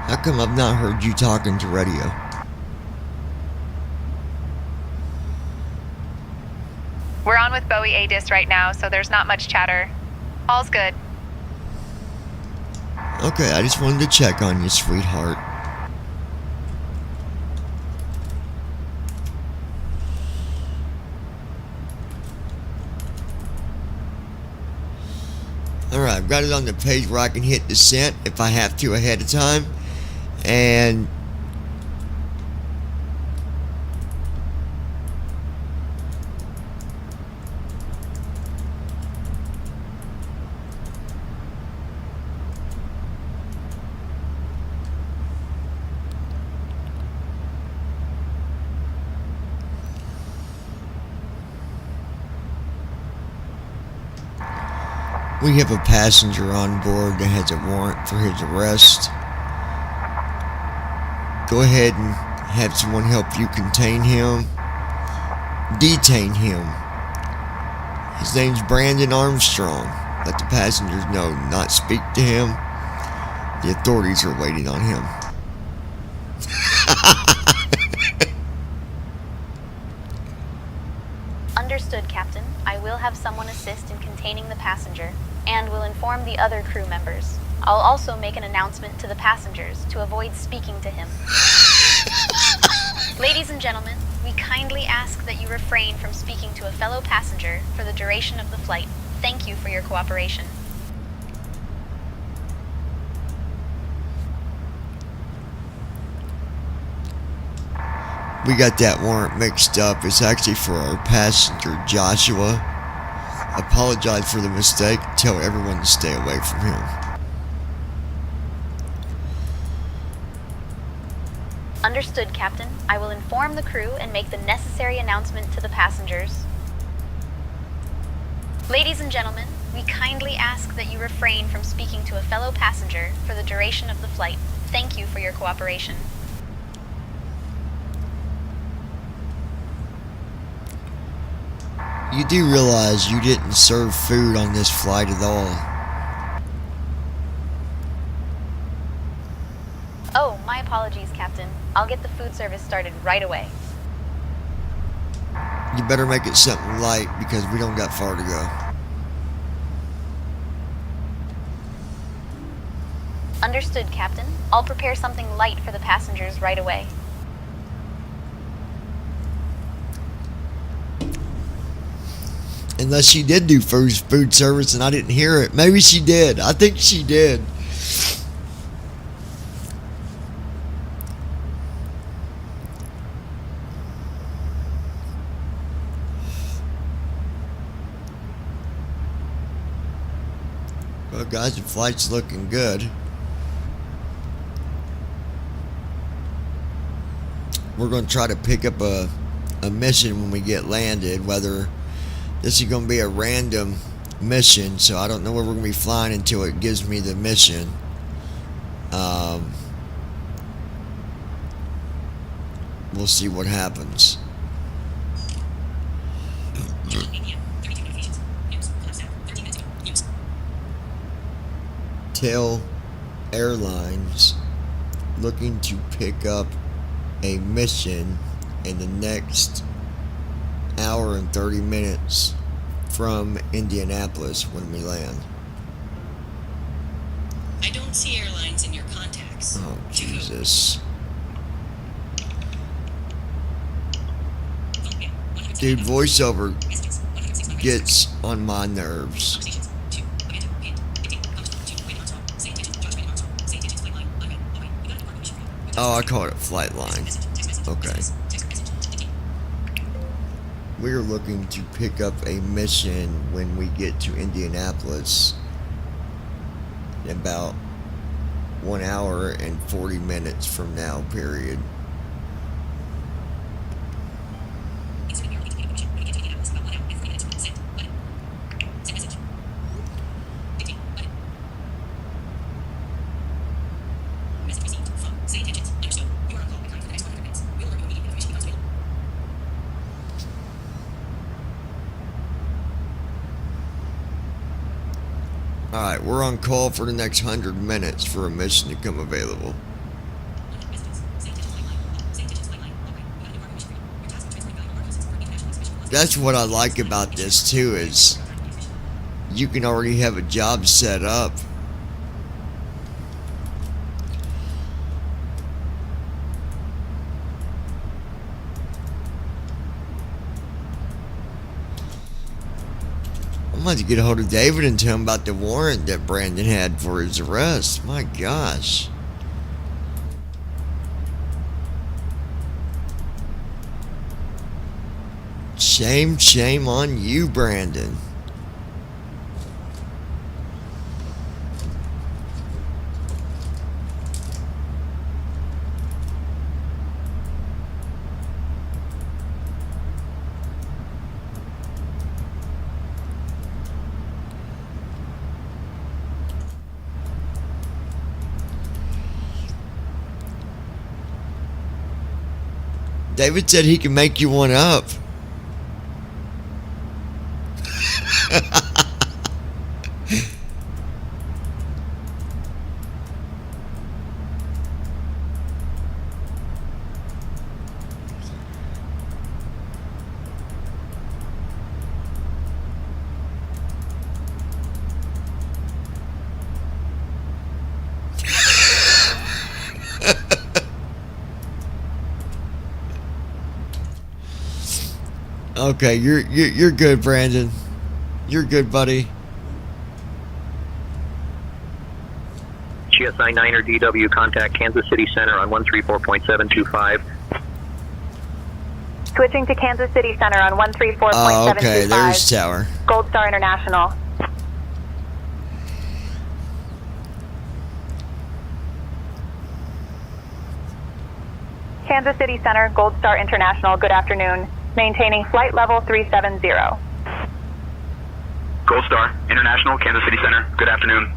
How come I've not heard you talking to radio? We're on with Bowie ADIS right now, so there's not much chatter. All's good. Okay, I just wanted to check on you, sweetheart. Alright, I've got it on the page where I can hit descent if I have to ahead of time. And we have a passenger on board that has a warrant for his arrest. Go ahead and have someone help you contain him. Detain him. His name's Brandon Armstrong. Let the passengers know not speak to him. The authorities are waiting on him. Understood, Captain. I will have someone assist in containing the passenger, and will inform the other crew members. I'll also make an announcement to the passengers to avoid speaking to him. Ladies and gentlemen, we kindly ask that you refrain from speaking to a fellow passenger for the duration of the flight. Thank you for your cooperation. We got that warrant mixed up. It's actually for our passenger, Joshua. apologize for the mistake, tell everyone to stay away from him. Understood, Captain. I will inform the crew and make the necessary announcement to the passengers. Ladies and gentlemen, we kindly ask that you refrain from speaking to a fellow passenger for the duration of the flight. Thank you for your cooperation. You do realize you didn't serve food on this flight at all. Oh, my apologies, Captain. I'll get the food service started right away. You better make it something light because we don't got far to go. Understood, Captain. I'll prepare something light for the passengers right away. Unless she did do food service and I didn't hear it. Maybe she did. I think she did. Well, guys, the flight's looking good. We're going to try to pick up a mission when we get landed, whether this is going to be a random mission, so I don't know where we're going to be flying until it gives me the mission. We'll see what happens. Tail Airlines looking to pick up a mission in the next hour and 30 minutes from Indianapolis when we land. I don't see airlines in your contacts. Oh, Jesus. Dude, voiceover gets on my nerves. Oh, I call it flight line. Okay. We're looking to pick up a mission when we get to Indianapolis in about 1 hour and 40 minutes from now, period. Alright, we're on call for the next 100 minutes for a mission to come available. That's what I like about this too, is you can already have a job set up. I'm about to get a hold of David and tell him about the warrant that Brandon had for his arrest. My gosh. Shame on you, Brandon. David said he can make you one up. Okay, you're good, Brandon. You're good, buddy. GSI 9er DW, contact Kansas City Center on 134.725. Switching to Kansas City Center on 134.725. Okay, there's tower. Gold Star International. Kansas City Center, Gold Star International, good afternoon. Maintaining flight level 370. Gold Star International, Kansas City Center, good afternoon.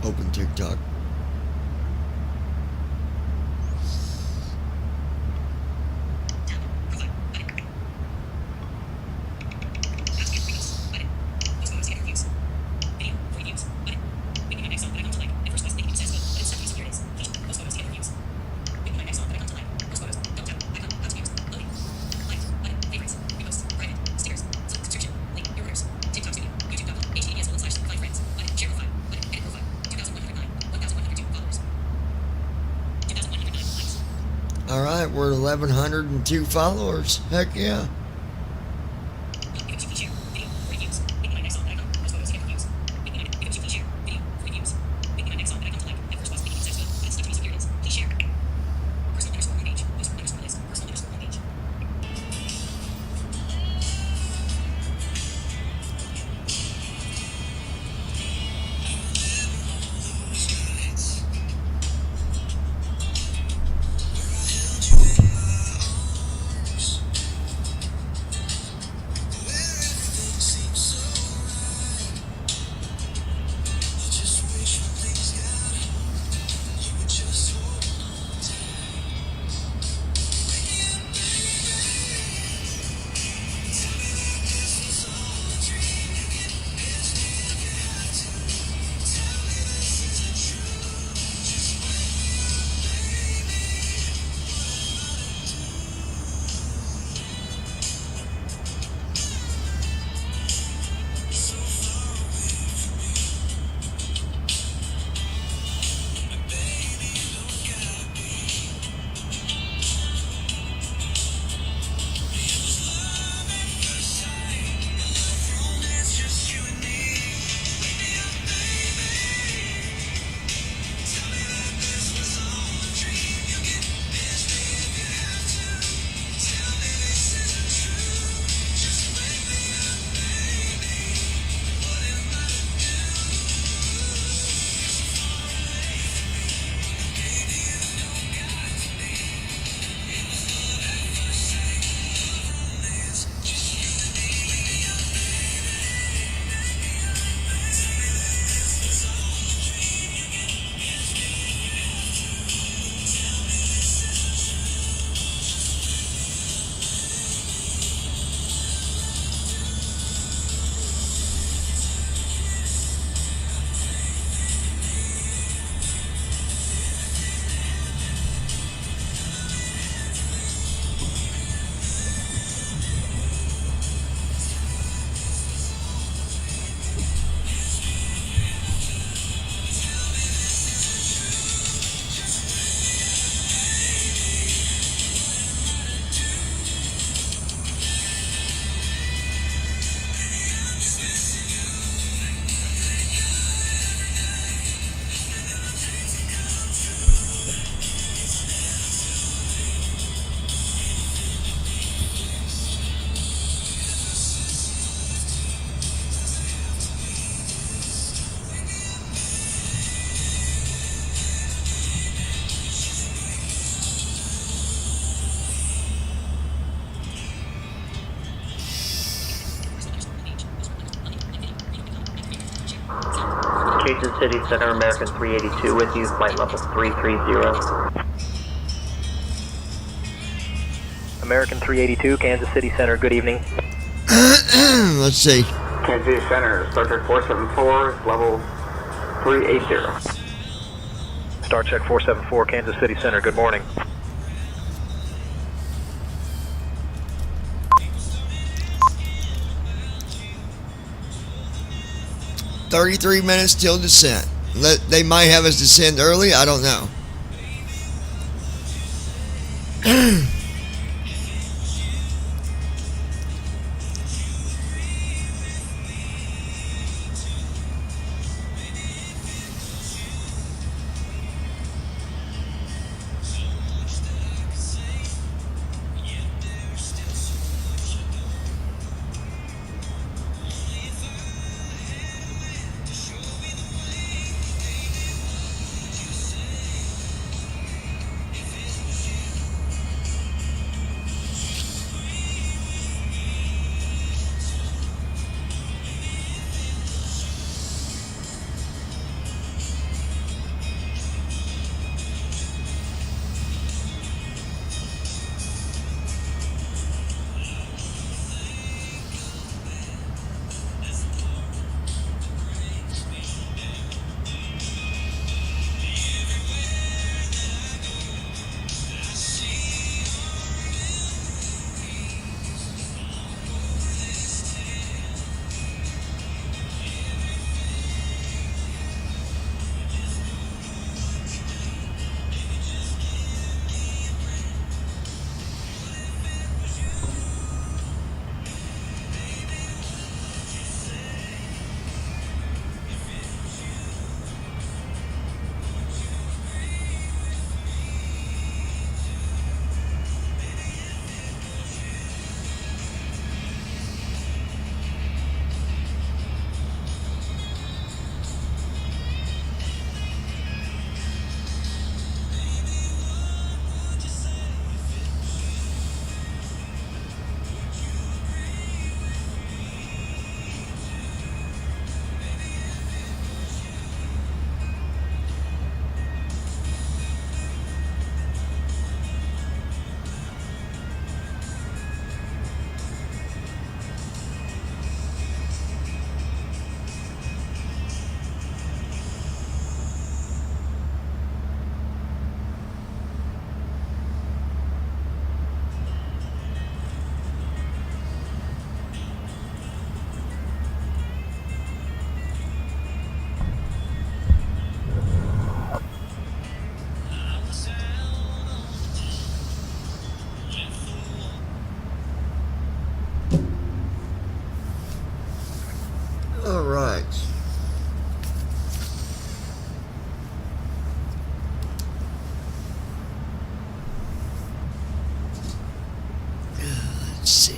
Open TikTok. Alright, we're 1,102 followers. Heck yeah. Kansas City Center, American 382 with you, flight level 330. American 382, Kansas City Center. Good evening. Let's see. Kansas City Center, Star Trek 474, level 380. Star Trek 474, Kansas City Center. Good morning. "33 minutes till descent." They might have us descend early. I don't know. All right. Let's see.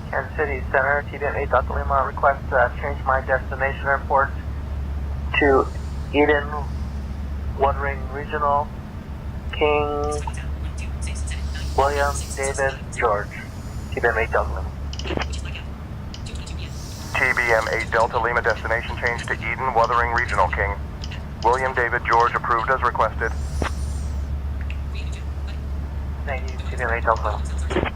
Kansas City Center, TBM 8 Delta Lima, request change my destination airport to Eden, Wuthering Regional, King, William, David, George. TBM 8 Delta Lima. TBM 8 Delta Lima destination change to Eden, Wuthering Regional, King. William, David, George approved as requested. Thank you, TBM 8 Delta Lima.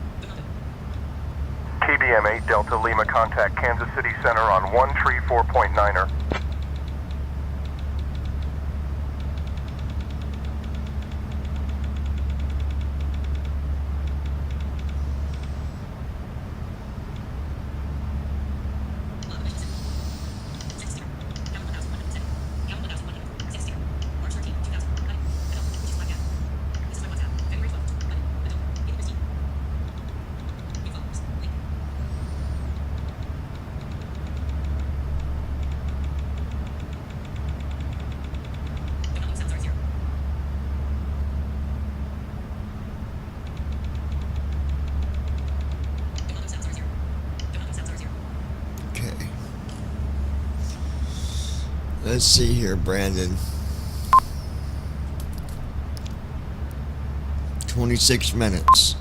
TBM 8 Delta Lima, contact Kansas City Center on 134.9er. Let's see here, Brandon. 26 minutes.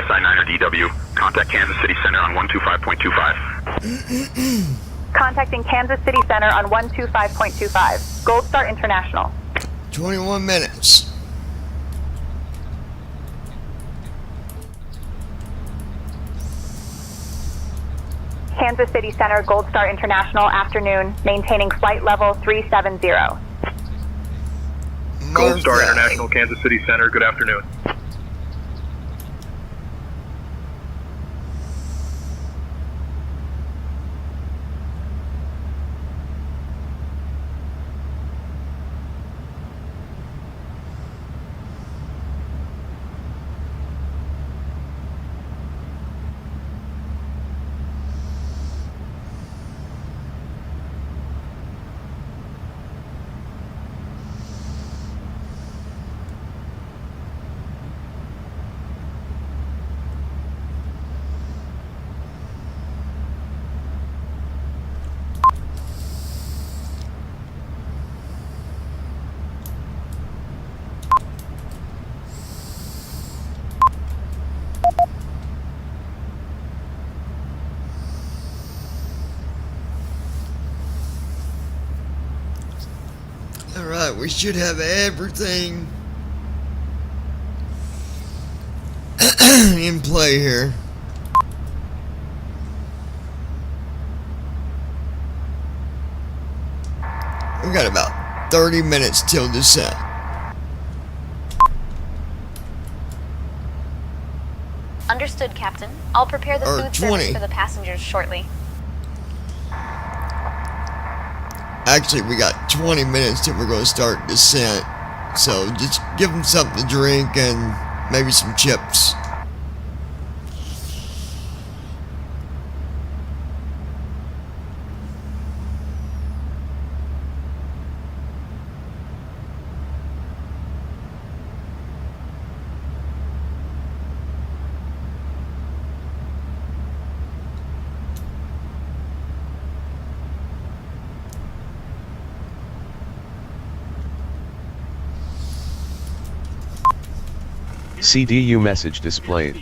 SI 9 or DW. Contact Kansas City Center on 125.25. Contacting Kansas City Center on 125.25. Gold Star International. 21 minutes. Kansas City Center, Gold Star International, afternoon, maintaining flight level 370. Gold Star International, Kansas City Center, good afternoon. Alright, we should have everything in play here. We got about 30 minutes till descent. Understood, Captain. I'll prepare the food service for the passengers shortly. Actually, we got 20 minutes till we're going to start descent. So just give them something to drink and maybe some chips. CDU message displayed.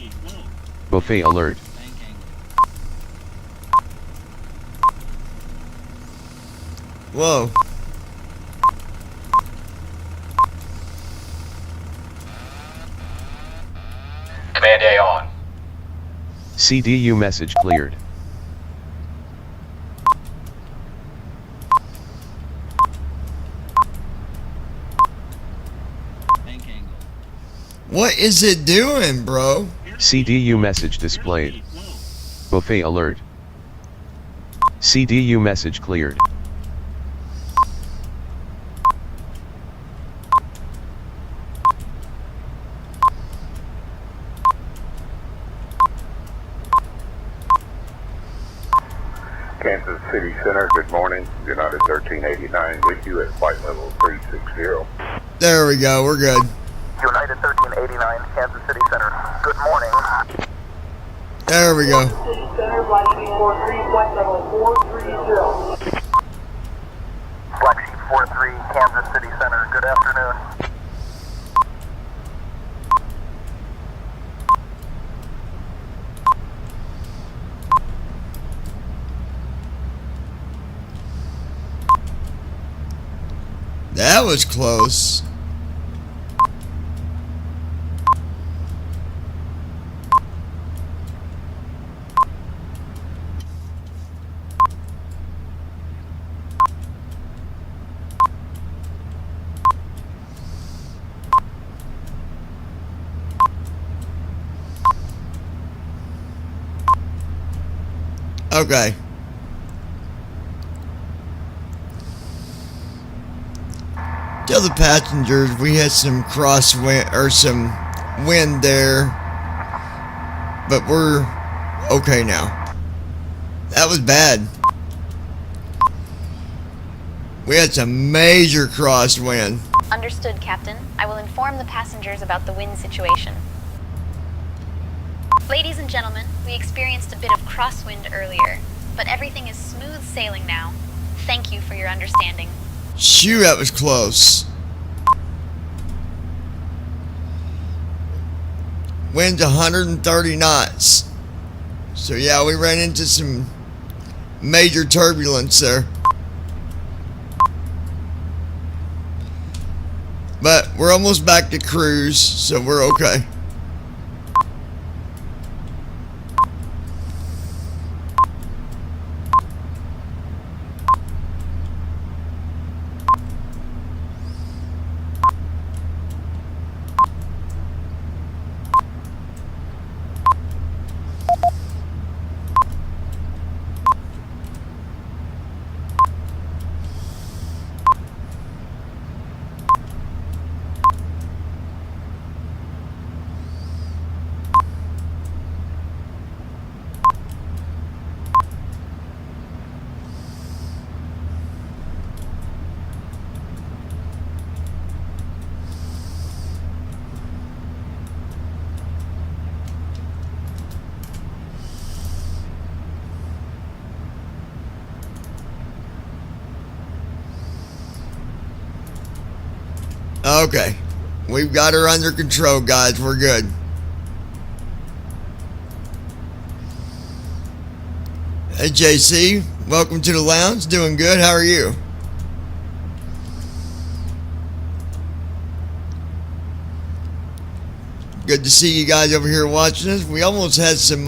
Buffet alert. Whoa. Command A on. CDU message cleared. What is it doing, bro? CDU message displayed. Buffet alert. CDU message cleared. Kansas City Center, good morning. United 1389 with you at flight level 360. There we go, we're good. United 1389, Kansas City Center. Good morning. There we go. Kansas City Center, Black Sheep 43, flight level 430. Black Sheep 43, Kansas City Center. Good afternoon. That was close. Okay. Tell the passengers we had some crosswind or some wind there, but we're okay now. That was bad. We had some major crosswind. Understood, Captain. I will inform the passengers about the wind situation. Ladies and gentlemen, we experienced a bit of crosswind earlier, but everything is smooth sailing now. Thank you for your understanding. Shoot, that was close. Wind's 130 knots. So yeah, we ran into some major turbulence there. But we're almost back to cruise, so we're okay. Okay, we've got her under control, guys. We're good. Hey, JC, welcome to the lounge. Doing good. How are you? Good to see you guys over here watching us. We almost had some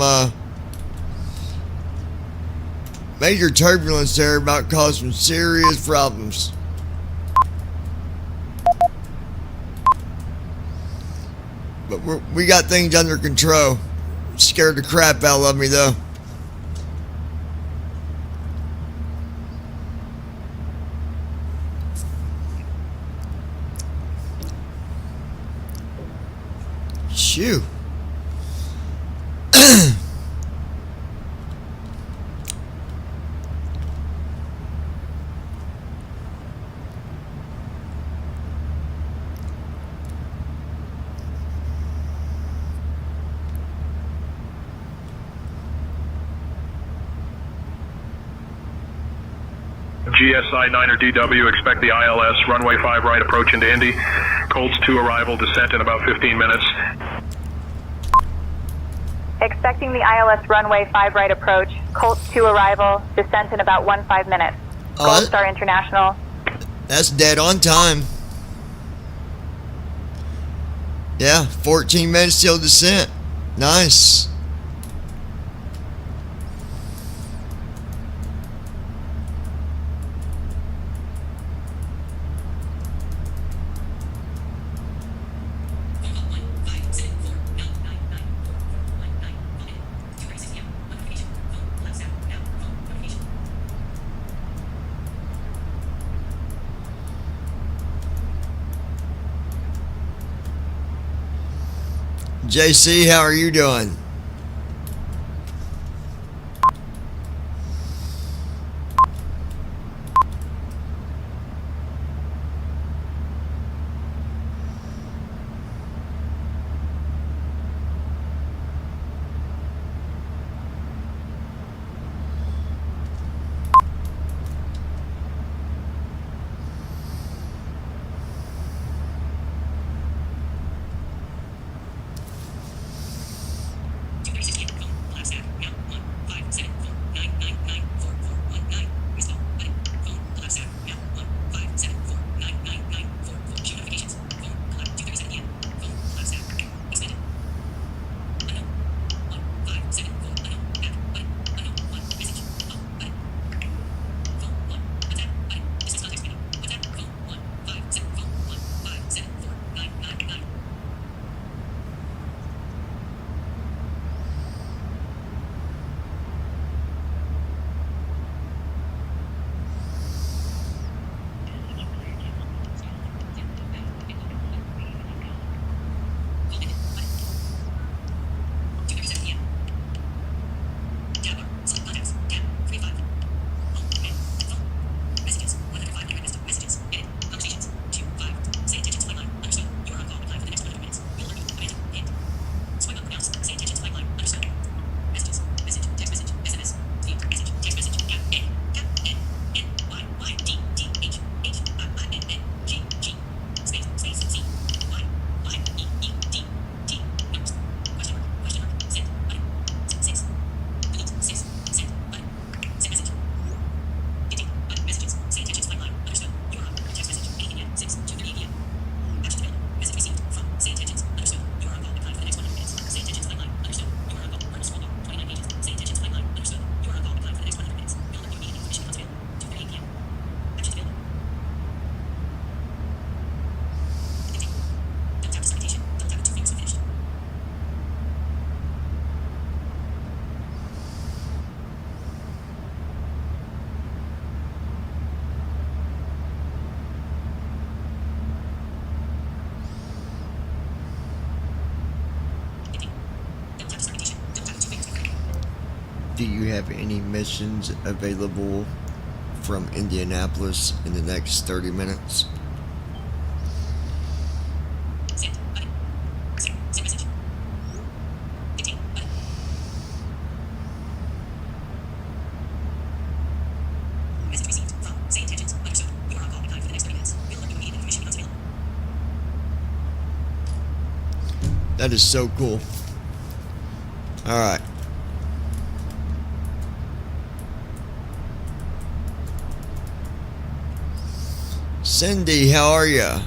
major turbulence there, about caused some serious problems. But we got things under control. Scared the crap out of me, though. Shoo. GSI 9er DW, expect the ILS, runway 5 right, approach into Indy. Colts 2 arrival, descent in about 15 minutes. Expecting the ILS runway 5 right approach, Colts 2 arrival, descent in about 15 minutes. Gold Star International. That's dead on time. Yeah, 14 minutes till descent. Nice. JC, how are you doing? you have any missions available from Indianapolis in the next 30 minutes? That is so cool. Alright. Cindy, how are ya?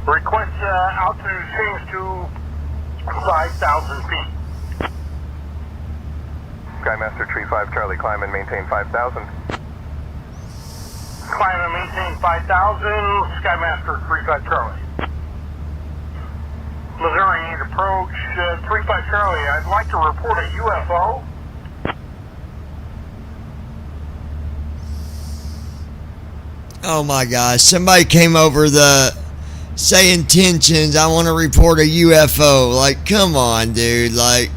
Request altitude change to 5,000 feet. Skymaster Tree 5 Charlie, climb and maintain 5,000. Climb and maintain 5,000, Skymaster 35 Charlie. Missouri 8 approach, 35 Charlie, I'd like to report a UFO. Oh my gosh, somebody came over the say intentions, I want to report a UFO. Like, come on, dude. Like,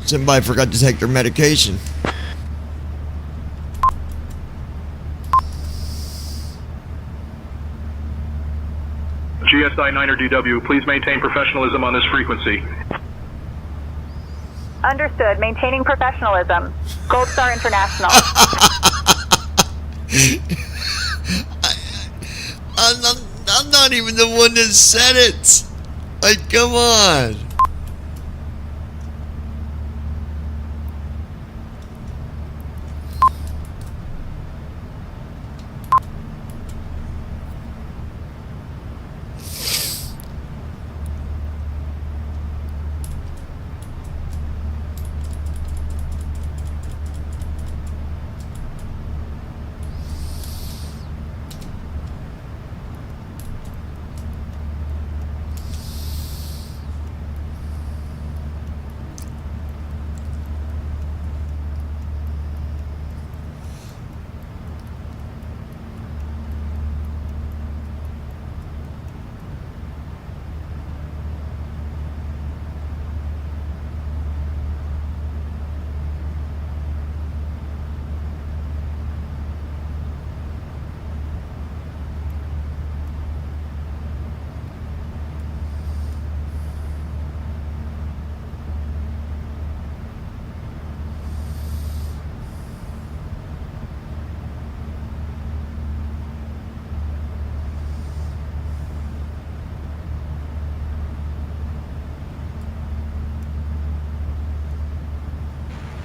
somebody forgot to take their medication. GSI 9 or DW, please maintain professionalism on this frequency. Understood. Maintaining professionalism. Gold Star International. I'm not even the one that said it. Like, come on.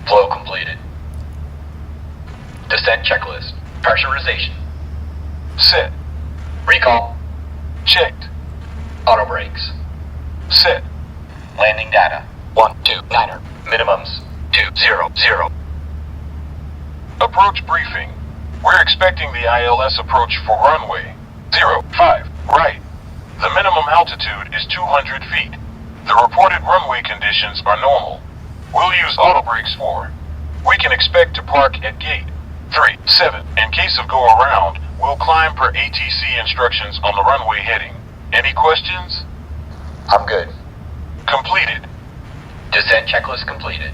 Flow completed. Descent checklist. Pressurization. Sit. Recall. Checked. Auto brakes. Sit. Landing data. 129er. Minimums. 200. Approach briefing. We're expecting the ILS approach for runway 05 right. The minimum altitude is 200 feet. The reported runway conditions are normal. We'll use auto brakes 4. We can expect to park at gate 37. In case of go around, we'll climb per ATC instructions on the runway heading. Any questions? I'm good. Completed. Descent checklist completed.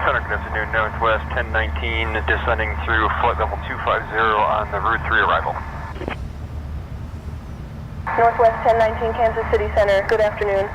Good afternoon, Northwest 1019, descending through flight level 250 on the Route 3 arrival. Northwest 1019, Kansas City Center, good afternoon.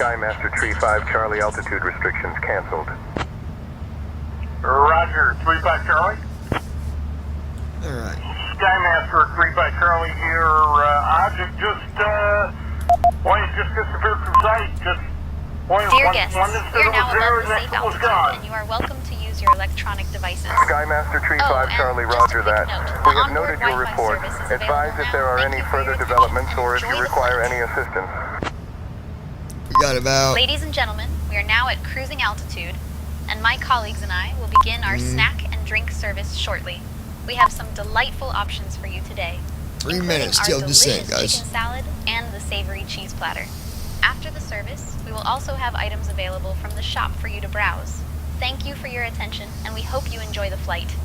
Skymaster Tree 5 Charlie, altitude restrictions canceled. Roger, 3-5 Charlie. Alright. Skymaster 3-5 Charlie here. Object just disappeared from sight. Dear guests, we are now above the safe altitude, and you are welcome to use your electronic devices. Skymaster Tree 5 Charlie, roger that. We have noted your report. Advise if there are any further developments or if you require any assistance. We got about... Ladies and gentlemen, we are now at cruising altitude, and my colleagues and I will begin our snack and drink service shortly. We have some delightful options for you today. 3 minutes till descent, guys. Chicken salad and the savory cheese platter. After the service, we will also have items available from the shop for you to browse. Thank you for your attention, and we hope you enjoy the flight.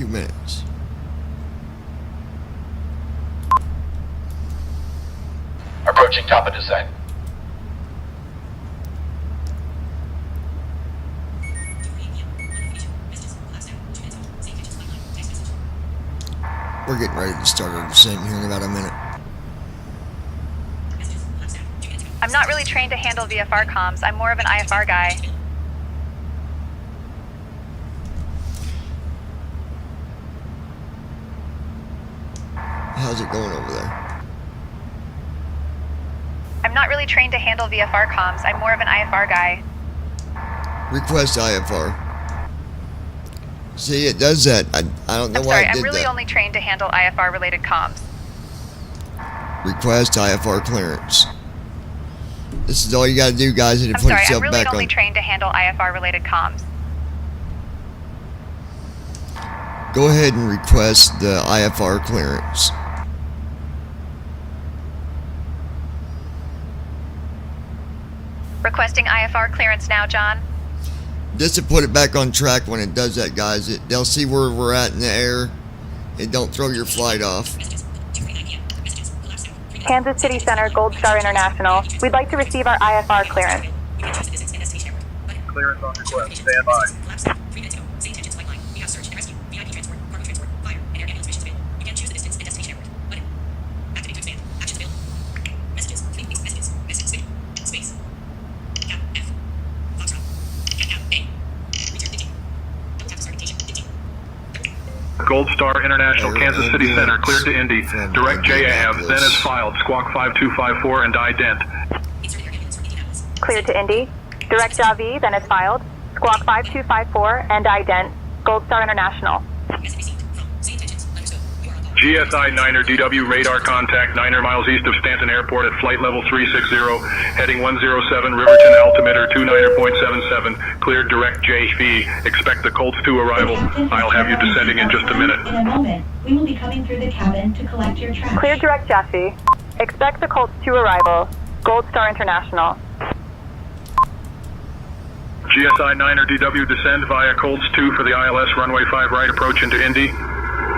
Minutes. Approaching top of descent. We're getting ready to start our descent here in about a minute. I'm not really trained to handle VFR comms. I'm more of an IFR guy. How's it going over there? I'm not really trained to handle VFR comms. I'm more of an IFR guy. Request IFR. See, it does that. I don't know why it did that. I'm really only trained to handle IFR related comms. Request IFR clearance. This is all you gotta do, guys, and put yourself I'm really back only on. trained to handle IFR related comms. go ahead and request the IFR clearance. Requesting IFR clearance now, John. Just to put it back on track when it does that, guys. They'll see where we're at in the air. And don't throw your flight off. Kansas City Center, Gold Star International. We'd like to receive our IFR clearance. Clearance on request. Stand by. Gold Star International, Kansas City Center, cleared to Indy. Direct JAF, then as filed. Squawk 5254 and ident. Cleared to Indy. Direct JAV, then as filed. Squawk 5254 and ident. Gold Star International. GSI Niner DW radar contact 9 miles east of Stanton Airport at flight level 360, heading 107 Riverton altimeter 29.77, cleared direct JV. Expect the Colts 2 arrival. I'll have you descending in just a minute. In a moment, we will be coming through the cabin to collect your trash. Cleared direct JAV. Expect the Colts 2 arrival. Gold Star International. GSI Niner DW descend via Colts 2 for the ILS runway 5 right approach into Indy.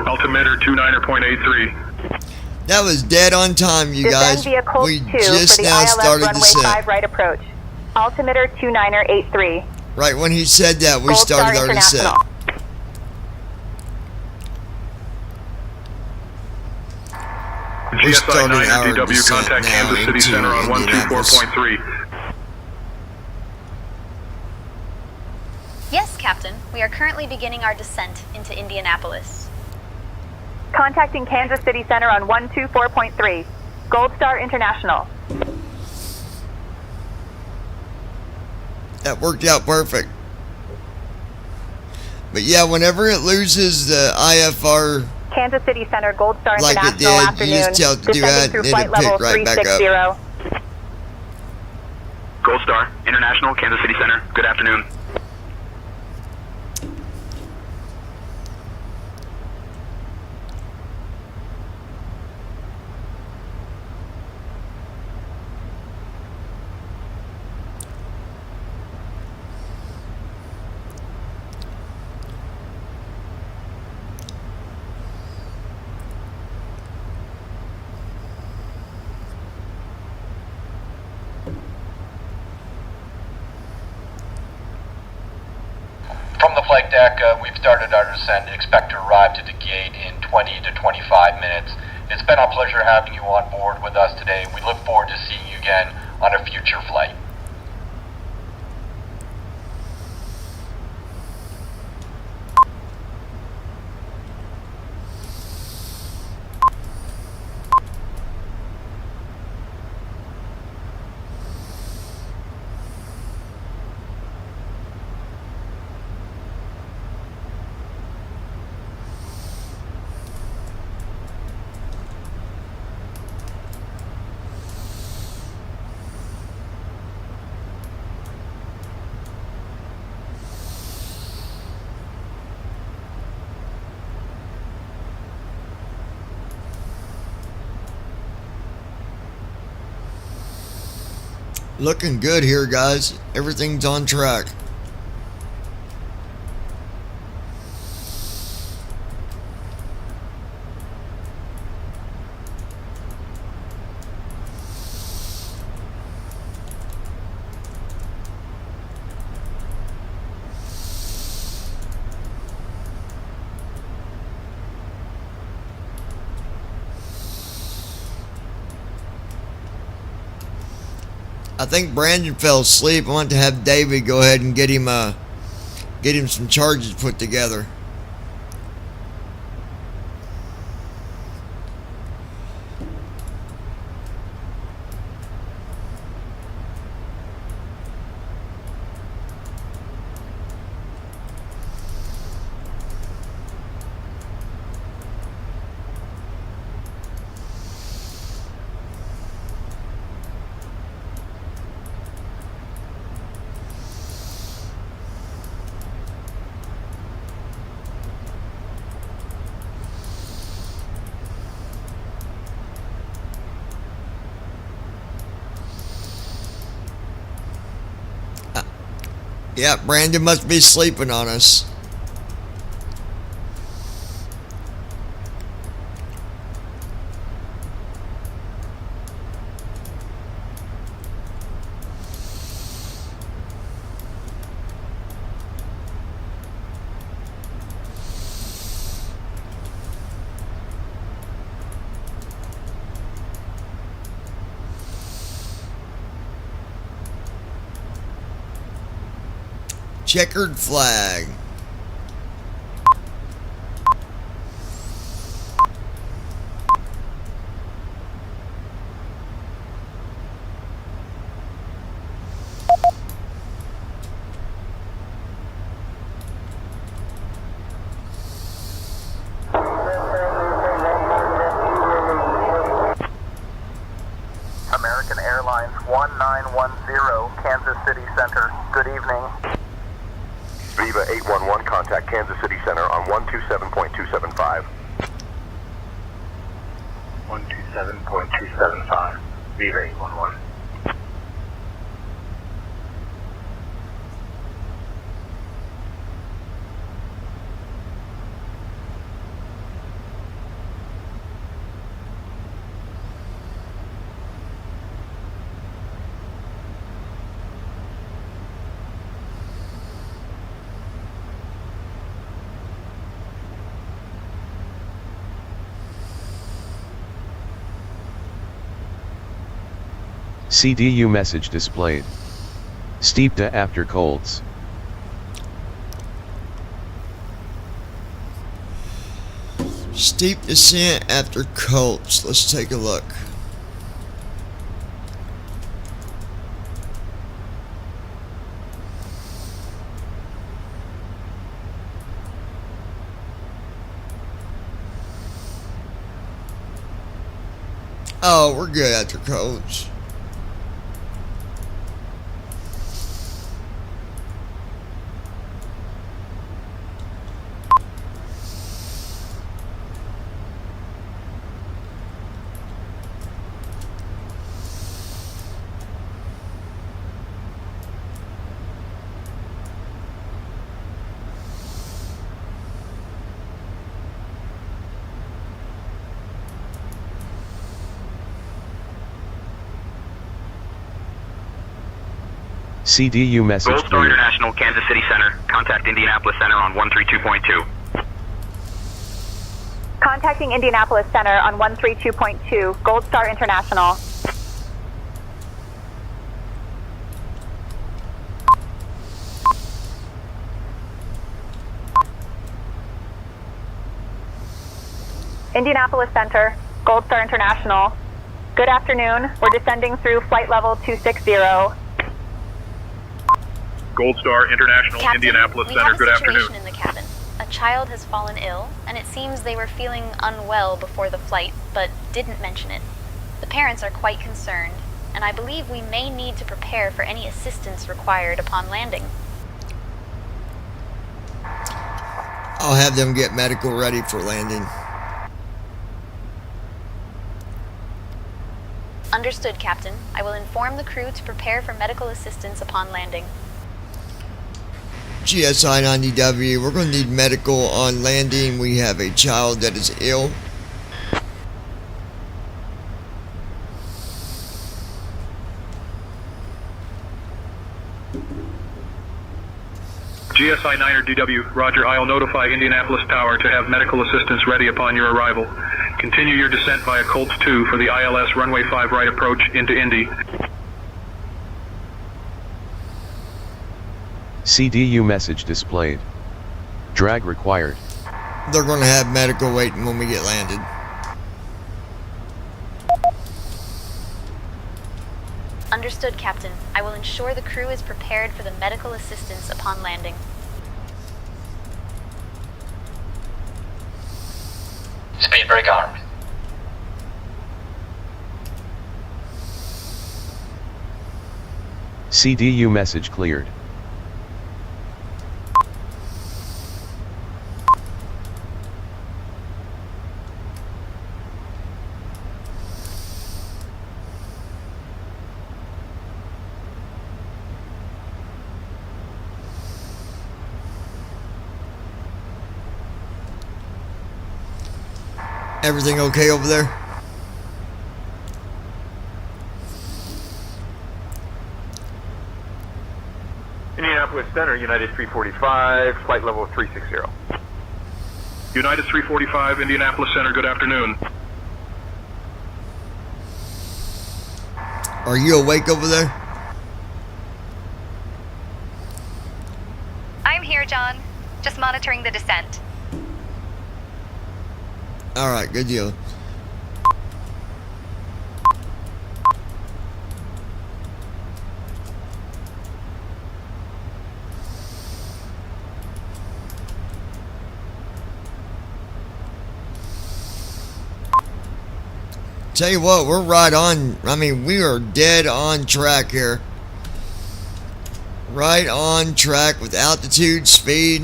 Altimeter 29.83. That was dead on time, you guys. Descend via Colts We 2 just for the now ILS started runway descent. 5 right approach. Altimeter 2983. Right when he said that, we Gold started Star our descent. International. GSI Niner DW contact Kansas City Center on 124.3. Yes, Captain. We are currently beginning our descent into Indianapolis. Contacting Kansas City Center on 124.3. Gold Star International. That worked out perfect. But yeah, whenever it loses the IFR Kansas City Center, Gold Star like it International did, afternoon. you just tell it to do that, Descending through and flight it'll level pick right back 360. up. Gold Star International, Kansas City Center. Good afternoon. From the flight deck, we've started our descent. Expect to arrive to the gate in 20 to 25 minutes. It's been a pleasure having you on board with us today. We look forward to seeing you again on a future flight. Looking good here, guys. Everything's on track. I think Brandon fell asleep. I want to have David go ahead and get him some charges put together. Yeah, Brandon must be sleeping on us. Checkered flag. American Airlines 1910, Kansas City Center. Good evening. Viva 811, contact Kansas City Center on 127.275. 127.275. Viva 811. CDU message displayed. Steep to after colds. Steep descent after Colts. Let's take a look. Oh, we're good after Colts. CDU message Gold Star cleared. International, Kansas City Center. Contact Indianapolis Center on 132.2. Contacting Indianapolis Center on 132.2, Gold Star International. Indianapolis Center, Gold Star International. Good afternoon. We're descending through flight level 260. Gold Star International, Captain, Indianapolis we Center. have a Good situation afternoon. in the cabin. A child has fallen ill, and it seems they were feeling unwell before the flight, but didn't mention it. The parents are quite concerned, and I believe we may need to prepare for any assistance required upon landing. I'll have them get medical ready for landing. Understood, Captain. I will inform the crew to prepare for medical assistance upon landing. GSI 90W, we're going to need medical on landing. We have a child that is ill. GSI 9er DW, Roger. I'll notify Indianapolis Tower to have medical assistance ready upon your arrival. Continue your descent via Colts 2 for the ILS runway 5 right approach into Indy. CDU message displayed. Drag required. They're going to have medical waiting when we get landed. Understood, Captain. I will ensure the crew is prepared for the medical assistance upon landing. Speed brake armed. CDU message cleared. Everything okay over there? Indianapolis Center, United 345, flight level 360. United 345, Indianapolis Center, good afternoon. Are you awake over there? I'm here, John. Just monitoring the descent. Alright, good deal. Tell you what, we're right on. I mean, we are dead on track here. Right on track with altitude, speed.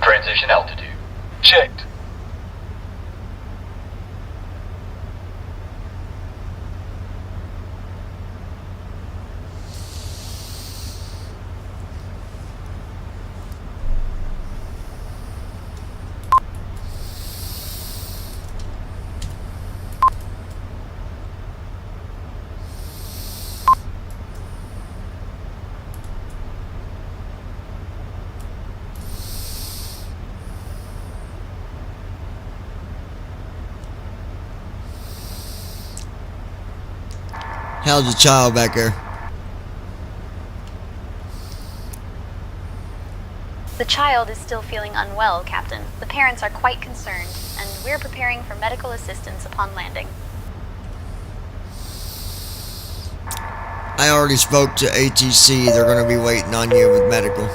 Transition altitude. Checked. How's the child back there? The child is still feeling unwell, Captain. The parents are quite concerned, and we're preparing for medical assistance upon landing. I already spoke to ATC. They're going to be waiting on you with medical.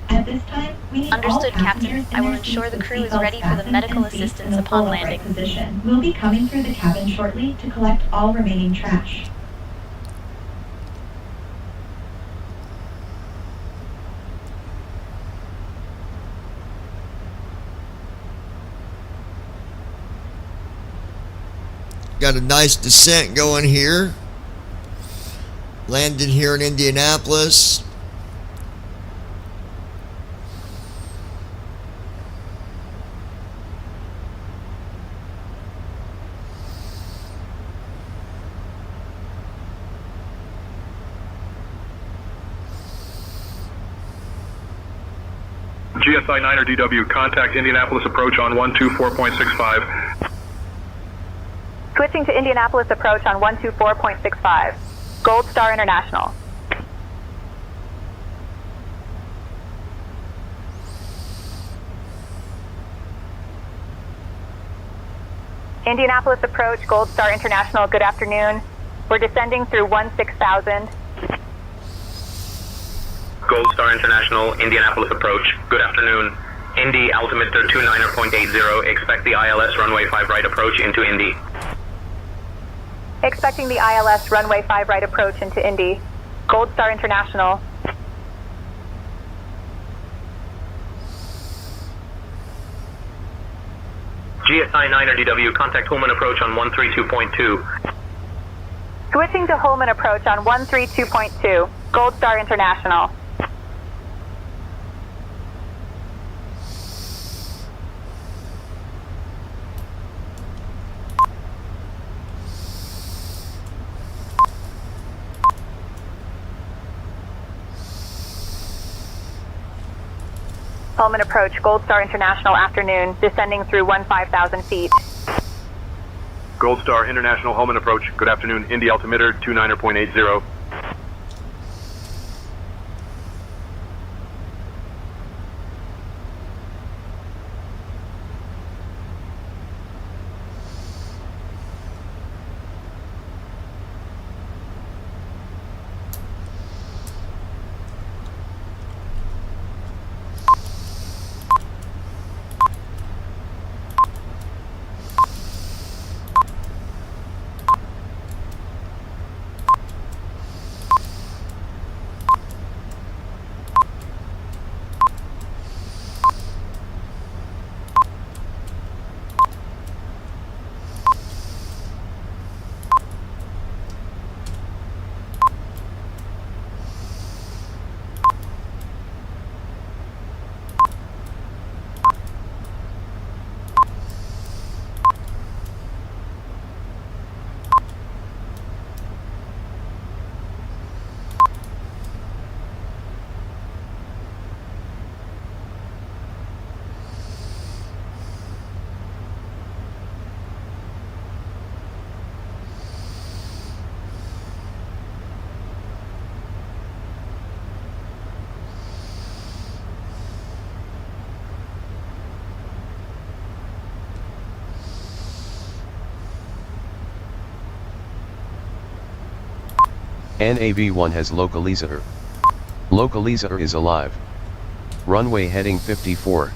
At this time, we need Understood, all Captain. I will ensure the crew is ready for the medical assistance upon landing. Position. We'll be coming through the cabin shortly to collect all remaining trash. Got a nice descent going here. Landed here in Indianapolis. GSI 9er DW, contact Indianapolis approach on 124.65. Switching to Indianapolis approach on 124.65. Gold Star International. Indianapolis approach, Gold Star International, good afternoon. We're descending through 16,000. Gold Star International, Indianapolis approach. Good afternoon. Indy altimeter 29.80. Expect the ILS runway 5 right approach into Indy. Expecting the ILS runway 5 right approach into Indy. Gold Star International. GSI 9er DW, contact Holman approach on 132.2. Switching to Holman approach on 132.2. Gold Star International. Pullman approach, Gold Star International afternoon, descending through 15,000 feet. Gold Star International Holman approach. Good afternoon. Indy altimeter 29.80. NAV1 has localizer. Localizer is alive. Runway heading 54.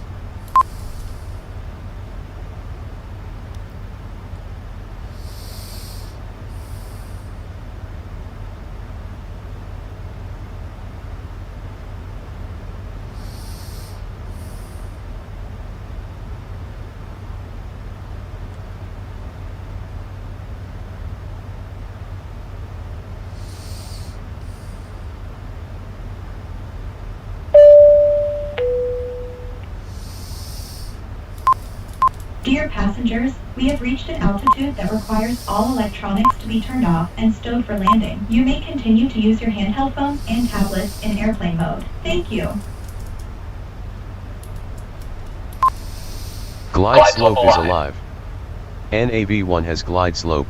Dear passengers, we have reached an altitude that requires all electronics to be turned off and stowed for landing. You may continue to use your handheld phones and tablets in airplane mode. Thank you. Glide slope is alive. NAV1 has glide slope.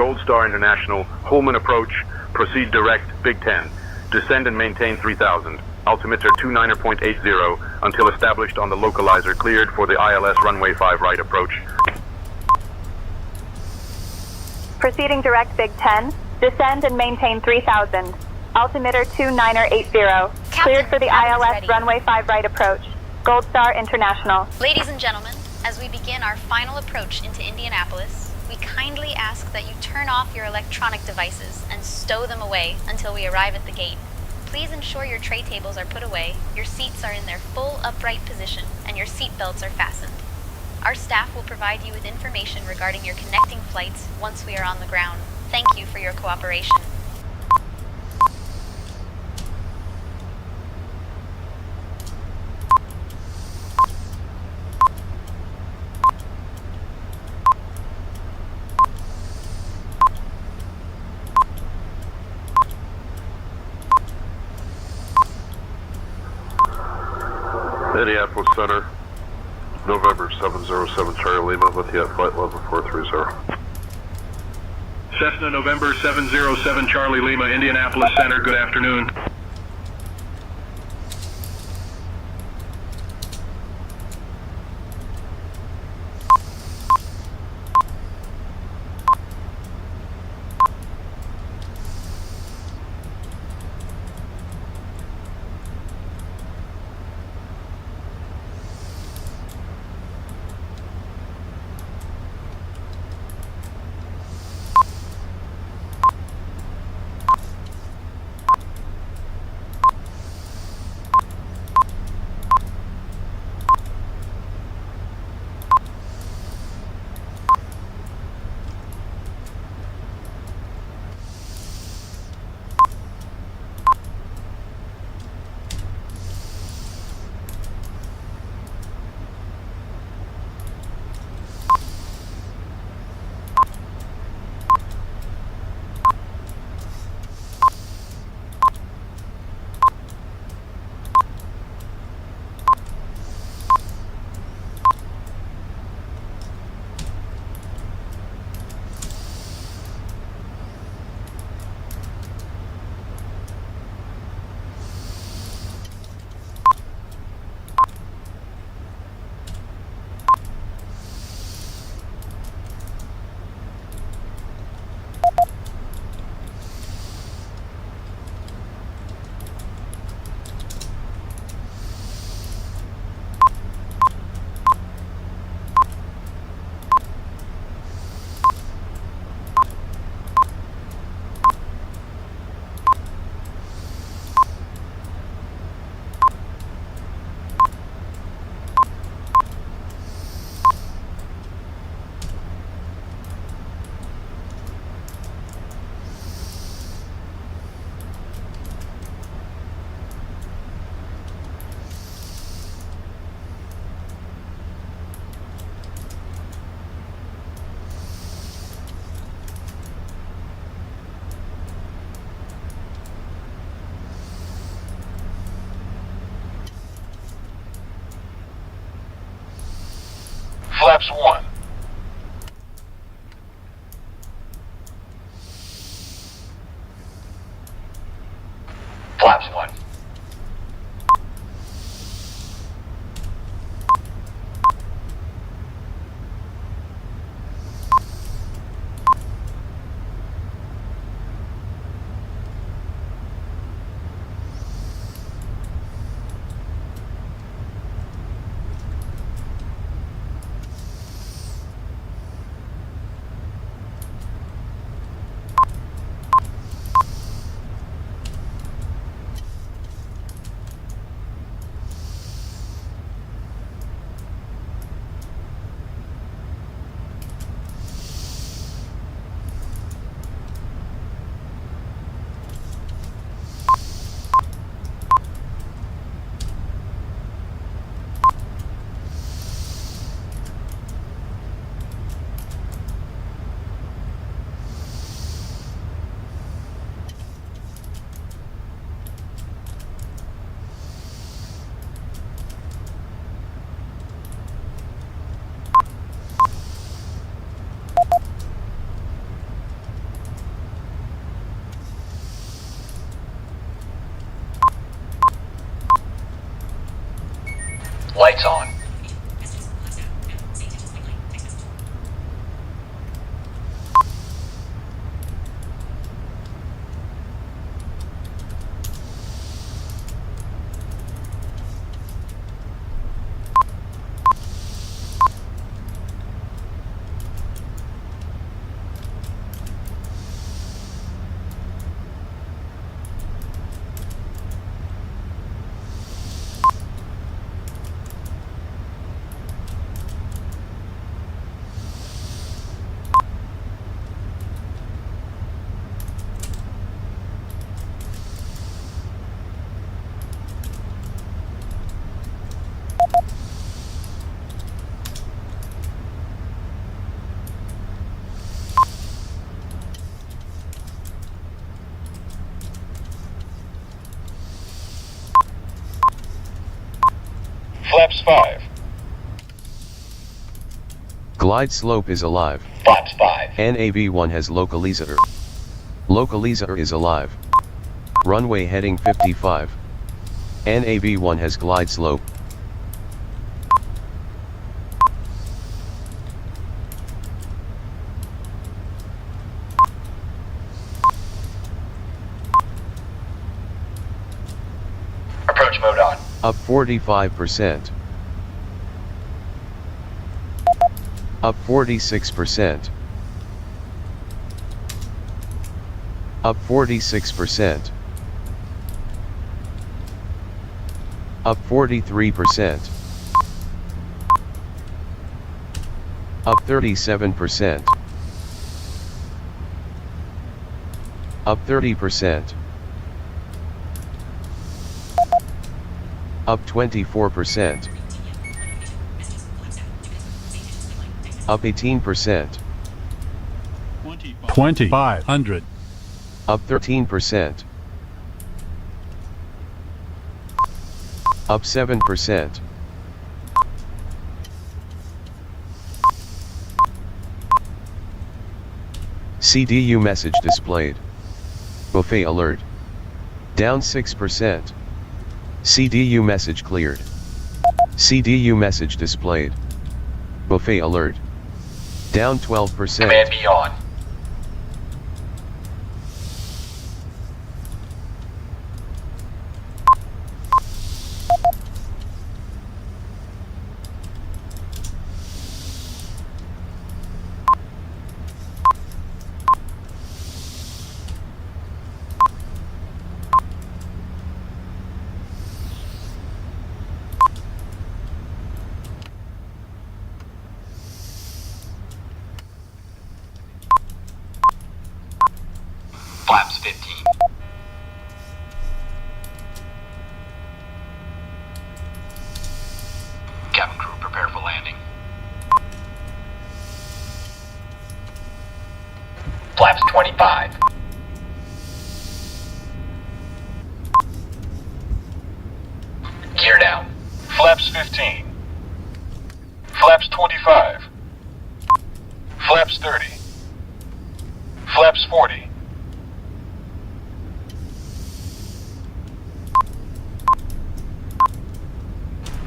Gold Star International, Holman approach, proceed direct, Big 10. Descend and maintain 3000. Altimeter 29.80 until established on the localizer cleared for the ILS runway 5 right approach. Proceeding direct Big 10, descend and maintain 3000. Altimeter 2980, cleared for the ILS runway 5 right approach. Gold Star International. Ladies and gentlemen, as we begin our final approach into Indianapolis, we kindly ask that you turn off your electronic devices and stow them away until we arrive at the gate. Please ensure your tray tables are put away, your seats are in their full upright position, and your seat belts are fastened. Our staff will provide you with information regarding your connecting flights once we are on the ground. Thank you for your cooperation. Indianapolis Center, November 707 Charlie Lima with you at flight level 430. Cessna November 707 Charlie Lima, Indianapolis Center, good afternoon. Flaps 1. Flaps 1. Lights on. Flaps 5. Glide slope is alive. Flaps 5. NAV1 has localizer. Localizer is alive. Runway heading 55. NAV1 has glide slope. Approach mode on. Up 45%. Up 46%. Up 46%. Up 43%. Up 37%. Up 30%. Up 24%. Up 18%. 2,500. Up 13%. Up 7%. CDU message displayed. Buffet alert. Down 6%. CDU message cleared. CDU message displayed. Buffet alert. Down 12%. Command B on. Flaps 15. Cabin crew, prepare for landing. Flaps 25. Gear down. Flaps 15. Flaps 25. Flaps 30. Flaps 40.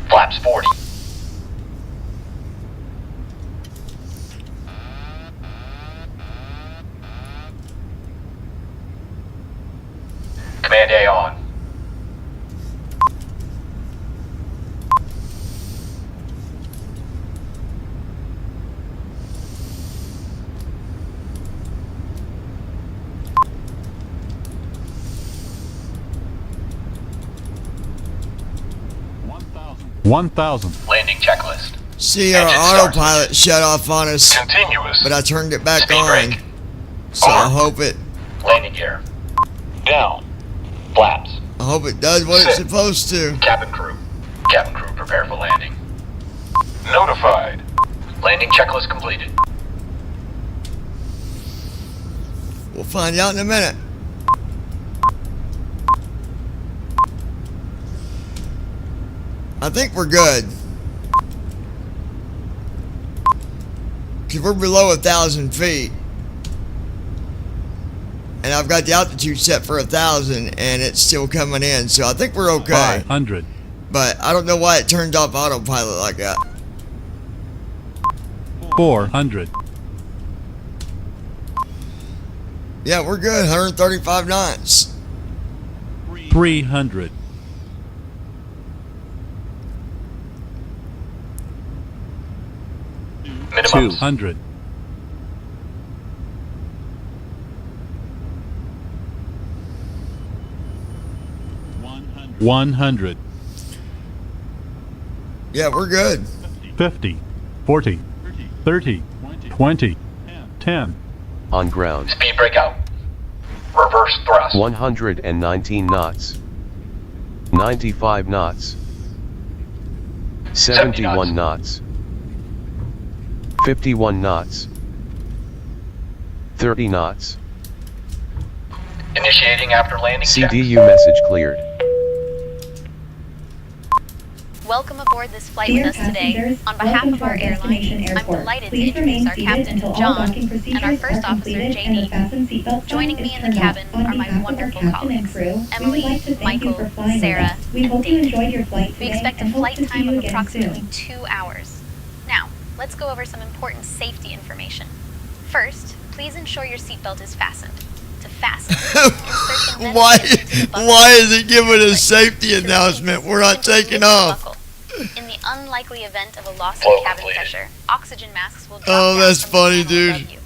Flaps 40. Command A on. One thousand. Landing checklist. See, our autopilot shut off on us. Continuous. But I turned it back Speed on. brake. So I hope it. Landing gear. Down. Flaps. I hope it does what it's supposed to. Cabin crew. Cabin crew, prepare for landing. Notified. Landing checklist completed. We'll find out in a minute. I think we're good. Because we're below 1,000 feet. And I've got the altitude set for 1,000 and it's still coming in. So I think we're okay. 500. But I don't know why it turned off autopilot like that. 400. Yeah, we're good. 135 knots. 300. 200. 100. Yeah, we're good. 50. 40. 30. 20. 10. On ground. Speed brake out. Reverse thrust. 119 knots. 95 knots. 71 knots. 51 knots. 30 knots. Initiating after landing check. CDU message cleared. Welcome aboard this flight with us today. On behalf of our airline, I'm delighted to introduce our captain, John, and our first officer, JD. Joining me in the cabin are my wonderful colleagues, Emily, Michael, Sarah, and David. We expect a flight time of approximately 2 hours. Now, let's go over some important safety information. First, please ensure your seatbelt is fastened. To fasten, why is it giving a safety announcement? We're not taking off. In the unlikely event of a loss of cabin pressure, oxygen masks will drop down that's from funny, the panel dude. above you.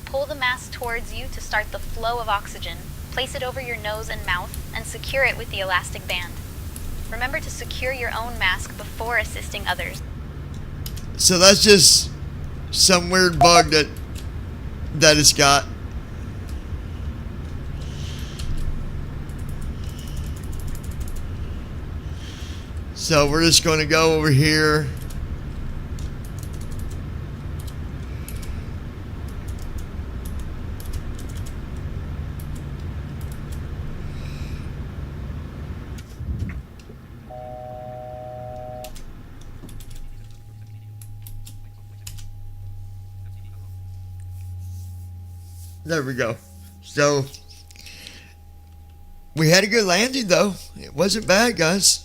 Pull the mask towards you to start the flow of oxygen, place it over your nose and mouth, and secure it with the elastic band. Remember to secure your own mask before assisting others. So that's just some weird bug that it's got. So we're just going to go over here. There we go. So we had a good landing though. It wasn't bad, guys.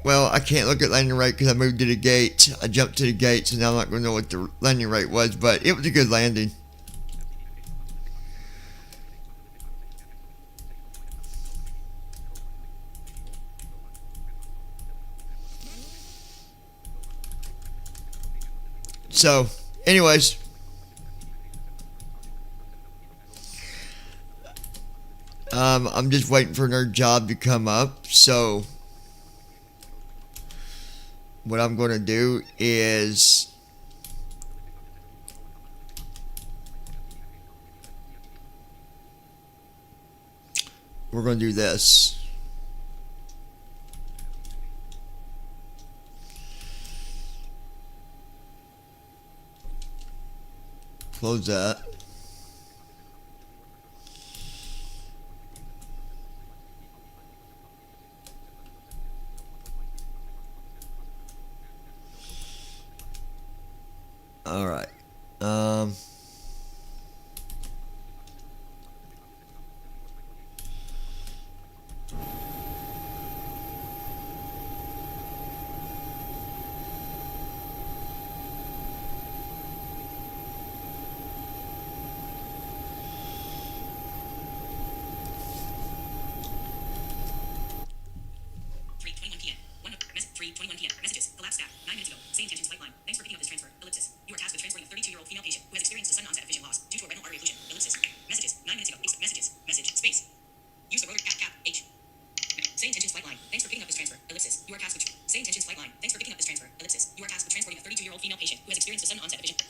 Well, I can't look at landing rate because I moved to the gate. I jumped to the gate, so now I'm not going to know what the landing rate was, but it was a good landing. So, anyways, I'm just waiting for another job to come up. So, what I'm going to do is we're going to do this. Close that.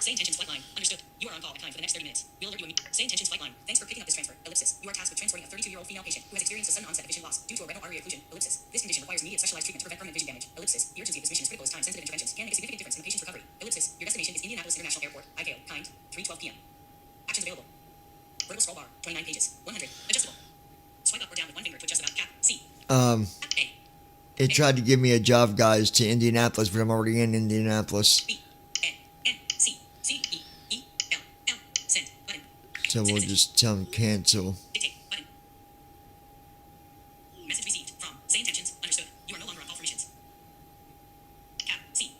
Say intentions flight line. Understood. You are on call at time for the next 30 minutes. We'll alert you immediately. Say intentions flight line. Thanks for picking up this transfer. Ellipsis. You are tasked with transporting a 32-year-old female patient who has experienced a sudden onset of vision loss due to a retinal artery occlusion. Ellipsis. This condition requires immediate specialized treatment to prevent permanent vision damage. Ellipsis. The urgency of this mission is critical as time-sensitive interventions can make a significant difference in the patient's recovery. Ellipsis. Your destination is Indianapolis International Airport. ICAO. Kind. 3:12 p.m. Actions available. Vertical scroll bar. 29 pages. 100. Adjustable. Swipe up or down with one finger to adjust about cap. C. It tried to give me a job, guys, to Indianapolis, but I'm already in Indianapolis. So we'll just tell them cancel. Message received from Say intentions. Understood. You are no longer on call for missions. Cap C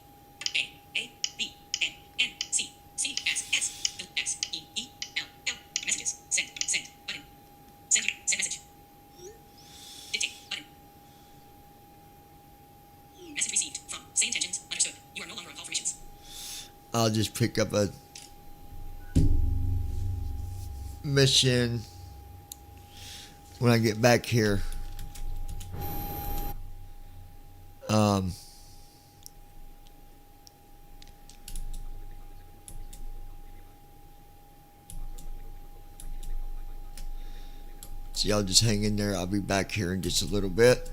A B N N C C S S S E E L L. Messages. Send button. Send message. Dictate button. Message received from Say intentions. Understood. You are no longer on call for missions. I'll just pick up a mission when I get back here. So y'all just hang in there. I'll be back here in just a little bit.